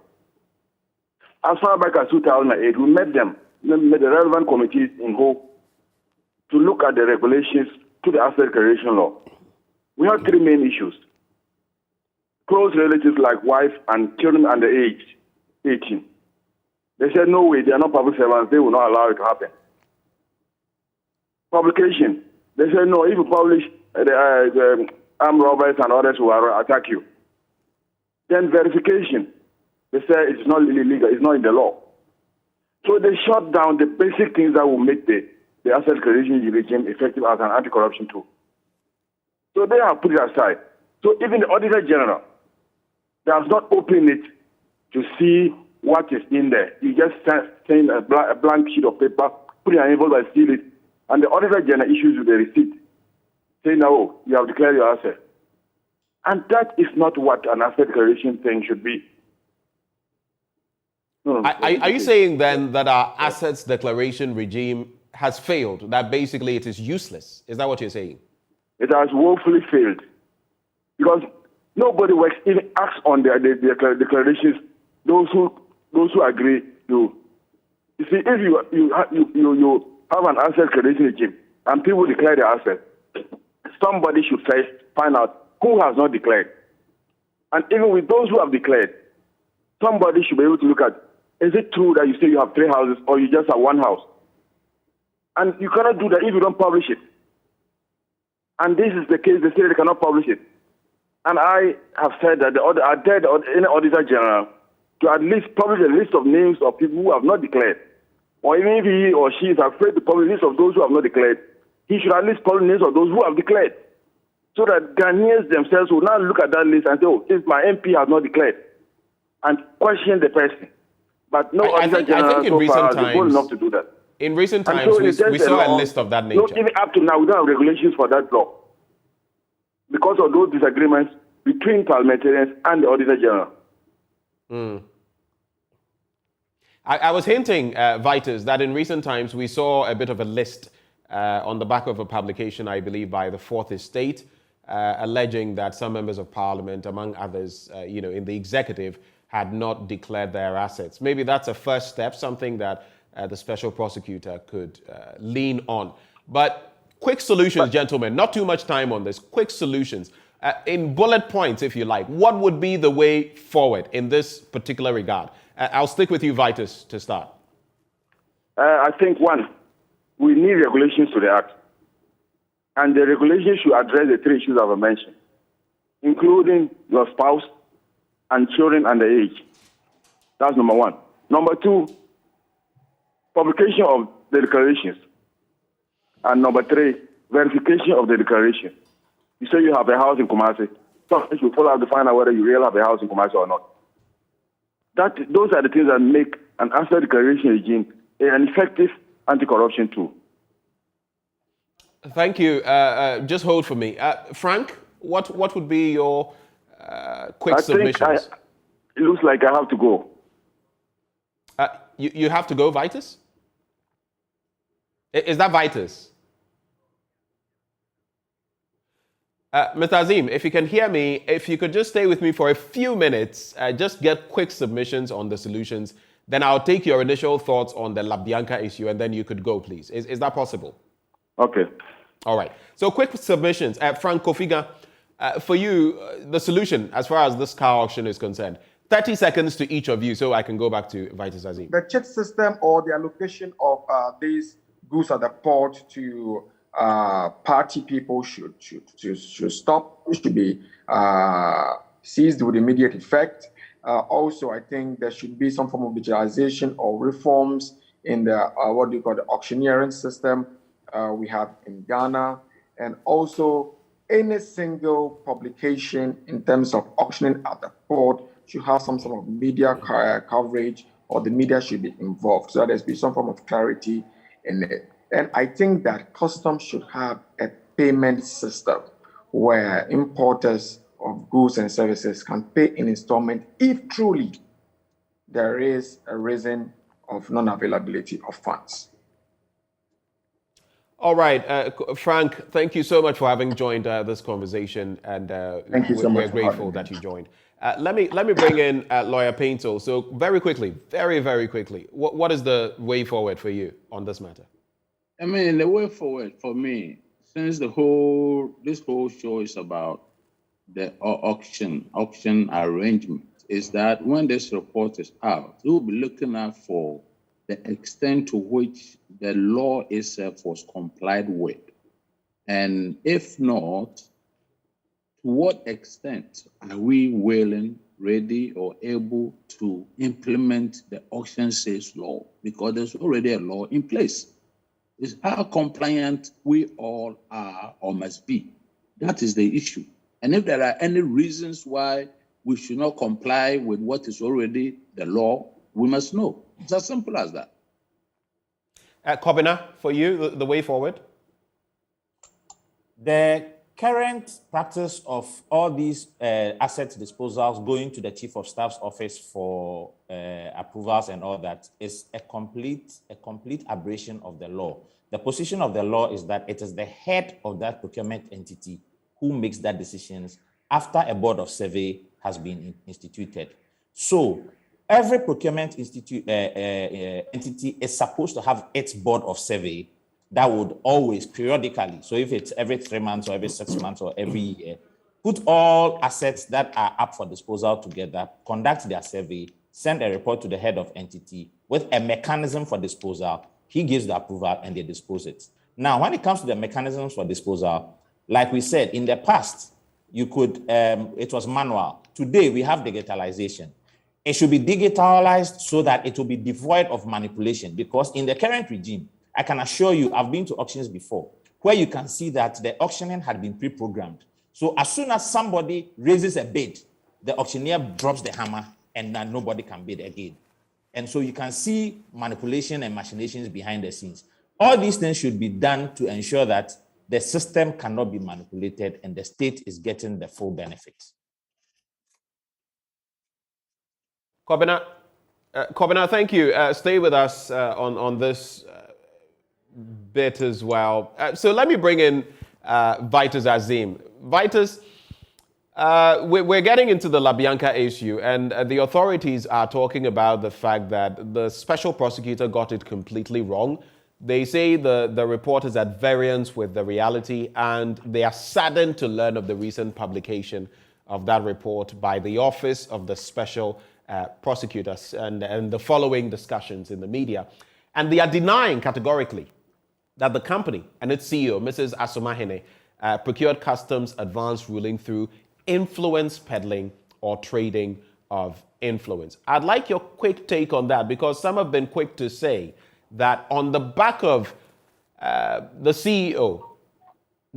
As far back as 2008, we met the relevant committees in Hope to look at the regulations to the asset declaration law. We had three main issues. Close relatives like wife and children under age 18. They said, no way, they are not public servants, they will not allow it to happen. Publication. They said, no, if you publish the armed robbers and others who will attack you. Then verification. They say it's not illegal, it's not in the law. So they shut down the basic things that will make the asset declaration regime effective as an anti-corruption tool. So they have put it aside. So even the Auditor General does not open it to see what is in there. You just send a blank sheet of paper, put it in an envelope and seal it, and the Auditor General issues you the receipt, saying, oh, you have declared your asset. And that is not what an asset declaration thing should be. Are you saying then that our assets declaration regime has failed, that basically it is useless? Is that what you're saying? It has woefully failed. Because nobody works, even acts on the declarations, those who agree to. You see, if you have an asset declaration regime and people declare their assets, somebody should first find out who has not declared. And even with those who have declared, somebody should be able to look at, is it true that you say you have 3 houses or you just have 1 house? And you cannot do that if you don't publish it. And this is the case, they say they cannot publish it. And I have said that I dare the Auditor General to at least publish a list of names of people who have not declared. Or even if he or she is afraid to publish a list of those who have not declared, he should at least publish names of those who have declared. So that Ghanaians themselves will now look at that list and say, oh, since my MP has not declared, and question the person. But no Auditor General so far has been bold enough to do that. In recent And times, so we saw a list of that nature. No, even up to now, we don't have regulations for that law because of those disagreements between parliamentarians and the Auditor General. I was hinting, Vitus, that in recent times we saw a bit of a list on the back of a publication, I believe, by the Fourth Estate, alleging that some members of parliament, among others, in the executive, had not declared their assets. Maybe that's a first step, something that the special prosecutor could lean on. But quick solutions, gentlemen, not too much time on this, quick solutions. In bullet points, if you like, what would be the way forward in this particular regard? I'll stick with you, Vitus, to start. I think, one, we need regulations to the Act. And the regulations should address the 3 issues I've mentioned, including your spouse and children under age. That's number 1. Number 2, publication of the declarations. And number 3, verification of the declaration. You say you have a house in Kumasi. Sometimes you follow up to find out whether you really have a house in Kumasi or not. Those are the things that make an asset declaration regime an effective anti-corruption tool. Thank you. Just hold for me. Frank, what would be your quick submissions? It looks like I have to go. You have to go, Vitus? Is that Vitus? Mr. Azim, if you can hear me, if you could just stay with me for a few minutes, just get quick submissions on the solutions, then I'll take your initial thoughts on the La Bianca issue, and then you could go, please. Is that possible? Okay. All right. So quick submissions. Frank Kofiga, for you, the solution as far as this car auction is concerned, 30 seconds to each of you so I can go back to Vitus Azim. The chit system or the allocation of these goods at the port to party people should stop. It should be seized with immediate effect. Also, I think there should be some form of digitalization or reforms in the the auctioneering system we have in Ghana, and also any single publication in terms of auctioning at the port should have some sort of media coverage, or the media should be involved, so that there's be some form of clarity in it. And I think that customs should have a payment system where importers of goods and services can pay in installment if truly there is a reason of non-availability of funds. All right, Frank, thank you so much for having joined this conversation, and thank you so much. We're grateful that you joined. Let me bring in Lawyer Paintel. So very quickly, very quickly, what is the way forward for you on this matter? I mean, the way forward for me, since this whole show is about the auction arrangement, is that when this report is out, we'll be looking out for the extent to which the law itself was complied with. And if not, to what extent are we willing, ready, or able to implement the auction sales law? Because there's already a law in place. It's how compliant we all are or must be. That is the issue. And if there are any reasons why we should not comply with what is already the law, we must know. It's as simple as that. Kobina, for you, the way forward? The current practice of all these asset disposals going to the Chief of Staff's office for approvals and all that is a complete aberration of the law. The position of the law is that it is the head of that procurement entity who makes that decisions after a board of survey has been instituted. So every procurement entity is supposed to have its board of survey that would always periodically, so if it's every 3 months or every 6 months or every year, put all assets that are up for disposal together, conduct their survey, send a report to the head of entity with a mechanism for disposal. He gives the approval and they dispose it. Now, when it comes to the mechanisms for disposal, like we said, in the past, you could, it was manual. Today, we have digitalization. It should be digitalized so that it will be devoid of manipulation, because in the current regime, I can assure you, I've been to auctions before, where you can see that the auctioning had been pre-programmed. So as soon as somebody raises a bid, the auctioneer drops the hammer and then nobody can bid again. And so you can see manipulation and machinations behind the scenes. All these things should be done to ensure that the system cannot be manipulated and the state is getting the full benefits. Kobina, thank you. Stay with us on this bit as well. So let me bring in Vitus Azim. Vitus, we're getting into the La Bianca issue, and the authorities are talking about the fact that the special prosecutor got it completely wrong. They say the report is at variance with the reality, and they are saddened to learn of the recent publication of that report by the Office of the Special Prosecutors and the following discussions in the media. And they are denying categorically that the company and its CEO, Mrs. Asomahene, procured customs advance ruling through influence peddling or trading of influence. I'd like your quick take on that, because some have been quick to say that on the back of the CEO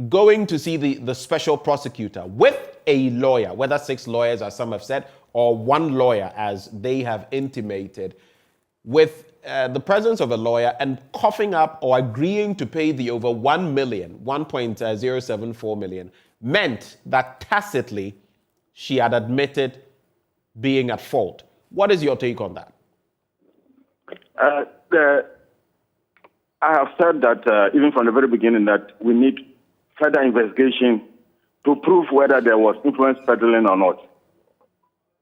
going to see the special prosecutor with a lawyer, whether 6 lawyers as some have said, or 1 lawyer as they have intimated, with the presence of a lawyer and coughing up or agreeing to pay the over 1 million, 1.074 million, meant that tacitly she had admitted being at fault. What is your take on that? I have said that even from the very beginning that we need further investigation to prove whether there was influence peddling or not.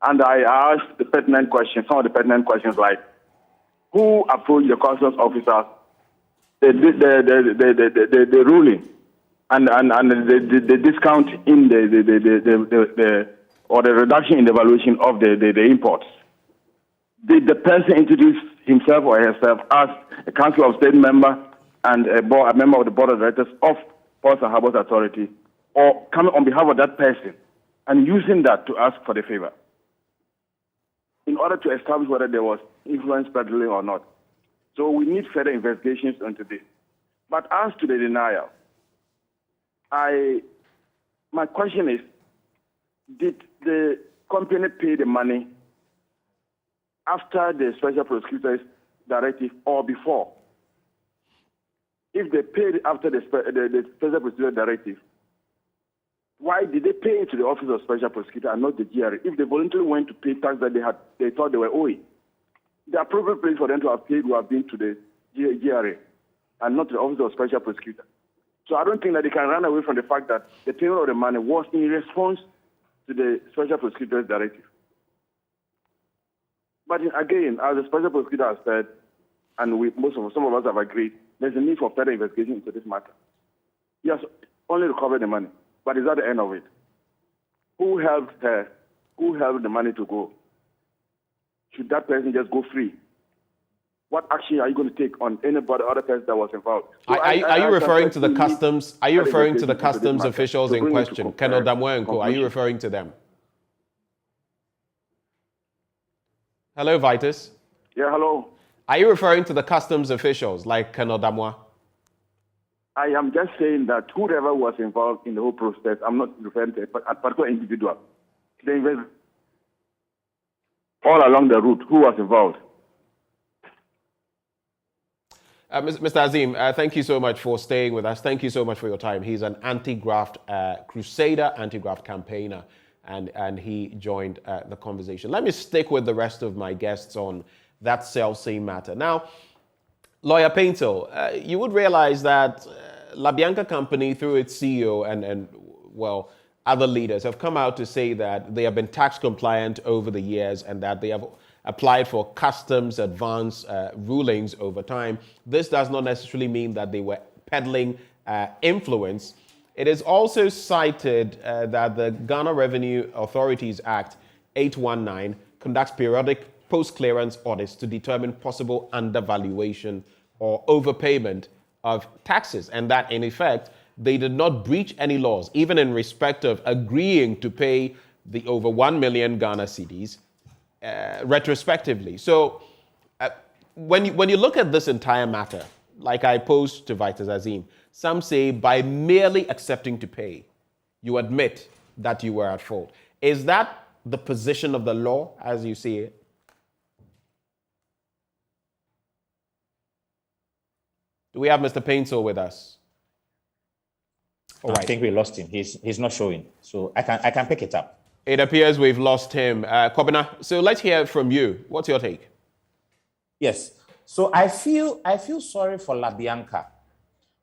And I asked the pertinent questions, some of the pertinent questions like, who approached the customs officer, the ruling, and the discount in or the reduction in the valuation of the imports? Did the person introduce himself or herself as a Council of State member and a member of the Board of Directors of Ports and Harbors Authority, or coming on behalf of that person and using that to ask for the favor in order to establish whether there was influence peddling or not? So we need further investigations into this. But as to the denial, my question is, did the company pay the money after the Special Prosecutor's directive or before? If they paid after the Special Prosecutor's directive, why did they pay it to the Office of Special Prosecutor and not the GRA? If they voluntarily went to pay tax that they thought they were owing, the appropriate place for them to have paid would have been to the GRA and not to the Office of Special Prosecutor. So I don't think that they can run away from the fact that the payment of the money was in response to the Special Prosecutor's directive. But again, as the Special Prosecutor has said, and some of us have agreed, there's a need for further investigation into this matter. He has only recovered the money, but is that the end of it? Who helped her? Who held the money to go? Should that person just go free? What action are you going to take on anybody, other person that was involved? So are you referring to the customs? Are you referring to the customs officials in question, Colonel Damwe and Co? Are you referring to them? Hello, Vitus. Yeah, hello. Are you referring to the customs officials like Colonel Damwe? I am just saying that whoever was involved in the whole process, I'm not referring to a particular individual. All along the route, who was involved? Mr. Azim, thank you so much for staying with us. Thank you so much for your time. He's an anti-graft crusader, anti-graft campaigner, and he joined the conversation. Let me stick with the rest of my guests on that self-same matter. Now, Lawyer Paintel, you would realize that La Bianca Company, through its CEO and other leaders, have come out to say that they have been tax compliant over the years and that they have applied for customs advance rulings over time. This does not necessarily mean that they were peddling influence. It is also cited that the Ghana Revenue Authorities Act 819 conducts periodic post-clearance audits to determine possible undervaluation or overpayment of taxes, and that in effect they did not breach any laws, even in respect of agreeing to pay the over 1 million Ghana cedis retrospectively. So when you look at this entire matter, like I posed to Vice Azim, some say by merely accepting to pay, you admit that you were at fault. Is that the position of the law as you see it? Do we have Mr. Painsil with us? All right. I think we lost him. He's not showing. So I can pick it up. It appears we've lost him. Kobina, so let's hear from you. What's your take? Yes. So I feel sorry for La Bianca.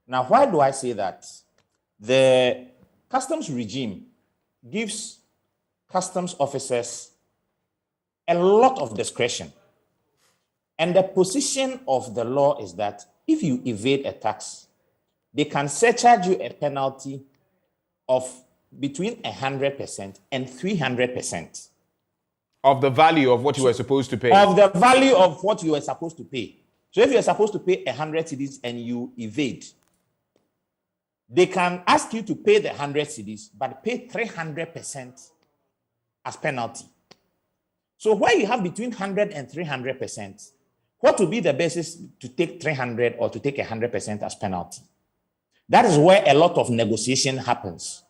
Now, why do I say that? The customs regime gives customs officers a lot of discretion. And the position of the law is that if you evade a tax, they can surcharge you a penalty of between 100% and 300%. Of the value of what you were supposed to pay. Of the value of what you were supposed to pay. So if you're supposed to pay 100 cedis and you evade, they can ask you to pay the 100 cedis, but pay 300% as penalty. So where you have between 100 and 300%, what will be the basis to take 300 or to take 100% as penalty? That is where a lot of negotiation happens.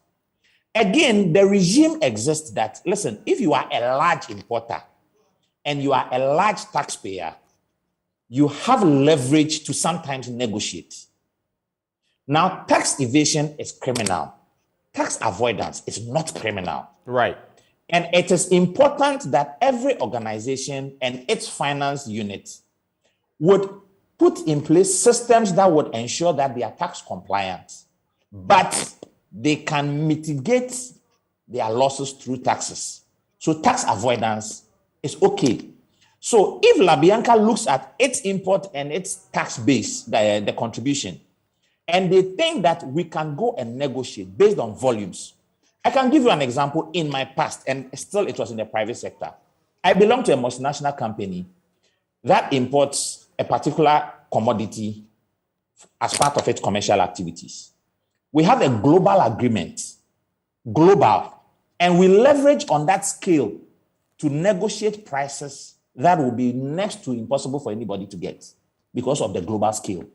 Again, the regime exists that, listen, if you are a large importer and you are a large taxpayer, you have leverage to sometimes negotiate. Now, tax evasion is criminal. Tax avoidance is not criminal. Right. And it is important that every organization and its finance unit would put in place systems that would ensure that they are tax compliant, but they can mitigate their losses through taxes. So tax avoidance is okay. So if La Bianca looks at its import and its tax base, the contribution, and they think that we can go and negotiate based on volumes. I can give you an example in my past, and still it was in the private sector. I belong to a multinational company that imports a particular commodity as part of its commercial activities. We have a global agreement, and we leverage on that scale to negotiate prices that will be next to impossible for anybody to get because of the global scale.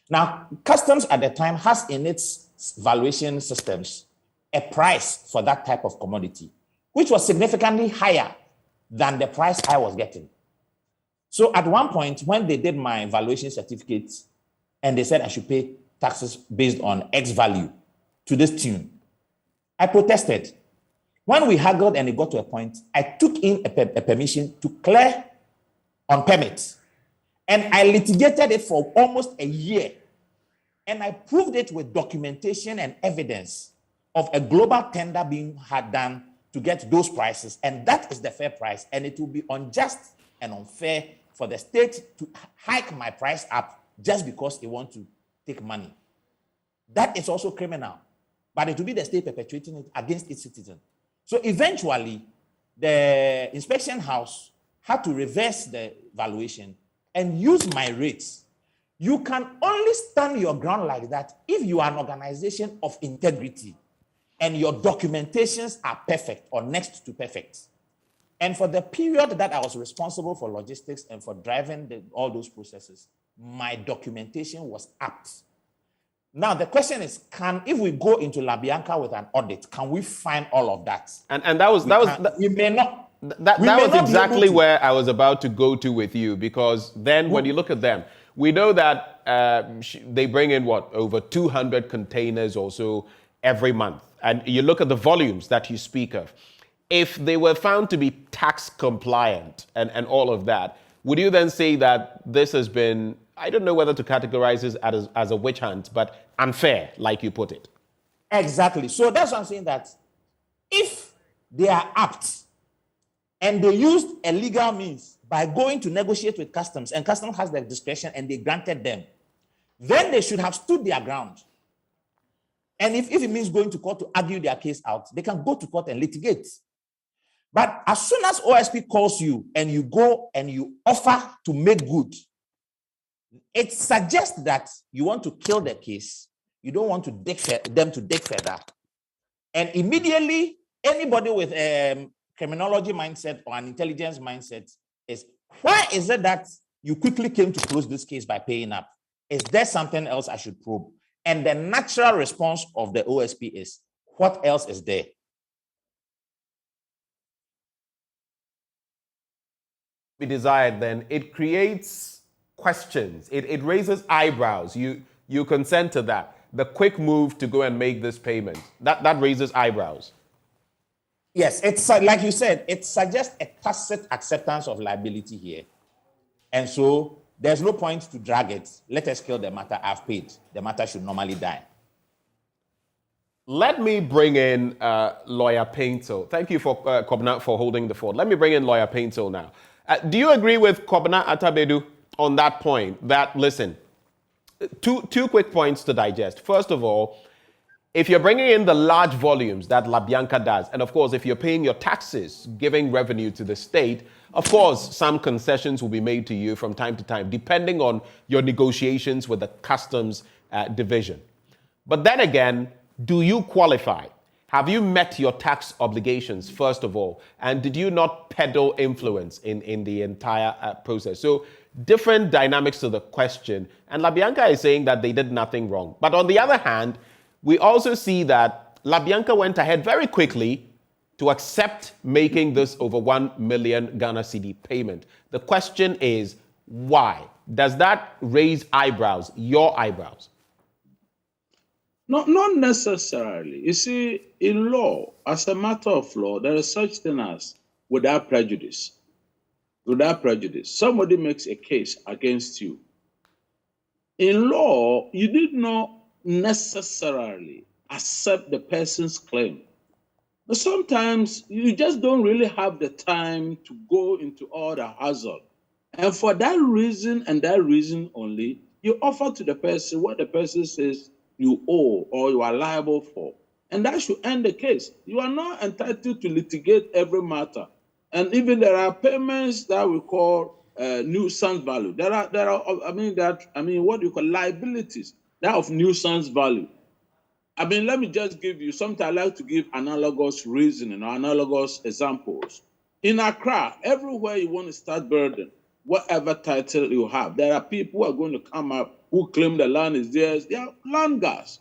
Now, customs at the time has in its valuation systems a price for that type of commodity, which was significantly higher than the price I was getting. So at one point, when they did my valuation certificates and they said I should pay taxes based on X value to this tune, I protested. When we haggled and it got to a point, I took in a permission to clear on permit. And I litigated it for almost a year. And I proved it with documentation and evidence of a global tender being had done to get those prices. And that is the fair price. And it will be unjust and unfair for the state to hike my price up just because they want to take money. That is also criminal. But it will be the state perpetuating it against its citizens. So eventually, the inspection house had to reverse the valuation and use my rates. You can only stand your ground like that if you are an organization of integrity and your documentations are perfect or next to perfect. And for the period that I was responsible for logistics and for driving all those processes, my documentation was apt. Now, the question is, if we go into La Bianca with an audit, can we find all of that? And that was exactly where I was about to go to with you, because then when you look at them, we know that they bring in over 200 containers or so every month. And you look at the volumes that you speak of. If they were found to be tax compliant and all of that, would you then say that this has been, I don't know whether to categorize this as a witch hunt, but unfair, like you put it? Exactly. So that's what I'm saying, that if they are apt and they used a legal means by going to negotiate with customs, and customs has their discretion and they granted them, then they should have stood their ground. And if it means going to court to argue their case out, they can go to court and litigate. But as soon as OSP calls you and you go and you offer to make good, it suggests that you want to kill the case. You don't want to them to dig further. And immediately, anybody with a criminology mindset or an intelligence mindset is, why is it that you quickly came to close this case by paying up? Is there something else I should probe? And the natural response of the OSP is, what else is there? Be desired, then it creates questions. It raises eyebrows. You consent to that. The quick move to go and make this payment, that raises eyebrows. Yes, it's like you said, it suggests a tacit acceptance of liability here. And so there's no point to drag it. Let us kill the matter. I've paid. The matter should normally die. Let me bring in Lawyer Paintel. Thank you for Kobna for holding the fort. Let me bring in Lawyer Paintel now. Do you agree with Kobna Atabedu on that point? That, listen, two quick points to digest. First of all, if you're bringing in the large volumes that La Bianca does, and of course, if you're paying your taxes, giving revenue to the state, of course, some concessions will be made to you from time to time, depending on your negotiations with the customs division. But then again, do you qualify? Have you met your tax obligations, first of all? And did you not peddle influence in the entire process? So different dynamics to the question. And La Bianca is saying that they did nothing wrong. But on the other hand, we also see that La Bianca went ahead very quickly to accept making this over 1 million Ghana cedi payment. The question is, why? Does that raise eyebrows, your eyebrows? Not necessarily. You see, in law, as a matter of law, there is such thing as without prejudice. Without prejudice. Somebody makes a case against you. In law, you did not necessarily accept the person's claim. But sometimes you just don't really have the time to go into all the hassle. And for that reason and that reason only, you offer to the person what the person says you owe or you are liable for. And that should end the case. You are not entitled to litigate every matter. And even there are payments that we call nuisance value. There are what do you call liabilities that of nuisance value. I mean, let me just give you something. I like to give analogous reasoning or analogous examples. In Accra, everywhere you want to start building, whatever title you have, there are people who are going to come up who claim the land is theirs. They are land guards.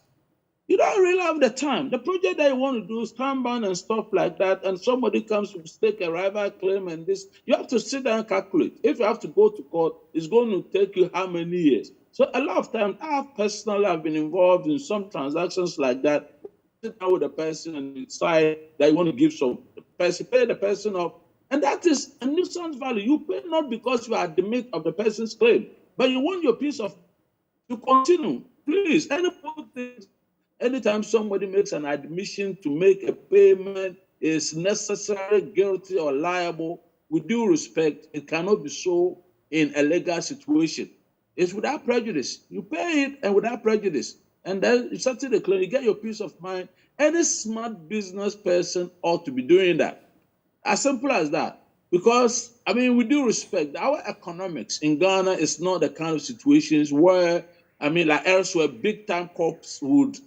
You don't really have the time. The project that you want to do is Kanban and stuff like that, and somebody comes to stake a rival claim and this. You have to sit down and calculate. If you have to go to court, it's going to take you how many years? So a lot of times, I've been involved in some transactions like that. Sit down with the person and decide that you want to give some person, pay the person off. And that is a nuisance value. You pay not because you are the mate of the person's claim, but you want your piece of to continue. Please, anytime somebody makes an admission to make a payment is necessary, guilty, or liable, with due respect, it cannot be so in a legal situation. It's without prejudice. You pay it and without prejudice. And then you settle the claim, you get your peace of mind. Any smart business person ought to be doing that. As simple as that. Because, I mean, with due respect, our economics in Ghana is not the kind of situations where, I mean, like elsewhere, big-time corps would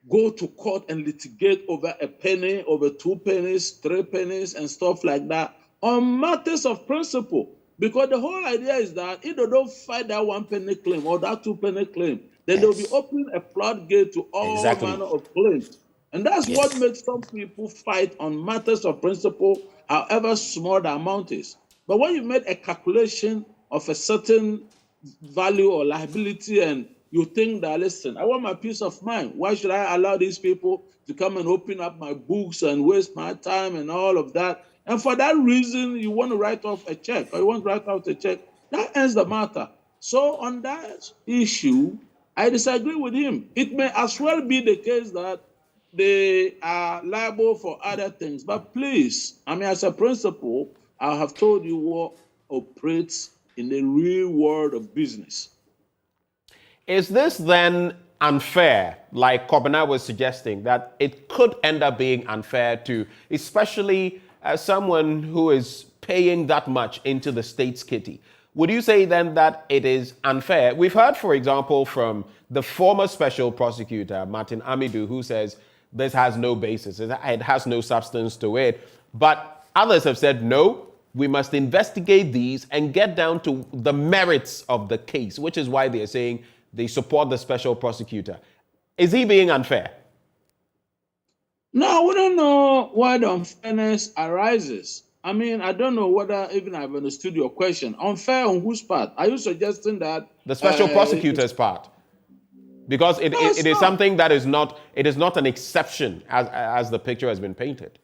go to court and litigate over a penny, over 2 pennies, 3 pennies, and stuff like that on matters of principle. Because the whole idea is that if they don't fight that 1 penny claim or that 2 penny claim, then they'll be opening a floodgate to all manner of claims. And that's what makes some people fight on matters of principle, however small the amount is. But when you make a calculation of a certain value or liability and you think that, listen, I want my peace of mind. Why should I allow these people to come and open up my books and waste my time and all of that? And for that reason, you want to write off a check or you want to write out a check. That ends the matter. So on that issue, I disagree with him. It may as well be the case that they are liable for other things. But please, I mean, as a principle, I have told you what operates in the real world of business. Is this then unfair, like Kobana was suggesting, that it could end up being unfair to especially as someone who is paying that much into the state's kitty, would you say then that it is unfair? We've heard, for example, from the former special prosecutor, Martin Amidou, who says this has no basis, it has no substance to it. But others have said, no, we must investigate these and get down to the merits of the case, which is why they're saying they support the special prosecutor. Is he being unfair? No, we don't know why the unfairness arises. I mean, I don't know whether even I've understood your question. Unfair on whose part? Are you suggesting that the special prosecutor's part? Because it is something that is not, it is not an exception as the picture has been painted.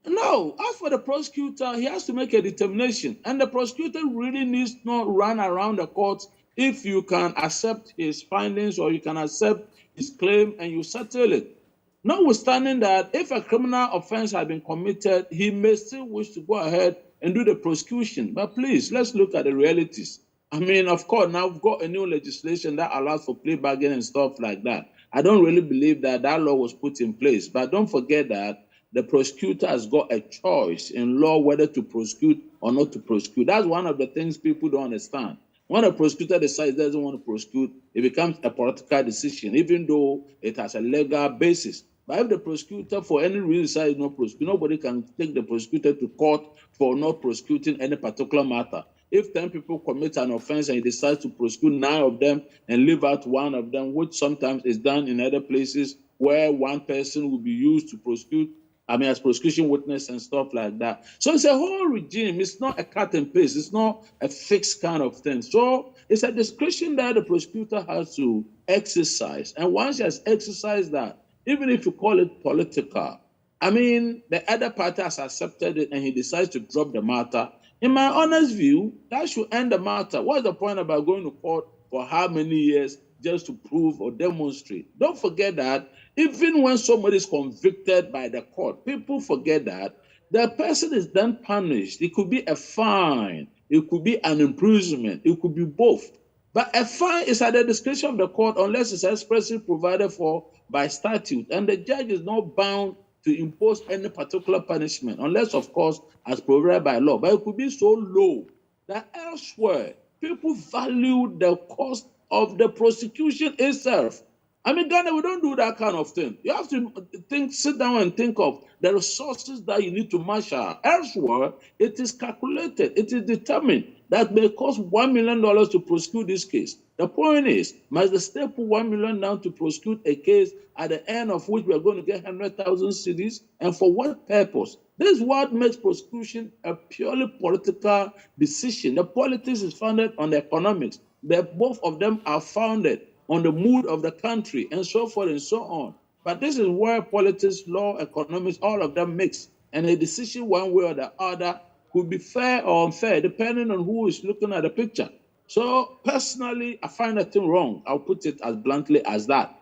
No, as for the prosecutor, he has to make a determination. And the prosecutor really needs not run around the courts if you can accept his findings or you can accept his claim and you settle it. Notwithstanding that, if a criminal offense has been committed, he may still wish to go ahead and do the prosecution. But please, let's look at the realities. I mean, of course, now we've got a new legislation that allows for plea bargaining and stuff like that. I don't really believe that that law was put in place. But don't forget that the prosecutor has got a choice in law whether to prosecute or not to prosecute. That's one of the things people don't understand. When a prosecutor decides he doesn't want to prosecute, it becomes a political decision, even though it has a legal basis. But if the prosecutor, for any reason, decides not to prosecute, nobody can take the prosecutor to court for not prosecuting any particular matter. If 10 people commit an offense and he decides to prosecute 9 of them and leave out 1 of them, which sometimes is done in other places where 1 person will be used to prosecute, I mean, as prosecution witness and stuff like that. So it's a whole regime. It's not a cut and paste. It's not a fixed kind of thing. So it's a discretion that the prosecutor has to exercise. And once he has exercised that, even if you call it political, I mean, the other party has accepted it and he decides to drop the matter. In my honest view, that should end the matter. What's the point about going to court for how many years just to prove or demonstrate? Don't forget that even when somebody is convicted by the court, people forget that the person is then punished. It could be a fine, it could be an imprisonment, it could be both. But a fine is at the discretion of the court unless it's expressly provided for by statute. And the judge is not bound to impose any particular punishment, unless, of course, as provided by law. But it could be so low that elsewhere, people value the cost of the prosecution itself. I mean, Ghana, we don't do that kind of thing. You have to sit down and think of the resources that you need to marshal. Elsewhere, it is calculated, it is determined that may cost $1 million to prosecute this case. The point is, must the state put $1 million down to prosecute a case at the end of which we are going to get 100,000 cedis? And for what purpose? This is what makes prosecution a purely political decision. The politics is founded on the economics. Both of them are founded on the mood of the country and so forth and so on. But this is where politics, law, economics, all of them mix. And a decision one way or the other could be fair or unfair, depending on who is looking at the picture. So personally, I find that thing wrong. I'll put it as bluntly as that.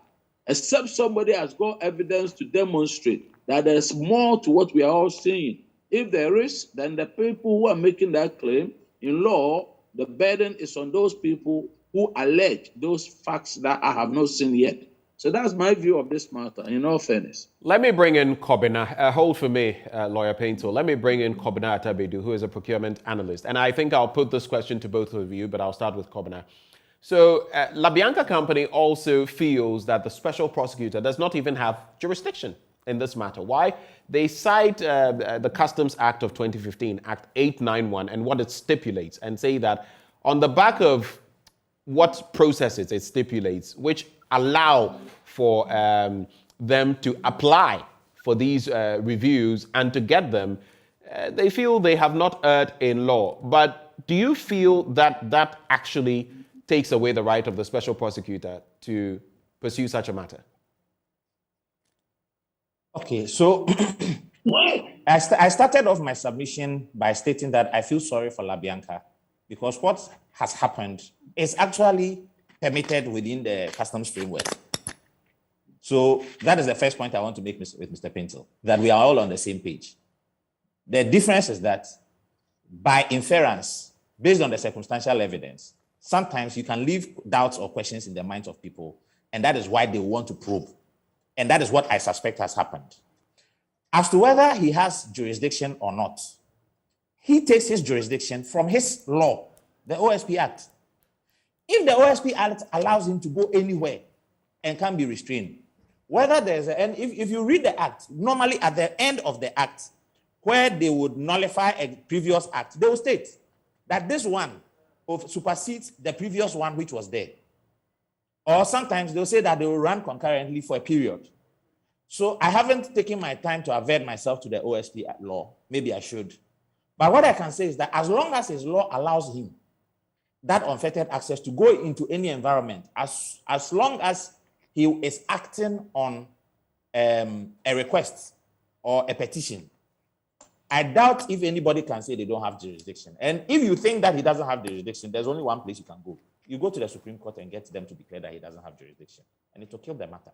Except somebody has got evidence to demonstrate that there's more to what we are all seeing. If there is, then the people who are making that claim, in law, the burden is on those people who allege those facts that I have not seen yet. So that's my view of this matter, in all fairness. Let me bring in Kobina. Hold for me, Lawyer Painter. Let me bring in Kobina Atabedu, who is a procurement analyst. And I think I'll put this question to both of you, but I'll start with Kobina. So La Bianca Company also feels that the special prosecutor does not even have jurisdiction in this matter. Why? They cite the Customs Act of 2015, Act 891, and what it stipulates, and say that on the back of what processes it stipulates, which allow for them to apply for these reviews and to get them, they feel they have not erred in law. But do you feel that that actually takes away the right of the special prosecutor to pursue such a matter? Okay, so I started off my submission by stating that I feel sorry for La Bianca because what has happened is actually permitted within the customs framework. So that is the first point I want to make with Mr. Pinto, that we are all on the same page. The difference is that by inference, based on the circumstantial evidence, sometimes you can leave doubts or questions in the minds of people, and that is why they want to probe. And that is what I suspect has happened. as to whether he has jurisdiction or not. He takes his jurisdiction from his law, the OSP Act. If the OSP Act allows him to go anywhere and can be restrained, whether there's an end, if you read the Act, normally at the end of the Act, where they would nullify a previous Act, they will state that this one supersedes the previous one which was there. Or sometimes they'll say that they will run concurrently for a period. So I haven't taken my time to avert myself to the OSP law. Maybe I should. But what I can say is that as long as his law allows him that unfettered access to go into any environment, as long as he is acting on a request or a petition, I doubt if anybody can say they don't have jurisdiction. And if you think that he doesn't have jurisdiction, there's only one place you can go. You go to the Supreme Court and get them to declare that he doesn't have jurisdiction. And it will kill the matter.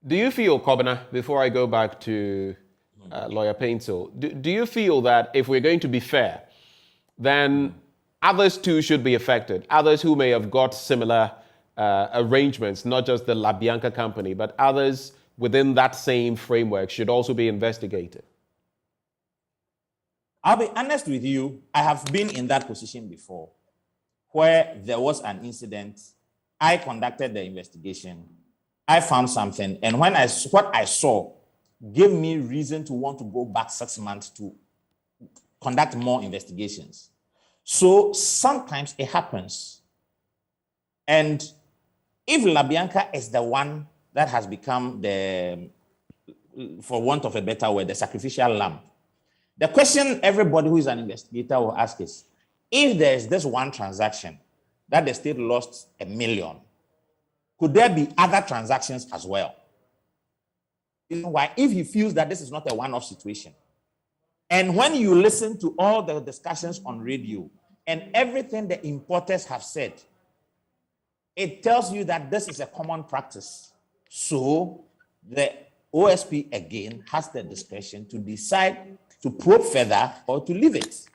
Do you feel, Kobina, before I go back to Lawyer Paintel, do you feel that if we're going to be fair, then others too should be affected? Others who may have got similar arrangements, not just the La Bianca company, but others within that same framework should also be investigated? I'll be honest with you, I have been in that position before, where there was an incident, I conducted the investigation, I found something, and what I saw gave me reason to want to go back 6 months to conduct more investigations. So sometimes it happens. And if La Bianca is the one that has become the, for want of a better word, the sacrificial lamb, the question everybody who is an investigator will ask is, if there is this one transaction that the state lost $1 million, could there be other transactions as well? You know why? If he feels that this is not a one-off situation. And when you listen to all the discussions on radio and everything the importers have said, it tells you that this is a common practice. So the OSP again has the discretion to decide to probe further or to leave it.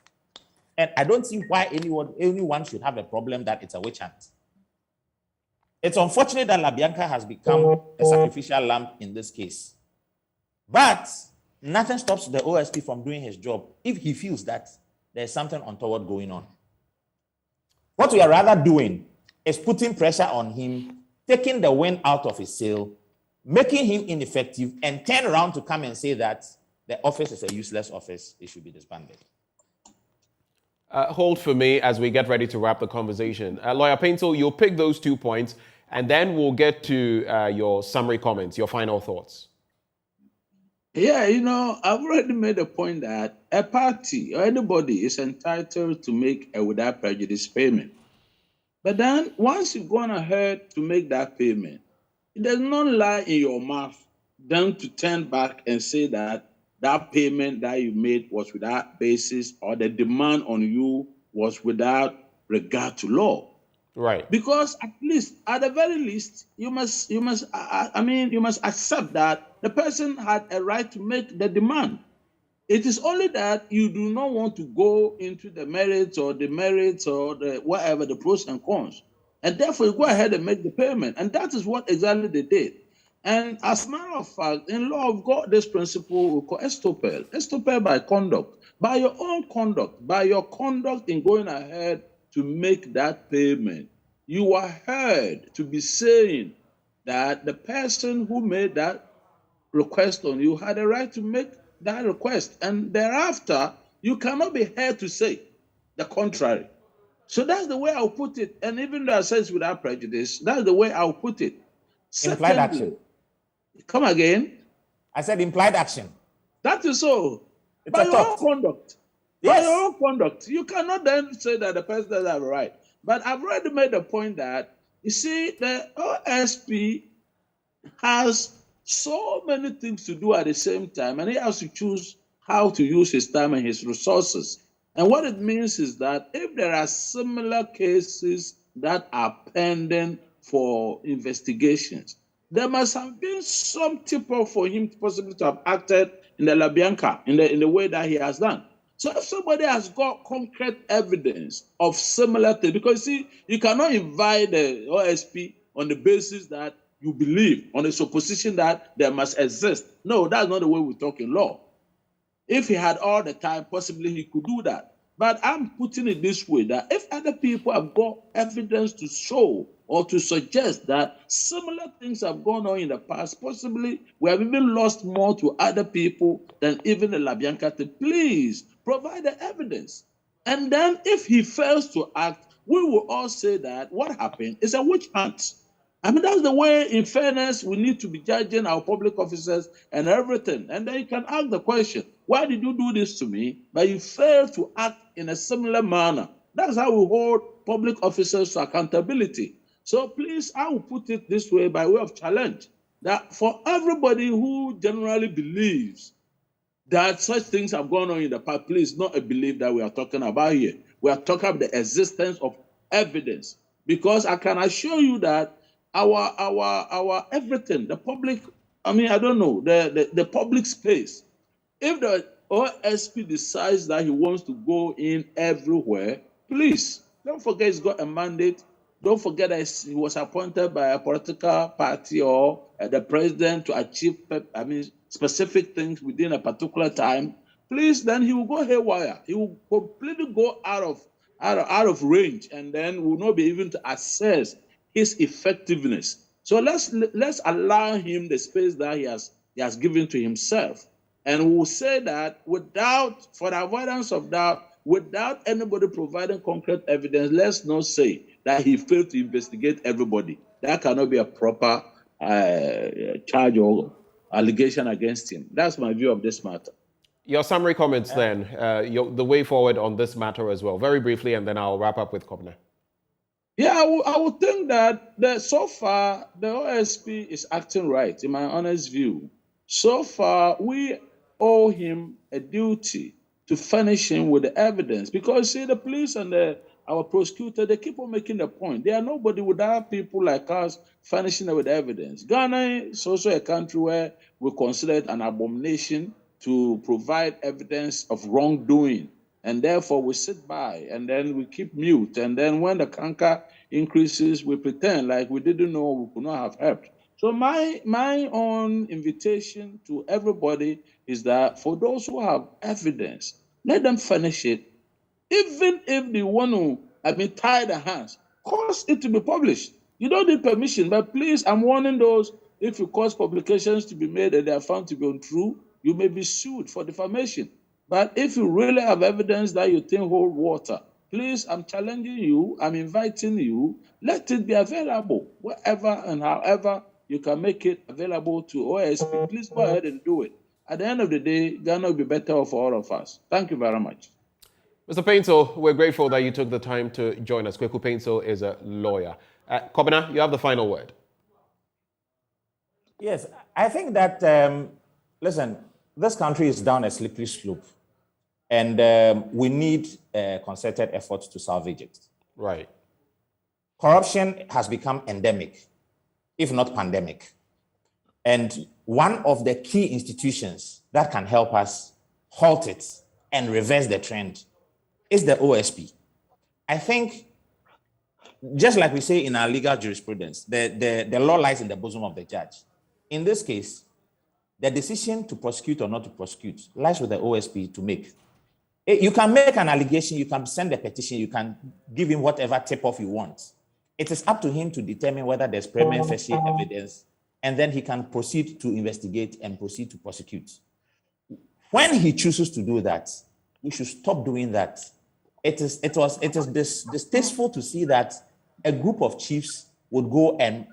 And I don't see why anyone should have a problem that it's a witch hunt. It's unfortunate that La Bianca has become a sacrificial lamb in this case. But nothing stops the OSP from doing his job if he feels that there's something untoward going on. What we are rather doing is putting pressure on him, taking the wind out of his sail, making him ineffective, and turn around to come and say that the office is a useless office, it should be disbanded. Hold for me as we get ready to wrap the conversation. Lawyer Paintel, you'll pick those 2 points, and then we'll get to your summary comments, your final thoughts. Yeah, you know, I've already made a point that a party or anybody is entitled to make a without prejudice payment. But then once you've gone ahead to make that payment, it does not lie in your mouth then to turn back and say that that payment that you made was without basis or the demand on you was without regard to law. Right. Because at the very least, you must accept that the person had a right to make the demand. It is only that you do not want to go into the merits or the whatever, the pros and cons. And therefore, you go ahead and make the payment. And that is what exactly they did. And as a matter of fact, in law of God, this principle we call estoppel by conduct, by your own conduct, by your conduct in going ahead to make that payment. You are heard to be saying that the person who made that request on you had a right to make that request. And thereafter, you cannot be heard to say the contrary. So that's the way I'll put it. And even though I say it's without prejudice, that's the way I'll put it. Implied action. Come again? I said implied action. That is so. By your own conduct. Yes. By your own conduct. You cannot then say that the person doesn't have a right. But I've already made the point that, you see, the OSP has so many things to do at the same time, and he has to choose how to use his time and his resources. And what it means is that if there are similar cases that are pending for investigations, there must have been some tip-off for him possibly to have acted in the La Bianca in the way that he has done. So if somebody has got concrete evidence of similar things, because see, you cannot invite the OSP on the basis that you believe, on a supposition that there must exist. No, that's not the way we talk in law. If he had all the time, possibly he could do that. But I'm putting it this way, that if other people have got evidence to show or to suggest that similar things have gone on in the past, possibly we have even lost more to other people than even the Bianca, please provide the evidence. And then if he fails to act, we will all say that what happened is a witch hunt. I mean, that's the way, in fairness, we need to be judging our public officers and everything. And then you can ask the question, why did you do this to me? But you failed to act in a similar manner. That's how we hold public officers to accountability. So please, I will put it this way by way of challenge, that for everybody who generally believes that such things have gone on in the past, please, not a belief that we are talking about here. We are talking about the existence of evidence. Because I can assure you that our everything, the public, I mean, I don't know, the public space, if the OSP decides that he wants to go in everywhere, please, don't forget he's got a mandate. Don't forget that he was appointed by a political party or the president to achieve, specific things within a particular time. Please, then he will go haywire. He will completely go out of range, and then will not be able to assess his effectiveness. So let's allow him the space that he has given to himself. And we'll say that for the avoidance of doubt, without anybody providing concrete evidence, let's not say that he failed to investigate everybody. That cannot be a proper charge or allegation against him. That's my view of this matter. Your summary comments then, the way forward on this matter as well, very briefly, and then I'll wrap up with Kobna. Yeah, I would think that so far the OSP is acting right, in my honest view. So far, we owe him a duty to furnish him with the evidence, because see, the police and our prosecutor, they keep on making the point. They are nobody without people like us furnishing them with evidence. Ghana is also a country where we consider it an abomination to provide evidence of wrongdoing. And therefore, we sit by and then we keep mute. And then when the canker increases, we pretend like we didn't know, we could not have helped. So my own invitation to everybody is that for those who have evidence, let them furnish it. Even if they want to, tie their hands, cause it to be published. You don't need permission, but please, I'm warning those, if you cause publications to be made and they are found to be untrue, you may be sued for defamation. But if you really have evidence that you think hold water, please, I'm challenging you, I'm inviting you, let it be available wherever and however you can make it available to OSP. Please go ahead and do it. At the end of the day, Ghana will be better off for all of us. Thank you very much. Mr. Painsil, we're grateful that you took the time to join us. Kweku Painsil is a lawyer. Kobna, you have the final word. Yes, I think that, listen, this country is down a slippery slope, and we need concerted efforts to salvage it. Right. Corruption has become endemic, if not pandemic. And one of the key institutions that can help us halt it and reverse the trend is the OSP. I think, just like we say in our legal jurisprudence, the law lies in the bosom of the judge. In this case, the decision to prosecute or not to prosecute lies with the OSP to make. You can make an allegation, you can send a petition, you can give him whatever tip-off you want. It is up to him to determine whether there's prima facie evidence, and then he can proceed to investigate and proceed to prosecute. When he chooses to do that, we should stop doing that. It is distasteful to see that a group of chiefs would go and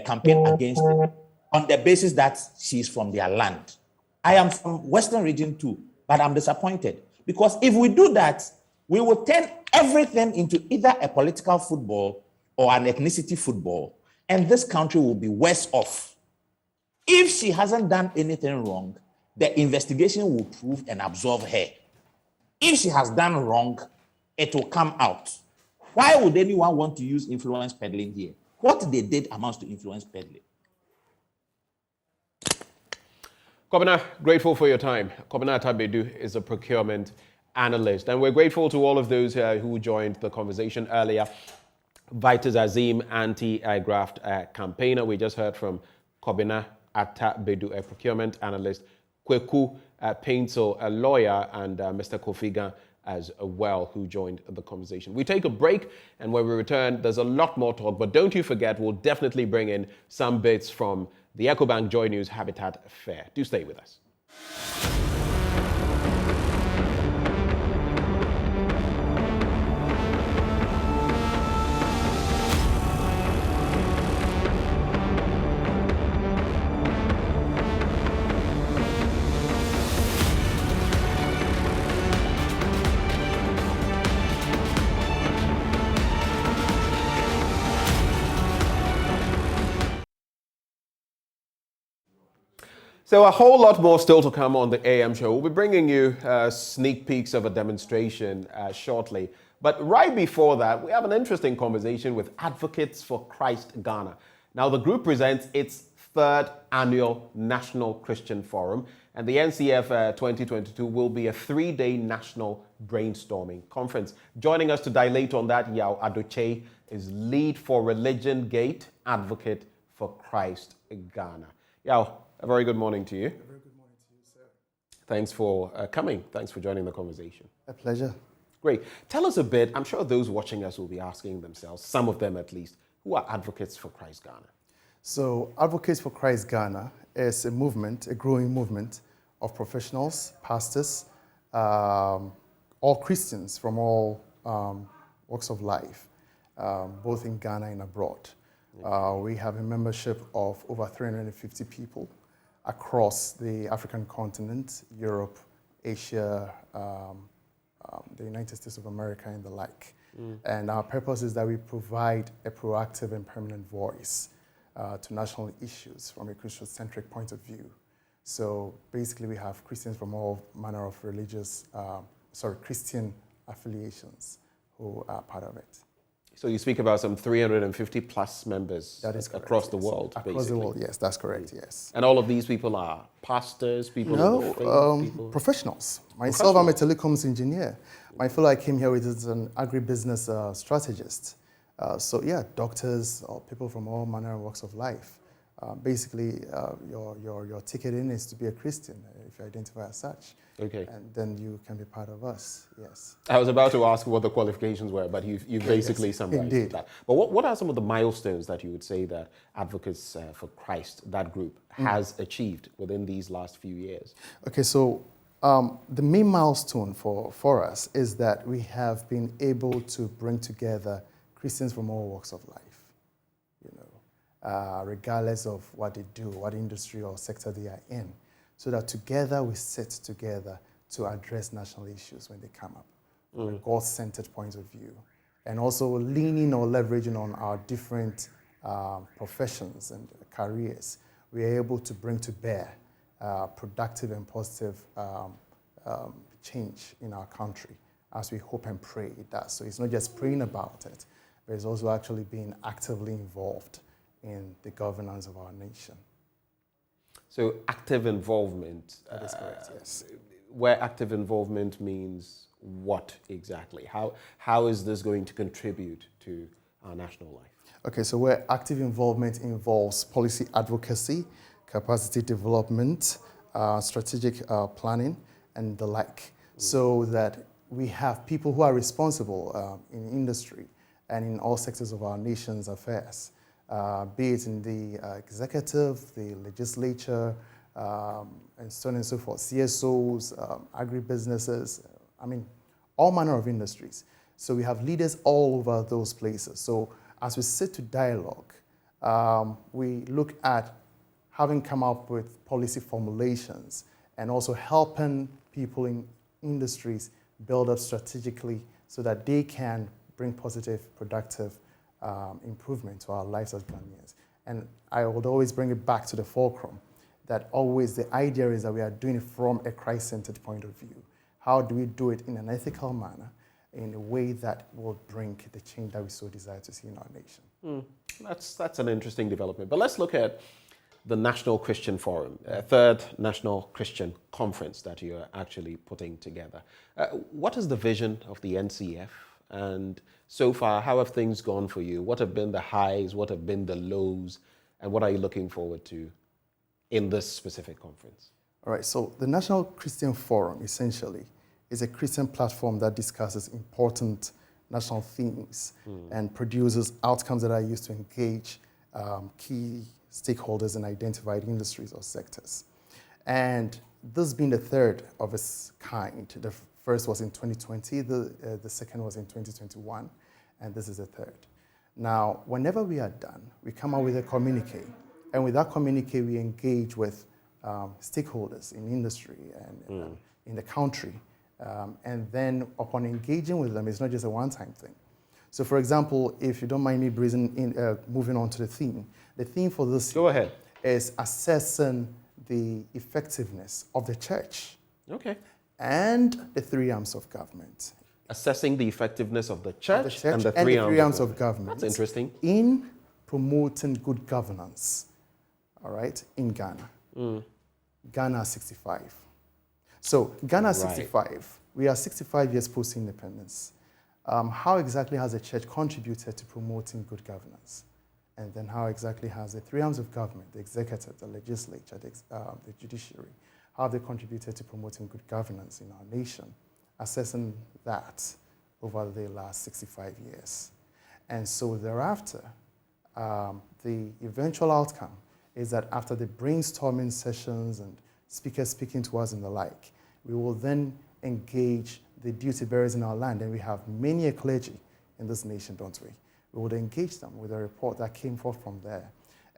campaign against it on the basis that she's from their land. I am from Western Region too, but I'm disappointed, because if we do that, we will turn everything into either a political football or an ethnicity football, and this country will be worse off. If she hasn't done anything wrong, the investigation will prove and absolve her. If she has done wrong, it will come out. Why would anyone want to use influence peddling here? What they did amounts to influence peddling. Kobna, grateful for your time. Kobna Tabedu is a procurement analyst, and we're grateful to all of those who joined the conversation earlier. Vitus Azim, anti-graft campaigner. We just heard from Kobina Atta Bedu, a procurement analyst, Kweku Painto, a lawyer, and Mr. Kofiga as well, who joined the conversation. We take a break, and when we return, there's a lot more talk, but don't you forget, we'll definitely bring in some bits from the EcoBank JoyNews Habitat Fair. Do stay with us. So a whole lot more still to come on the AM show. We'll be bringing you sneak peeks of a demonstration shortly. But right before that, we have an interesting conversation with Advocates for Christ Ghana. Now, the group presents its 3rd annual National Christian Forum, and the NCF 2022 will be a 3-day national brainstorming conference. Joining us to dilate on that, Yao Adoche is lead for Religion Gate, Advocate for Christ Ghana. Yao, a very good morning to you. A very good morning to you, sir. Thanks for coming. Thanks for joining the conversation. A pleasure. Great. Tell us a bit. I'm sure those watching us will be asking themselves, some of them at least, who are Advocates for Christ Ghana? So Advocates for Christ Ghana is a movement, a growing movement of professionals, pastors, all Christians from all walks of life, both in Ghana and abroad. We have a membership of over 350 people across the African continent, Europe, Asia, the United States of America, and the like. And our purpose is that we provide a proactive and permanent voice to national issues from a Christocentric point of view. So basically, we have Christians from all manner of Christian affiliations who are part of it. So you speak about some 350 plus members across the world, across basically. the world, yes, that's correct, yes. And all of these people are pastors, people No, in the faith, people? professionals. Myself, I'm a telecoms engineer. My fellow I came here with is an agribusiness strategist. So yeah, doctors or people from all manner of walks of life. Basically, your ticket in is to be a Christian, if you identify as such. Okay. And then you can be part of us, yes. I was about to ask what the qualifications were, but you've basically summarized that. But what are some of the milestones that you would say that Advocates for Christ, that group, has achieved within these last few years? Okay, so the main milestone for us is that we have been able to bring together Christians from all walks of life, regardless of what they do, what industry or sector they are in, so that together we sit together to address national issues when they come up, from a God-centered point of view, and also leaning or leveraging on our different professions and careers. We are able to bring to bear productive and positive change in our country, as we hope and pray it does. So it's not just praying about it, but it's also actually being actively involved in the governance of our nation. So active involvement. That is correct, yes. Where active involvement means what exactly? How is this going to contribute to our national life? Okay, so where active involvement involves policy advocacy, capacity development, strategic planning, and the like, so that we have people who are responsible in industry and in all sectors of our nation's affairs, be it in the executive, the legislature, and so on and so forth, CSOs, agribusinesses, all manner of industries. So we have leaders all over those places. So as we sit to dialogue, we look at having come up with policy formulations and also helping people in industries build up strategically so that they can bring positive, productive improvement to our lives as Ghanaians. And I would always bring it back to the fulcrum, that always the idea is that we are doing it from a Christ-centered point of view. How do we do it in an ethical manner, in a way that will bring the change that we so desire to see in our nation? That's an interesting development. But let's look at the National Christian Forum, a 3rd National Christian Conference that you're actually putting together. What is the vision of the NCF And so far, how have things gone for you? What have been the highs? What have been the lows? And what are you looking forward to in this specific conference? All right, so the National Christian Forum, essentially, is a Christian platform that discusses important national themes and produces outcomes that are used to engage key stakeholders in identified industries or sectors. And this being the third of its kind. The first was in 2020, the second was in 2021, and this is the third. Now, whenever we are done, we come out with a communique, and with that communique, we engage with stakeholders in industry and in the country. And then upon engaging with them, it's not just a one-time thing. So for example, if you don't mind me moving on to the theme for this year is assessing the effectiveness of the church. Okay. And the three arms of government. Assessing the effectiveness of the church and the three arms of government. That's interesting. In promoting good governance, all right, in Ghana. Ghana 65. So Ghana 65, we are 65 years post-independence. How exactly has the church contributed to promoting good governance? And then how exactly has the three arms of government, the executive, the legislature, the judiciary, how have they contributed to promoting good governance in our nation? Assessing that over the last 65 years. And so thereafter, the eventual outcome is that after the brainstorming sessions and speakers speaking to us and the like, we will then engage the duty bearers in our land, and we have many a clergy in this nation, don't we? We would engage them with a report that came forth from there.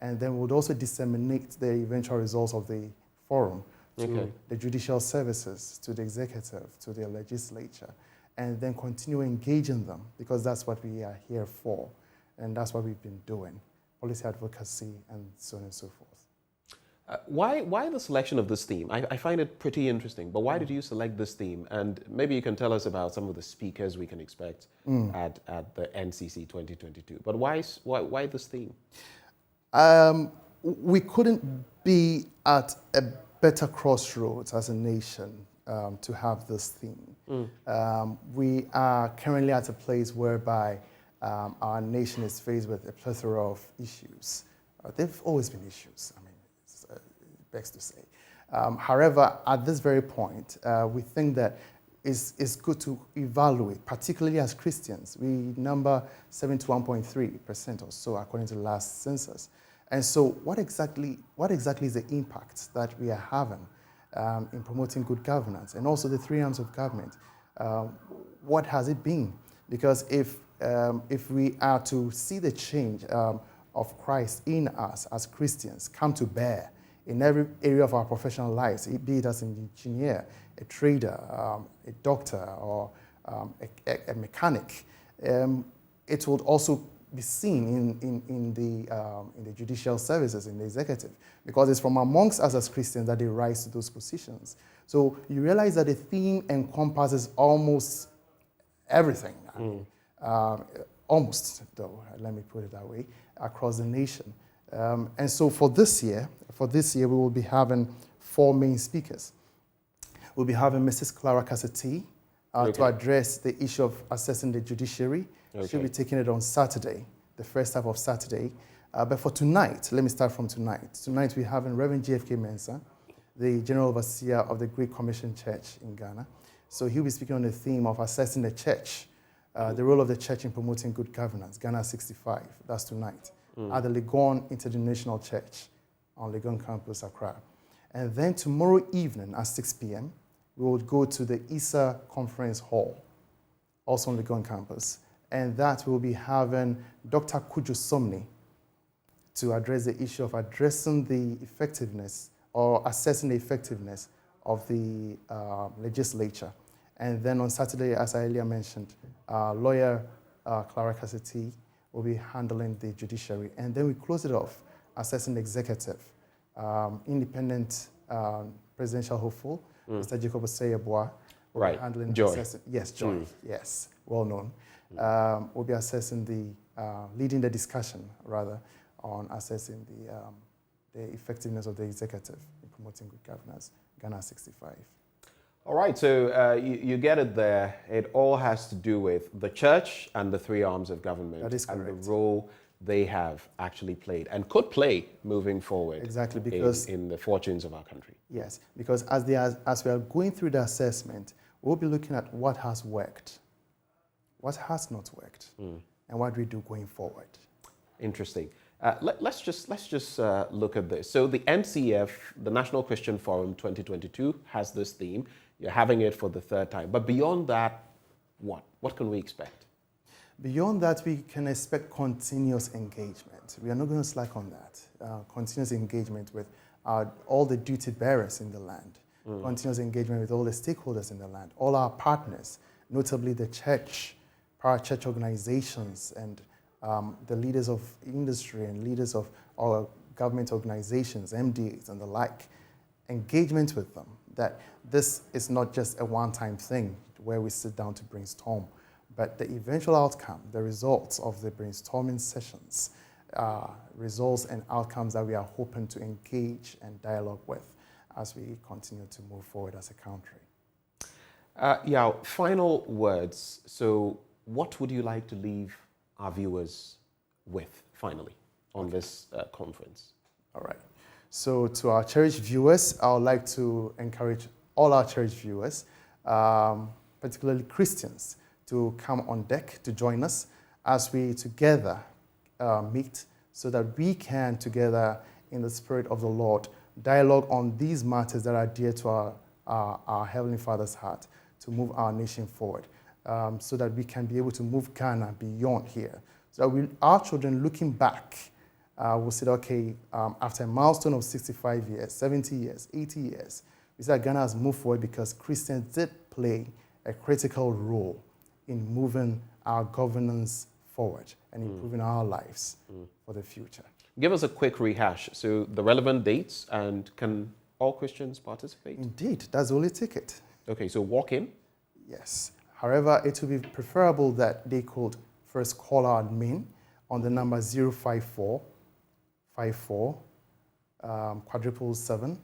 And then we would also disseminate the eventual results of the forum to the judicial services, to the executive, to the legislature, and then continue engaging them, because that's what we are here for, and that's what we've been doing, policy advocacy and so on and so forth. Why the selection of this theme? I find it pretty interesting, but why did you select this theme? And maybe you can tell us about some of the speakers we can expect at the NCC 2022. But why this theme? We couldn't be at a better crossroads as a nation to have this theme. We are currently at a place whereby our nation is faced with a plethora of issues. They've always been issues. I mean, begs to say. However, at this very point, we think that it's good to evaluate, particularly as Christians. We number 71.3% or so, according to the last census. And so what exactly is the impact that we are having in promoting good governance? And also the three arms of government, what has it been? Because if we are to see the change of Christ in us as Christians come to bear in every area of our professional lives, be it as an engineer, a trader, a doctor, or a mechanic, it would also be seen in the judicial services, in the executive, because it's from amongst us as Christians that they rise to those positions. So you realize that the theme encompasses almost everything, almost though, let me put it that way, across the nation. And so for this year, we will be having 4 main speakers. We'll be having Mrs. Clara Cassati to address the issue of assessing the judiciary. She'll be taking it on Saturday, the first half of Saturday. But for tonight, let me start from tonight. Tonight we're having Reverend JFK Mensah, the General Overseer of the Great Commission Church in Ghana. So he'll be speaking on the theme of assessing the church, the role of the church in promoting good governance, Ghana 65. That's tonight. At the Legon International Church on Legon Campus, Accra. And then tomorrow evening at 6 p.m., we will go to the ISA Conference Hall, also on Legon Campus. And that will be having Dr. Kujo Somni to address the issue of addressing the effectiveness or assessing the effectiveness of the legislature. And then on Saturday, as I earlier mentioned, lawyer Clara Cassati will be handling the judiciary. And then we close it off, assessing the executive, independent presidential hopeful, Mr. Jacob Oseyeboa, will be handling Joy. Yes, Joy, yes, well known. Will be assessing leading the discussion, rather, on assessing the effectiveness of the executive in promoting good governance, Ghana 65. All right, so you get it there. It all has to do with the church and the three arms of government. That is correct. And the role they have actually played and could play moving forward. Exactly, because in the fortunes of our country. Yes, because as we are going through the assessment, we'll be looking at what has worked, what has not worked, and what we do going forward. Interesting. Let's just look at this. So the NCF, the National Christian Forum 2022, has this theme. You're having it for the third time. But beyond that, what? What can we expect? Beyond that, we can expect continuous engagement. We are not going to slack on that. Continuous engagement with all the duty bearers in the land. Continuous engagement with all the stakeholders in the land, all our partners, notably the church, para-church organizations, and the leaders of industry and leaders of our government organizations, MDAs and the like. Engagement with them, that this is not just a one-time thing where we sit down to brainstorm, but the eventual outcome, the results of the brainstorming sessions, results and outcomes that we are hoping to engage and dialogue with as we continue to move forward as a country. Yeah, final words. So what would you like to leave our viewers with, finally, on this conference? All right. So to our cherished viewers, I would like to encourage all our cherished viewers, particularly Christians, to come on deck to join us as we together meet so that we can together, in the Spirit of the Lord, dialogue on these matters that are dear to our Heavenly Father's heart, to move our nation forward, so that we can be able to move Ghana beyond here. So that our children looking back will say, okay, after a milestone of 65 years, 70 years, 80 years, we say Ghana has moved forward because Christians did play a critical role in moving our governance forward and improving our lives for the future. Give us a quick rehash. So the relevant dates, and can all Christians participate? Indeed, that's the only ticket. Okay, so walk in? Yes. However, it would be preferable that they could first call our admin on the number 054 54 777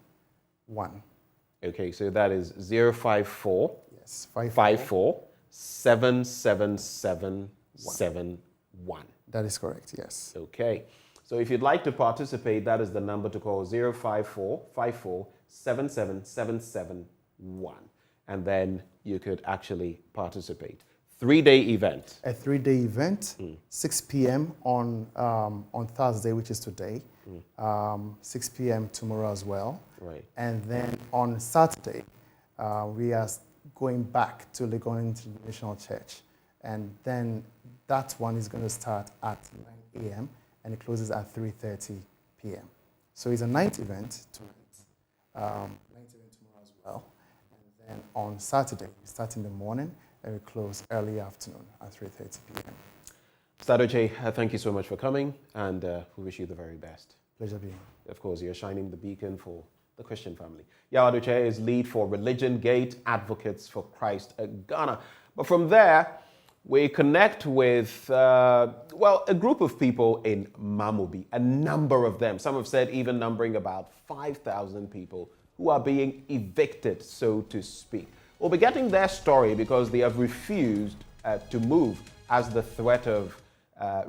Okay, so that is 054 yes, 54 77771. That is correct, yes. Okay. So if you'd like to participate, that is the number to call, 054 54 77771. And then you could actually participate. 3-day event. A 3-day event, 6 p.m. on Thursday, which is today, 6 p.m. tomorrow as well. Right. And then on Saturday, we are going back to Legon International Church. And then that one is going to start at 9 a.m. and it closes at 3:30 p.m. So it's a night event tonight, night event tomorrow as well. And then on Saturday, we start in the morning and we close early afternoon at 3:30 p.m. Sadoche, thank you so much for coming, and we wish you the very best. Pleasure being here. Of course, you're shining the beacon for the Christian family. Yawaduche is lead for Religion Gate Advocates for Christ Ghana. But from there, we connect with, well, a group of people in Mamobi, a number of them. Some have said even numbering about 5,000 people who are being evicted, so to speak. We'll be getting their story because they have refused to move as the threat of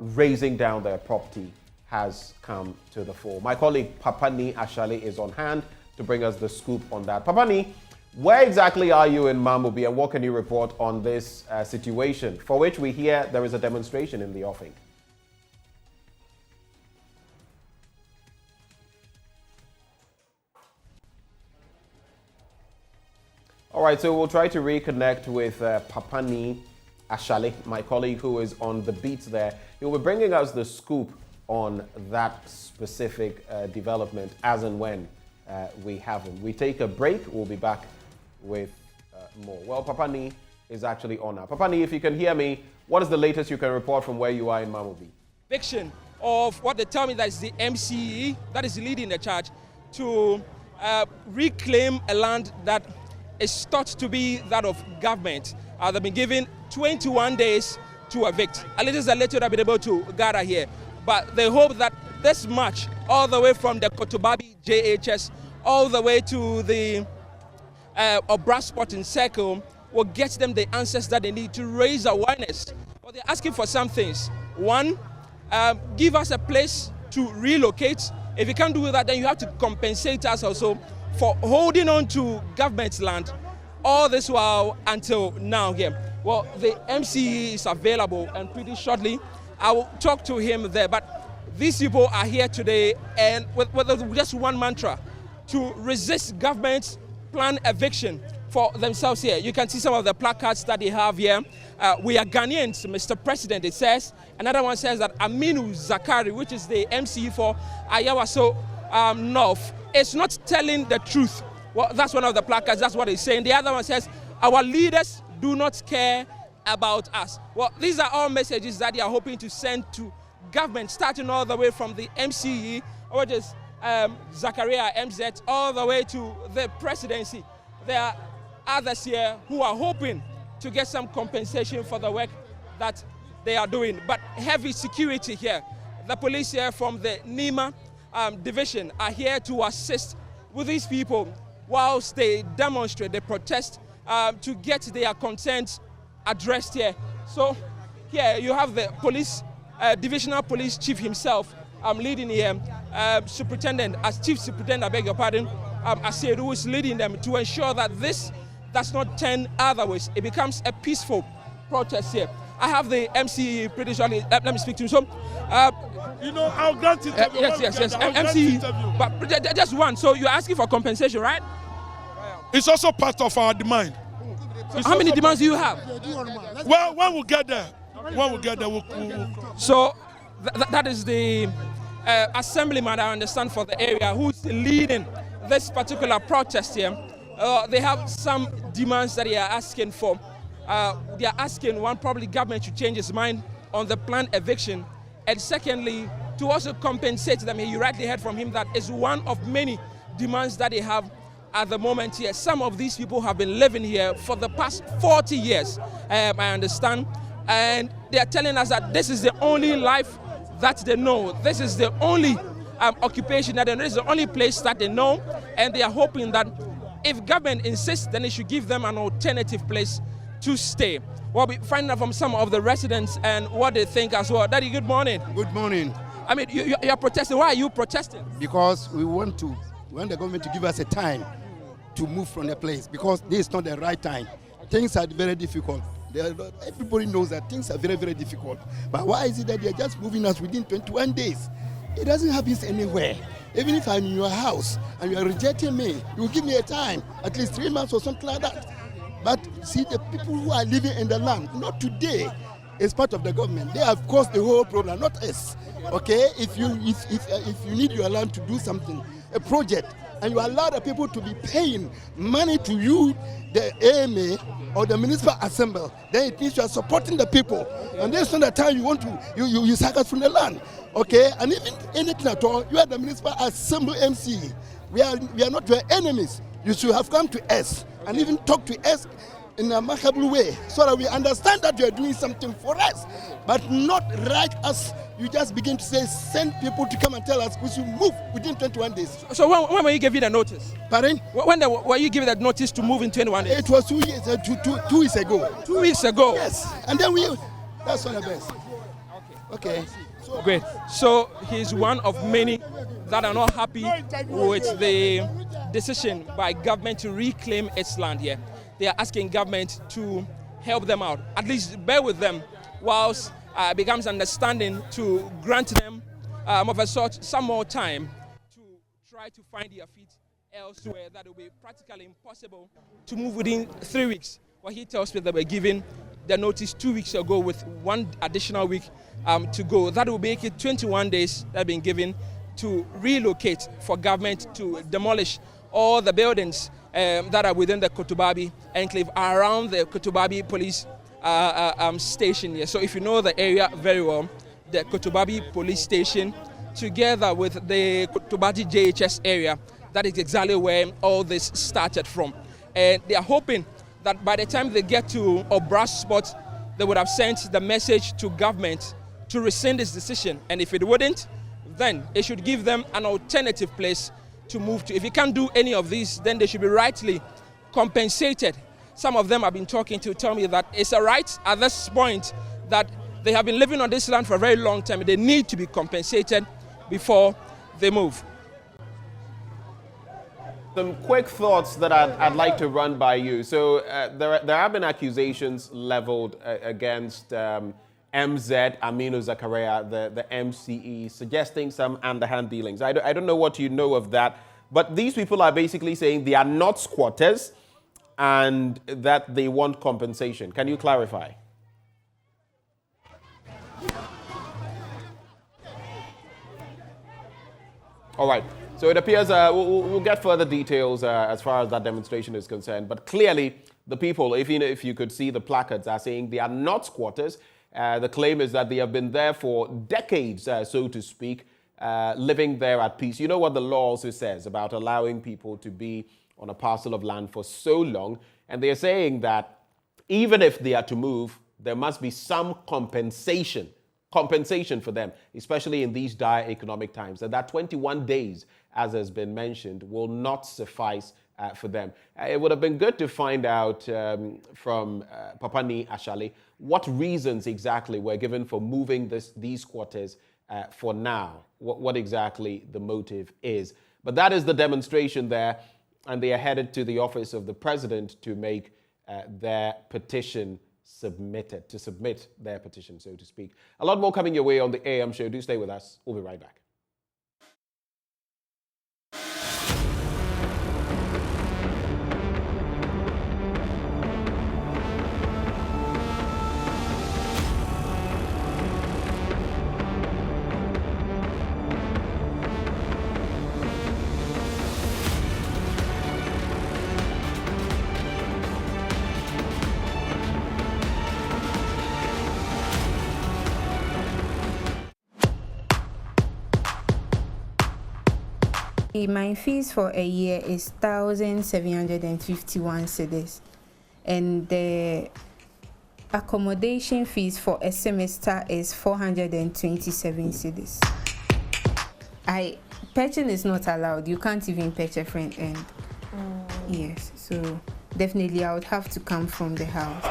raising down their property has come to the fore. My colleague Papani Ashale is on hand to bring us the scoop on that. Papani, where exactly are you in Mamobi and what can you report on this situation, for which we hear there is a demonstration in the offing? All right, so we'll try to reconnect with Papani Ashale, my colleague who is on the beat there. He'll be bringing us the scoop on that specific development as and when we have him. We take a break, we'll be back with more. Well, Papani is actually on now. Papani, if you can hear me, what is the latest you can report from where you are in Mamobi? Eviction of what they tell me that is the MCE, that is leading the charge to reclaim a land that is thought to be that of government. They've been given 21 days to evict. At least they've been able to gather here. But they hope that this march, all the way from the Kotobabi JHS, all the way to the or brass sporting circle will get them the answers that they need to raise awareness. Well, they're asking for some things. One, give us a place to relocate. If you can't do that, then you have to compensate us also for holding on to government's land all this while until now here. Well, the MCE is available, and pretty shortly I will talk to him there. But these people are here today and with just one mantra: to resist government's planned eviction for themselves here. You can see some of the placards that they have here. We are Ghanaians, Mr. President, it says. Another one says that Aminu Zakari, which is the MCE for Ayawaso North, is not telling the truth. Well, that's one of the placards, that's what he's saying. The other one says, our leaders do not care about us. Well, these are all messages that they are hoping to send to government, starting all the way from the MCE, which is Zakaria MZ, all the way to the presidency. There are others here who are hoping to get some compensation for the work that they are doing. But heavy security here. The police here from the Nima division are here to assist with these people whilst they demonstrate, they protest to get their concerns addressed here. So here you have the police, divisional police chief himself leading here, superintendent, as chief superintendent, I beg your pardon, Asedu, who is leading them to ensure that this does not turn otherwise. It becomes a peaceful protest here. I have the MCE pretty shortly. Let me speak to him. So, I'll grant interview. Yes. MCE, but just one. So you're asking for compensation, right? It's also part of our demand. How many demands do you have? Well, when we get there, we'll So that is the assemblyman, I understand, for the area who's leading this particular protest here. They have some demands that they are asking for. They are asking, one, probably government to change its mind on the planned eviction, and secondly, to also compensate them. You rightly heard from him that is one of many demands that they have at the moment here. Some of these people have been living here for the past 40 years, I understand, and they are telling us that this is the only life that they know. This is the only occupation that they know. This is the only place that they know, and they are hoping that if government insists, then it should give them an alternative place to stay. We'll be finding out from some of the residents and what they think as well. Daddy, good morning. Good morning. I mean, you're protesting. Why are you protesting? Because we want the government to give us a time to move from the place, because this is not the right time. Things are very difficult. Everybody knows that things are very, very difficult. But why is it that they're just moving us within 21 days? It doesn't happen anywhere. Even if I'm in your house and you are rejecting me, you give me a time, at least 3 months or something like that. But see, the people who are living in the land, not today, is part of the government. They have caused the whole problem, not us. Okay, if you need your land to do something, a project, and you allow the people to be paying money to you, the AMA or the municipal assembly, then it means you are supporting the people. And this is not the time you want to you sack us from the land. Okay, and even anything at all, you are the municipal assembly MC. We are not your enemies. You should have come to us and even talk to us in a amicable way, so that we understand that you are doing something for us, but not right as you just begin to say, send people to come and tell us we should move within 21 days. So when were you giving the notice? Pardon? When were you giving that notice to move in 21 days? It was 2 years, 2 weeks ago. 2 weeks ago? Yes. And then that's one of the best. Okay. Great. So he's one of many that are not happy with the decision by government to reclaim its land here. They are asking government to help them out, at least bear with them, whilst it becomes understanding to grant them of a sort some more time to try to find their feet elsewhere. That will be practically impossible to move within 3 weeks. Well, he tells me that we're giving the notice 2 weeks ago with 1 additional week to go. That will make it 21 days that have been given to relocate for government to demolish all the buildings that are within the Kotobabi enclave around the Kotobabi police station here. So if you know the area very well, the Kotobabi police station together with the Kotobaji JHS area, that is exactly where all this started from. And they are hoping that by the time they get to Obras Spot, they would have sent the message to government to rescind this decision. And if it wouldn't, then it should give them an alternative place to move to. If you can't do any of these, then they should be rightly compensated. Some of them I've been talking to tell me that it's a right at this point that they have been living on this land for a very long time. They need to be compensated before they move. Some quick thoughts that I'd like to run by you. So there have been accusations leveled against MZ, Aminu Zakaria, the MCE, suggesting some underhand dealings. I don't know what you know of that, but these people are basically saying they are not squatters and that they want compensation. Can you clarify? All right. So it appears we'll get further details as far as that demonstration is concerned. But clearly, the people, even if you could see the placards, are saying they are not squatters. The claim is that they have been there for decades, so to speak, living there at peace. You know what the law also says about allowing people to be on a parcel of land for so long. And they're saying that even if they are to move, there must be some compensation for them, especially in these dire economic times. And that 21 days, as has been mentioned, will not suffice for them. It would have been good to find out from Papani Ashale what reasons exactly were given for moving these quarters for now, what exactly the motive is. But that is the demonstration there, and they are headed to the office of the president to make their petition submit their petition, so to speak. A lot more coming your way on the AM show. Do stay with us. We'll be right back. My fees for a year is 1,751 cedis, and the accommodation fees for a semester is 427 cedis. Purchasing is not allowed. You can't even purchase a front end. Yes, so definitely I would have to come from the house.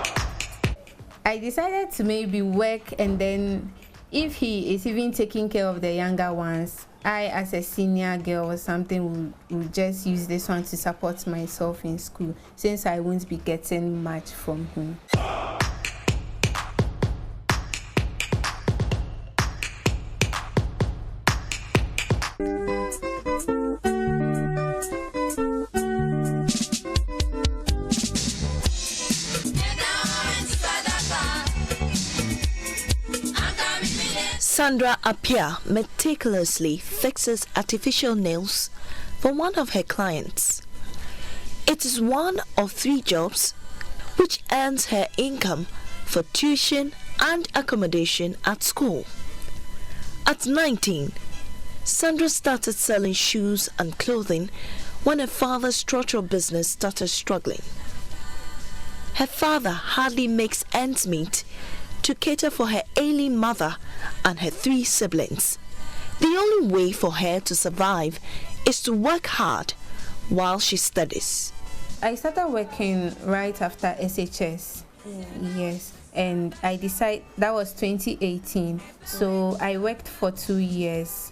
I decided to maybe work, and then if he is even taking care of the younger ones, I, as a senior girl or something, will just use this one to support myself in school, since I won't be getting much from him. Sandra Apia meticulously fixes artificial nails for one of her clients. It is one of 3 jobs which earns her income for tuition and accommodation at school. At 19, Sandra started selling shoes and clothing when her father's structural business started struggling. Her father hardly makes ends meet to cater for her ailing mother and her 3 siblings. The only way for her to survive is to work hard while she studies. I started working right after SHS. Yes, and I decided that was 2018. So I worked for 2 years.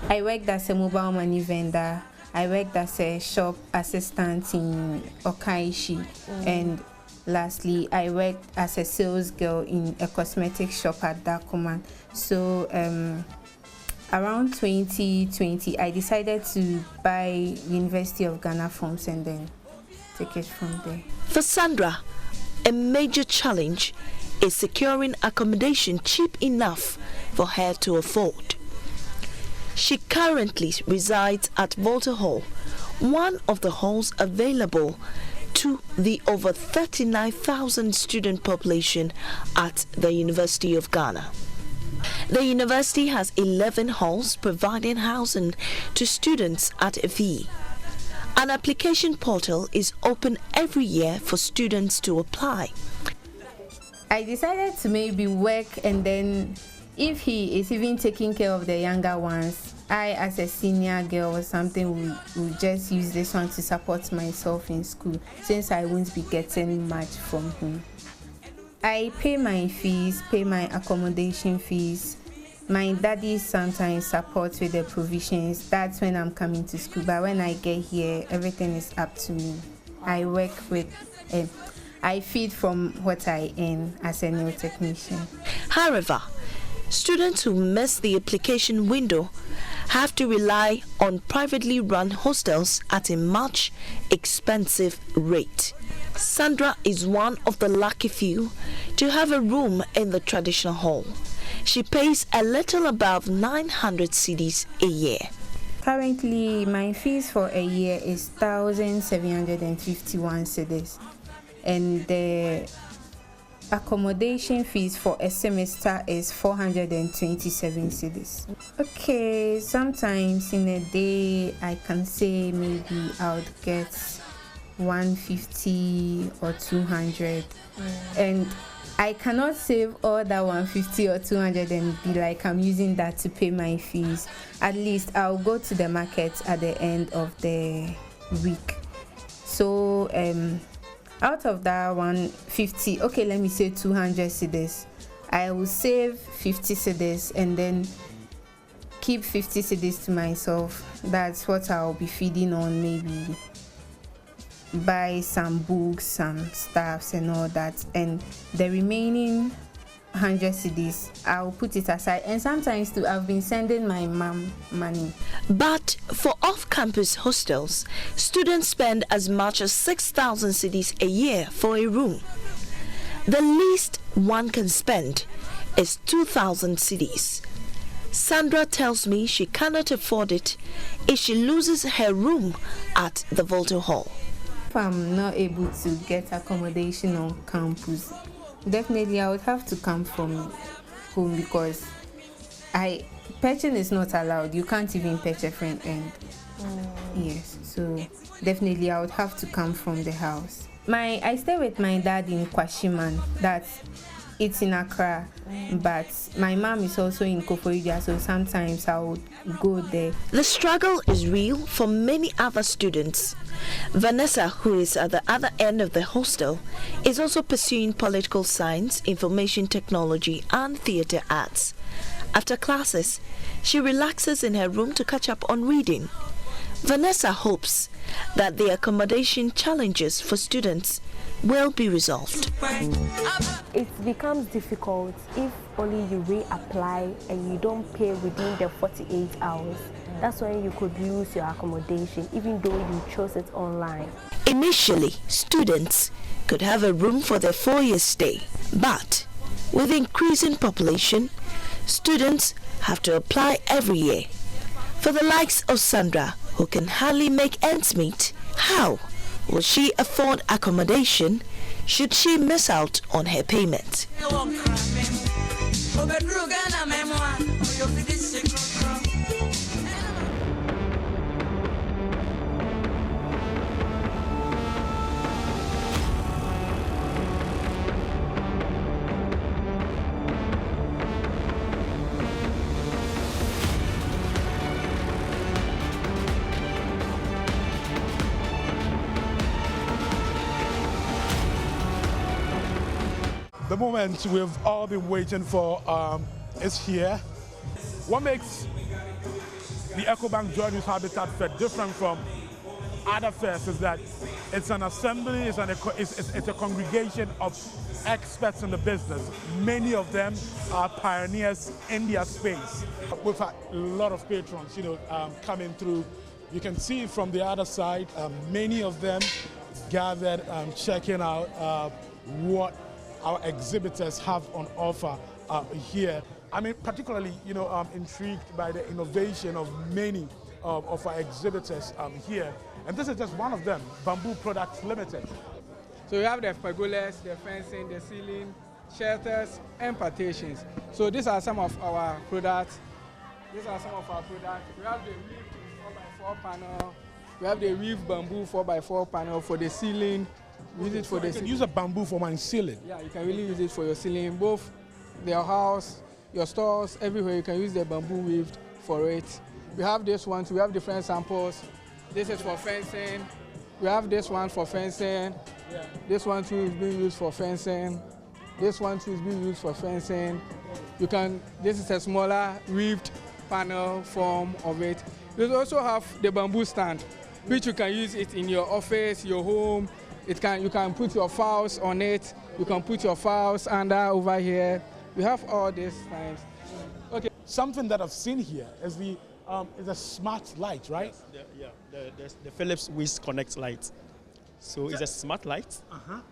I worked as a mobile money vendor. I worked as a shop assistant in Okaishi, and lastly, I worked as a sales girl in a cosmetic shop at Dakuman. So around 2020, I decided to buy University of Ghana forms and then take it from there. For Sandra, a major challenge is securing accommodation cheap enough for her to afford. She currently resides at Volta Hall, one of the halls available to the over 39,000 student population at the University of Ghana. The university has 11 halls providing housing to students at a fee. An application portal is open every year for students to apply. I decided to maybe work, and then if he is even taking care of the younger ones, I, as a senior girl or something, will just use this one to support myself in school, since I won't be getting much from home. I pay my fees, pay my accommodation fees. My daddy sometimes supports with the provisions. That's when I'm coming to school. But when I get here, everything is up to me. I work with, I feed from what I earn as a nail technician. However, students who miss the application window have to rely on privately run hostels at a much expensive rate. Sandra is one of the lucky few to have a room in the traditional hall. She pays a little above 900 cedis a year. Currently, my fees for a year is 1,751 cedis, and the accommodation fees for a semester is 427 cedis. Okay, sometimes in a day I can say maybe I would get 150 or 200, and I cannot save all that 150 or 200 and be like I'm using that to pay my fees. At least I'll go to the market at the end of the week. So out of that 150, okay, let me say 200 cedis, I will save 50 cedis and then keep 50 cedis to myself. That's what I'll be feeding on, maybe buy some books, some stuffs and all that, and the remaining 100 cedis I'll put it aside. And sometimes too, I've been sending my mom money. But for off-campus hostels, students spend as much as 6,000 cedis a year for a room. The least one can spend is 2,000 cedis. Sandra tells me she cannot afford it if she loses her room at the Volta Hall. If I'm not able to get accommodation on campus, definitely I would have to come from home, because patching is not allowed. You can't even patch a front end. Yes, so definitely I would have to come from the house. I stay with my dad in Kwashiman. It's in Accra, but my mom is also in Koforidua, so sometimes I would go there. The struggle is real for many other students. Vanessa, who is at the other end of the hostel, is also pursuing political science, information technology, and theatre arts. After classes, she relaxes in her room to catch up on reading. Vanessa hopes that the accommodation challenges for students will be resolved. It becomes difficult if only you reapply and you don't pay within the 48 hours. That's when you could lose your accommodation, even though you chose it online. Initially, students could have a room for their 4-year stay, but with increasing population, students have to apply every year. For the likes of Sandra, who can hardly make ends meet, how will she afford accommodation should she miss out on her payment? The moment we've all been waiting for is here. What makes the EcoBank JoyNews Habitat Fair different from other fairs is that it's an assembly, it's a congregation of experts in the business. Many of them are pioneers in their space. We've had a lot of patrons, coming through. You can see from the other side, many of them gathered, checking out what our exhibitors have on offer here. I mean, particularly, I'm intrigued by the innovation of many of our exhibitors here. And this is just one of them, Bamboo Products Limited. So we have the pergolas, the fencing, the ceiling, shelters, and partitions. So these are some of our products. We have the reef 4x4 panel. We have the reef bamboo 4x4 panel for the ceiling. We use it for the ceiling. Use a bamboo for my ceiling. Yeah, you can really use it for your ceiling. Both your house, your stores, everywhere you can use the bamboo weaved for it. We have this one too. We have different samples. This is for fencing. We have this one for fencing. Yeah. This one too is being used for fencing. This one too is being used for fencing. This is a smaller weaved panel form of it. We also have the bamboo stand, which you can use it in your office, your home. You can put your files on it. You can put your files under over here. We have all these things. Okay. Something that I've seen here is a smart light, right? Yes, the Philips Wiz Connect light. So it's a smart light.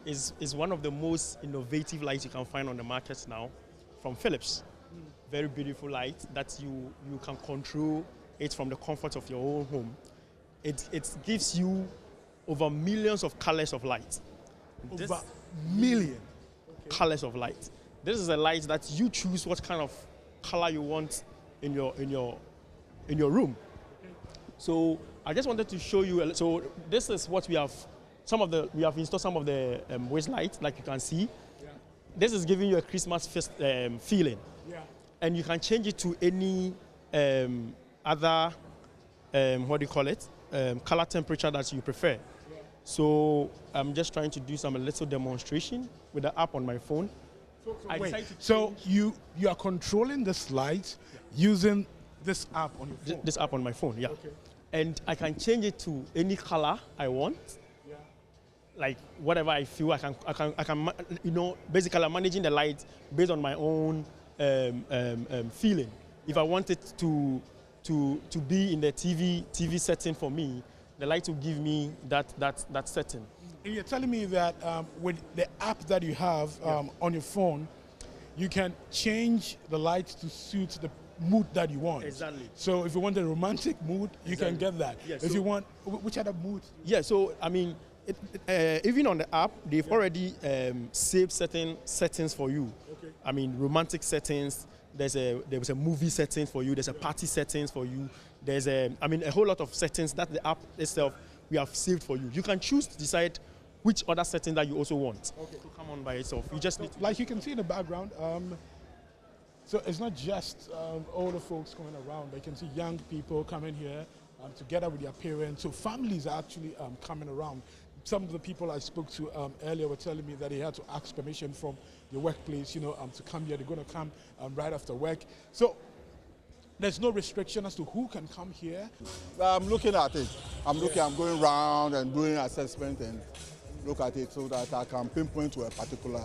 It's one of the most innovative lights you can find on the market now from Philips. Very beautiful light that you can control it from the comfort of your own home. It gives you over millions of colors of light. Over million colors of light. This is a light that you choose what kind of color you want in your room. So I just wanted to show you. So this is what we have. We have installed some of the waist lights, like you can see. Yeah. This is giving you a Christmas feeling. Yeah. And you can change it to any other color temperature that you prefer. Yeah. So I'm just trying to do a little demonstration with the app on my phone. So you are controlling this light using this app on your phone? This app on my phone, yeah. Okay. And I can change it to any color I want. Yeah. Like whatever I feel, I can basically I'm managing the light based on my own feeling. If I want it to be in the TV setting for me, the light will give me that setting. And you're telling me that with the app that you have on your phone, you can change the light to suit the mood that you want. Exactly. So if you want a romantic mood, you can get that. Yeah, if you want, which other mood? Yeah, so I mean, even on the app, they've already saved certain settings for you. Okay. I mean, romantic settings. There's a movie settings for you. There's a party settings for you. There's a whole lot of settings that the app itself we have saved for you. You can choose to decide which other setting that you also want to come on by itself. You just need to, like you can see in the background. So it's not just older folks coming around, but you can see young people coming here together with their parents. So families are actually coming around. Some of the people I spoke to earlier were telling me that they had to ask permission from the workplace, to come here. They're going to come right after work. So there's no restriction as to who can come here. I'm looking at it. I'm going around and doing assessment and look at it so that I can pinpoint to a particular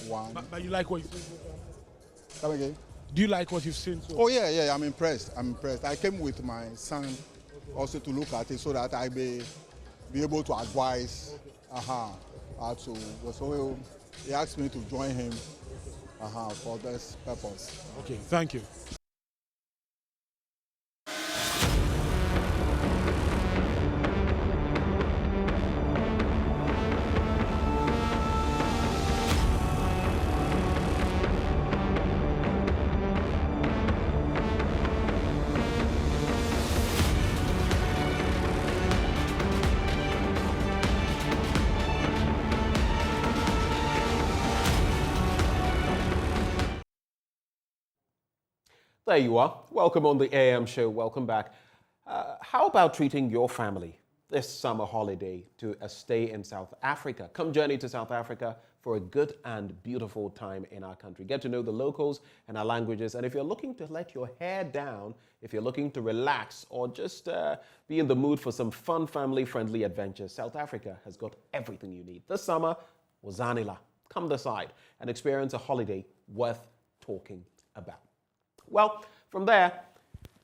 one. But you like what you've seen so far? Come again? Do you like what you've seen so far? Oh, yeah, I'm impressed. I came with my son also to look at it so that I may be able to advise so he asked me to join him for this purpose. Okay, thank you. There you are. Welcome on the AM show. Welcome back. How about treating your family this summer holiday to a stay in South Africa? Come journey to South Africa for a good and beautiful time in our country. Get to know the locals and our languages. And if you're looking to let your hair down, if you're looking to relax or just be in the mood for some fun, family-friendly adventures, South Africa has got everything you need. This summer, Wazanila. Come decide and experience a holiday worth talking about. Well, from there,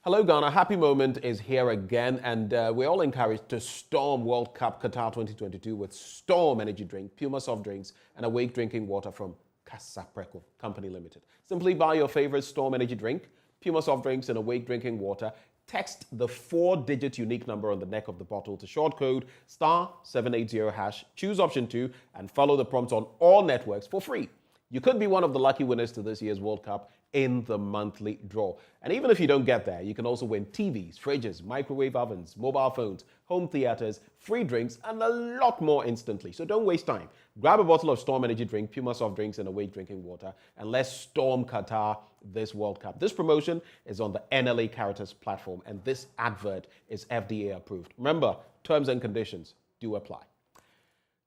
hello Ghana, happy moment is here again, and we're all encouraged to storm World Cup Qatar 2022 with Storm Energy Drink, Puma Soft Drinks, and Awake Drinking Water from Casapreco Company Limited. Simply buy your favorite Storm Energy Drink, Puma Soft Drinks, and Awake Drinking Water. Text the 4-digit unique number on the neck of the bottle to short code *780#, choose option 2, and follow the prompts on all networks for free. You could be one of the lucky winners to this year's World Cup in the monthly draw. And even if you don't get there, you can also win TVs, fridges, microwave ovens, mobile phones, home theaters, free drinks, and a lot more instantly. So don't waste time. Grab a bottle of Storm Energy drink, Puma soft drinks, and Awake drinking water, and let's storm Qatar this World Cup. This promotion is on the NLA Caritas platform, and this advert is FDA approved. Remember, terms and conditions do apply.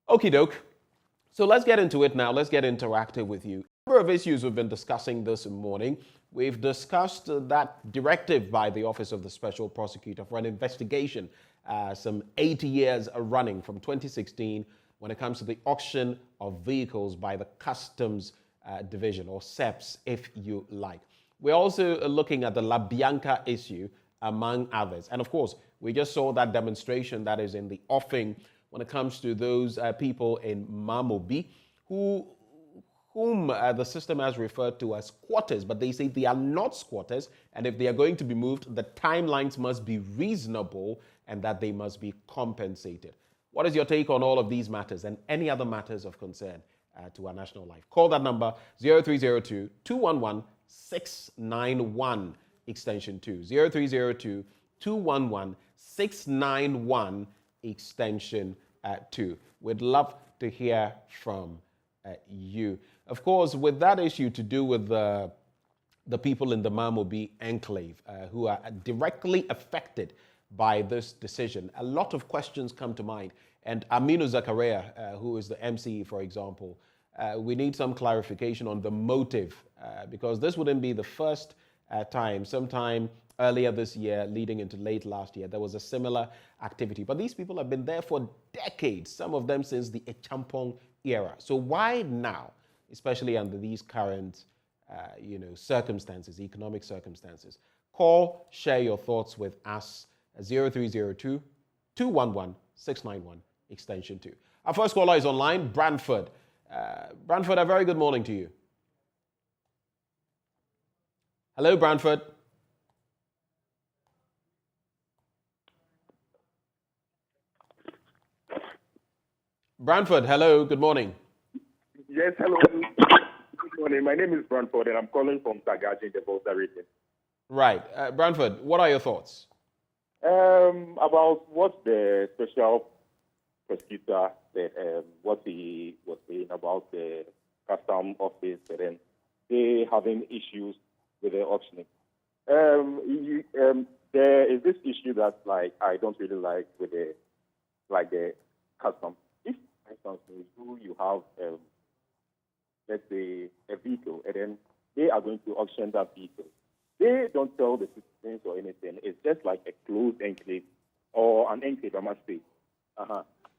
Okie doke. So let's get into it now. Let's get interactive with you. A number of issues we've been discussing this morning. We've discussed that directive by the Office of the Special Prosecutor for an investigation some 80 years running from 2016 when it comes to the auction of vehicles by the Customs Division, or SEPS, if you like. We're also looking at the La Bianca issue, among others. And of course, we just saw that demonstration that is in the offing when it comes to those people in Mamobi whom the system has referred to as squatters, but they say they are not squatters, and if they are going to be moved, the timelines must be reasonable and that they must be compensated. What is your take on all of these matters and any other matters of concern to our national life? Call that number 0302-211-691, extension 2. 0302-211-691, extension 2. We'd love to hear from you. Of course, with that issue to do with the people in the Mamobi enclave who are directly affected by this decision, a lot of questions come to mind. And Aminu Zakaria, who is the MC, for example, we need some clarification on the motive because this wouldn't be the first time. Sometime earlier this year, leading into late last year, there was a similar activity. But these people have been there for decades, some of them since the Echampong era. So why now, especially under these current circumstances, economic circumstances? Call, share your thoughts with us at 0302-211-691, extension 2. Our first caller is online, Brantford. Brantford, a very good morning to you. Hello, Brantford. Brantford, hello, good morning. Yes, hello. Good morning. My name is Brantford, and I'm calling from Tagaji in the Volta region. Right. Brantford, what are your thoughts? About what the special prosecutor said, what he was saying about the custom office, and then they having issues with the auctioning. There is this issue that I don't really like with the custom. If, for instance, you have let's say a vehicle, and then they are going to auction that vehicle. They don't tell the citizens or anything. It's just like a closed enclave or an enclave, I must say.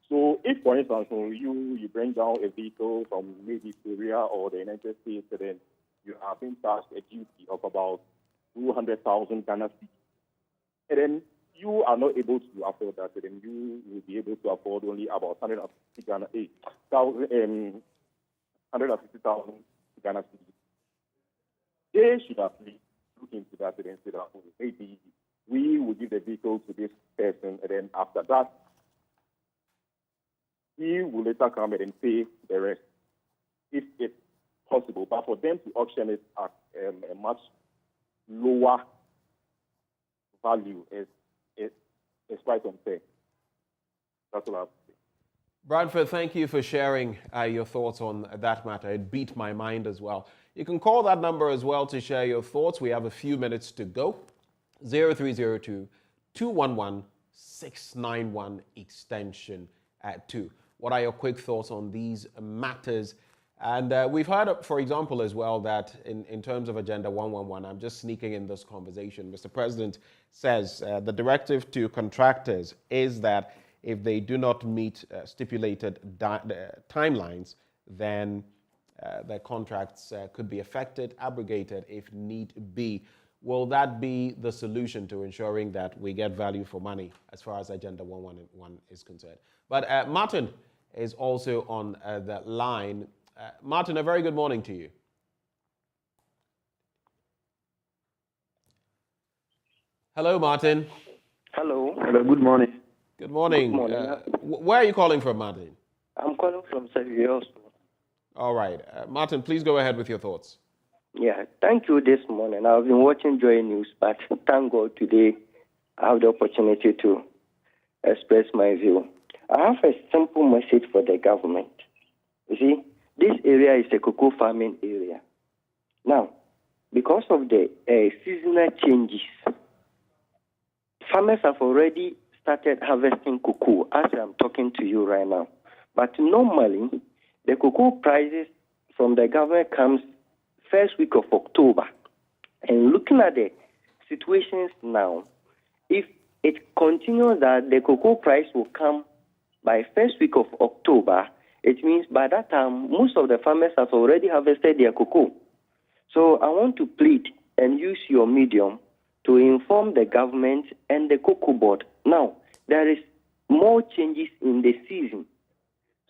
So if, for instance, you bring down a vehicle from maybe Korea or the United States, and then you are being charged a duty of about 200,000 Ghana cedis, and then you are not able to afford that, and then you will be able to afford only about 150,000 Ghana cedis. They should at least look into that and say that maybe we will give the vehicle to this person, and then after that, he will later come and pay the rest, if it's possible. But for them to auction it at a much lower value is quite unfair. That's all I have to say. Bradford, thank you for sharing your thoughts on that matter. It beat my mind as well. You can call that number as well to share your thoughts. We have a few minutes to go. 0302-211-691, extension 2. What are your quick thoughts on these matters? And we've heard, for example, as well, that in terms of Agenda 111, I'm just sneaking in this conversation. Mr. President says the directive to contractors is that if they do not meet stipulated timelines, then their contracts could be affected, abrogated if need be. Will that be the solution to ensuring that we get value for money as far as Agenda 111 is concerned? But Martin is also on the line. Martin, a very good morning to you. Hello, Martin. Hello. Hello, good morning. Good morning. Good morning. Where are you calling from, Martin? I'm calling from Seville. All right. Martin, please go ahead with your thoughts. Yeah, thank you this morning. I've been watching JoyNews, but thank God today I have the opportunity to express my view. I have a simple message for the government. You see, this area is a cocoa farming area. Now, because of the seasonal changes, farmers have already started harvesting cocoa as I'm talking to you right now. But normally, the cocoa prices from the government comes first week of October. And looking at the situations now, if it continues that the cocoa price will come by first week of October, it means by that time, most of the farmers have already harvested their cocoa. So I want to plead and use your medium to inform the government and the cocoa board. Now, there is more changes in the season.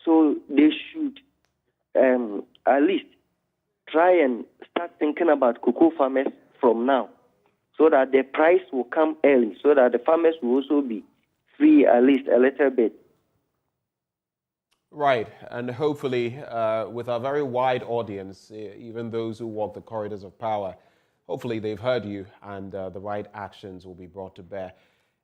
So they should at least try and start thinking about cocoa farmers from now, so that the price will come early, so that the farmers will also be free at least a little bit. Right, and hopefully with our very wide audience, even those who walk the corridors of power, hopefully they've heard you and the right actions will be brought to bear.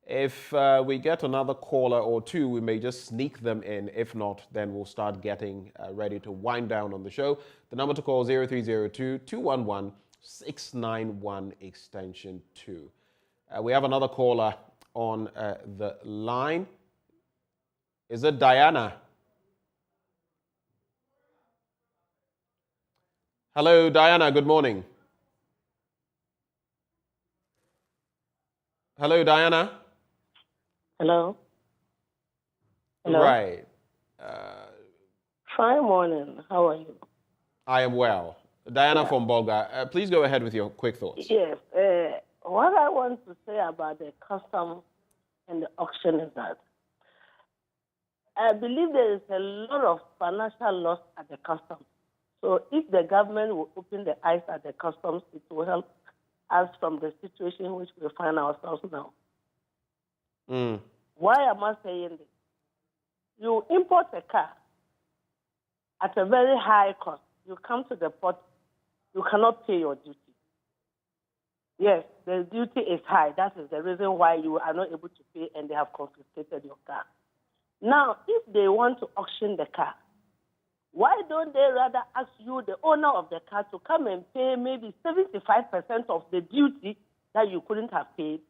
If we get another caller or two, we may just sneak them in. If not, then we'll start getting ready to wind down on the show. The number to call 0302-211-691 extension 2. We have another caller on the line. Is it Diana? Hello, Diana. Good morning. Hello, Diana. Hello. Hello. Right. Fine morning. How are you? I am well. Diana from Bolga. Please go ahead with your quick thoughts. Yes. What I want to say about the custom and the auction is that I believe there is a lot of financial loss at the customs. So if the government will open the eyes at the customs, it will help us from the situation in which we find ourselves now. Why am I saying this? You import a car at a very high cost. You come to the port, you cannot pay your duty. Yes, the duty is high. That is the reason why you are not able to pay and they have confiscated your car. Now, if they want to auction the car, why don't they rather ask you, the owner of the car, to come and pay maybe 75% of the duty that you couldn't have paid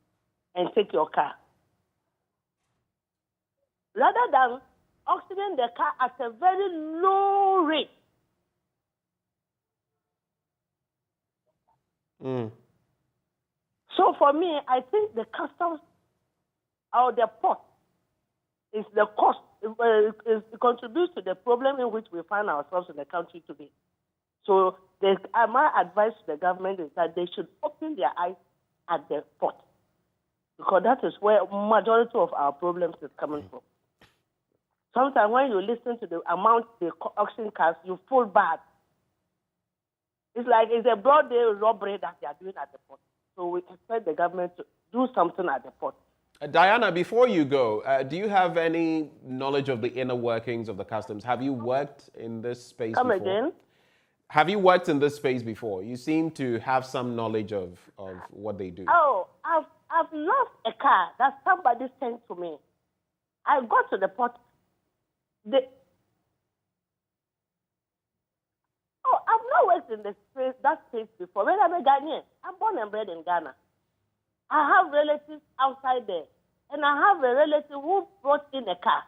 and take your car? Rather than auctioning the car at a very low rate. So for me, I think the customs or the port is the cost. It contributes to the problem in which we find ourselves in the country today. So my advice to the government is that they should open their eyes at the port, because that is where majority of our problems is coming from. Sometimes when you listen to the amount they auction cars, you feel bad. It's like it's a broad day robbery that they are doing at the port. So we expect the government to do something at the port. Diana, before you go, do you have any knowledge of the inner workings of the customs? Have you worked in this space before? Come again? Have you worked in this space before? You seem to have some knowledge of what they do. Oh, I've lost a car that somebody sent to me. I got to the port. I've not worked in that space before. When I'm a Ghanaian, I'm born and bred in Ghana. I have relatives outside there. And I have a relative who brought in a car.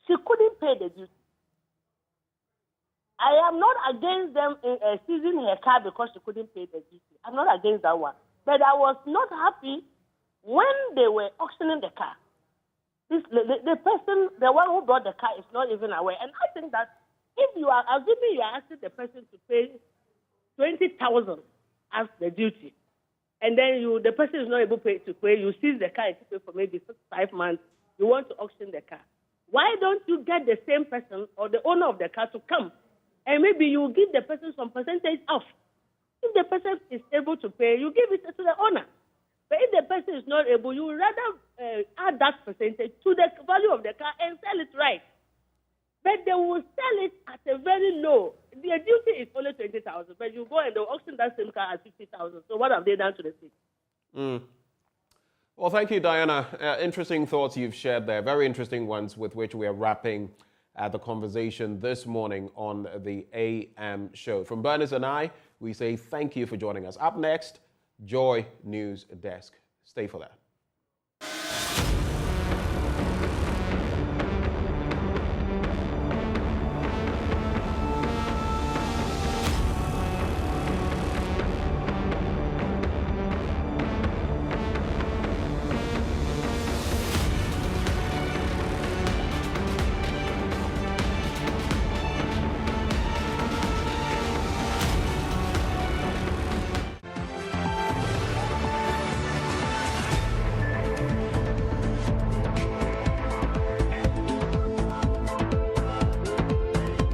She couldn't pay the duty. I am not against them seizing her car because she couldn't pay the duty. I'm not against that one. But I was not happy when they were auctioning the car. The person, the one who brought the car, is not even aware. And I think that if you are assuming you are asking the person to pay 20,000 as the duty, and then the person is not able to pay, you seize the car and pay for maybe 5 months, you want to auction the car. Why don't you get the same person or the owner of the car to come, and maybe you give the person some percentage off? If the person is able to pay, you give it to the owner. But if the person is not able, you rather add that percentage to the value of the car and sell it right. But they will sell it at a very low. The duty is only 20,000, but you go and they'll 6,000. So what have they done to the state? Well, thank you, Diana. Interesting thoughts you've shared there. Very interesting ones with which we are wrapping the conversation this morning on the AM show. From Bernice and I, we say thank you for joining us. Up next, Joy News Desk. Stay for that.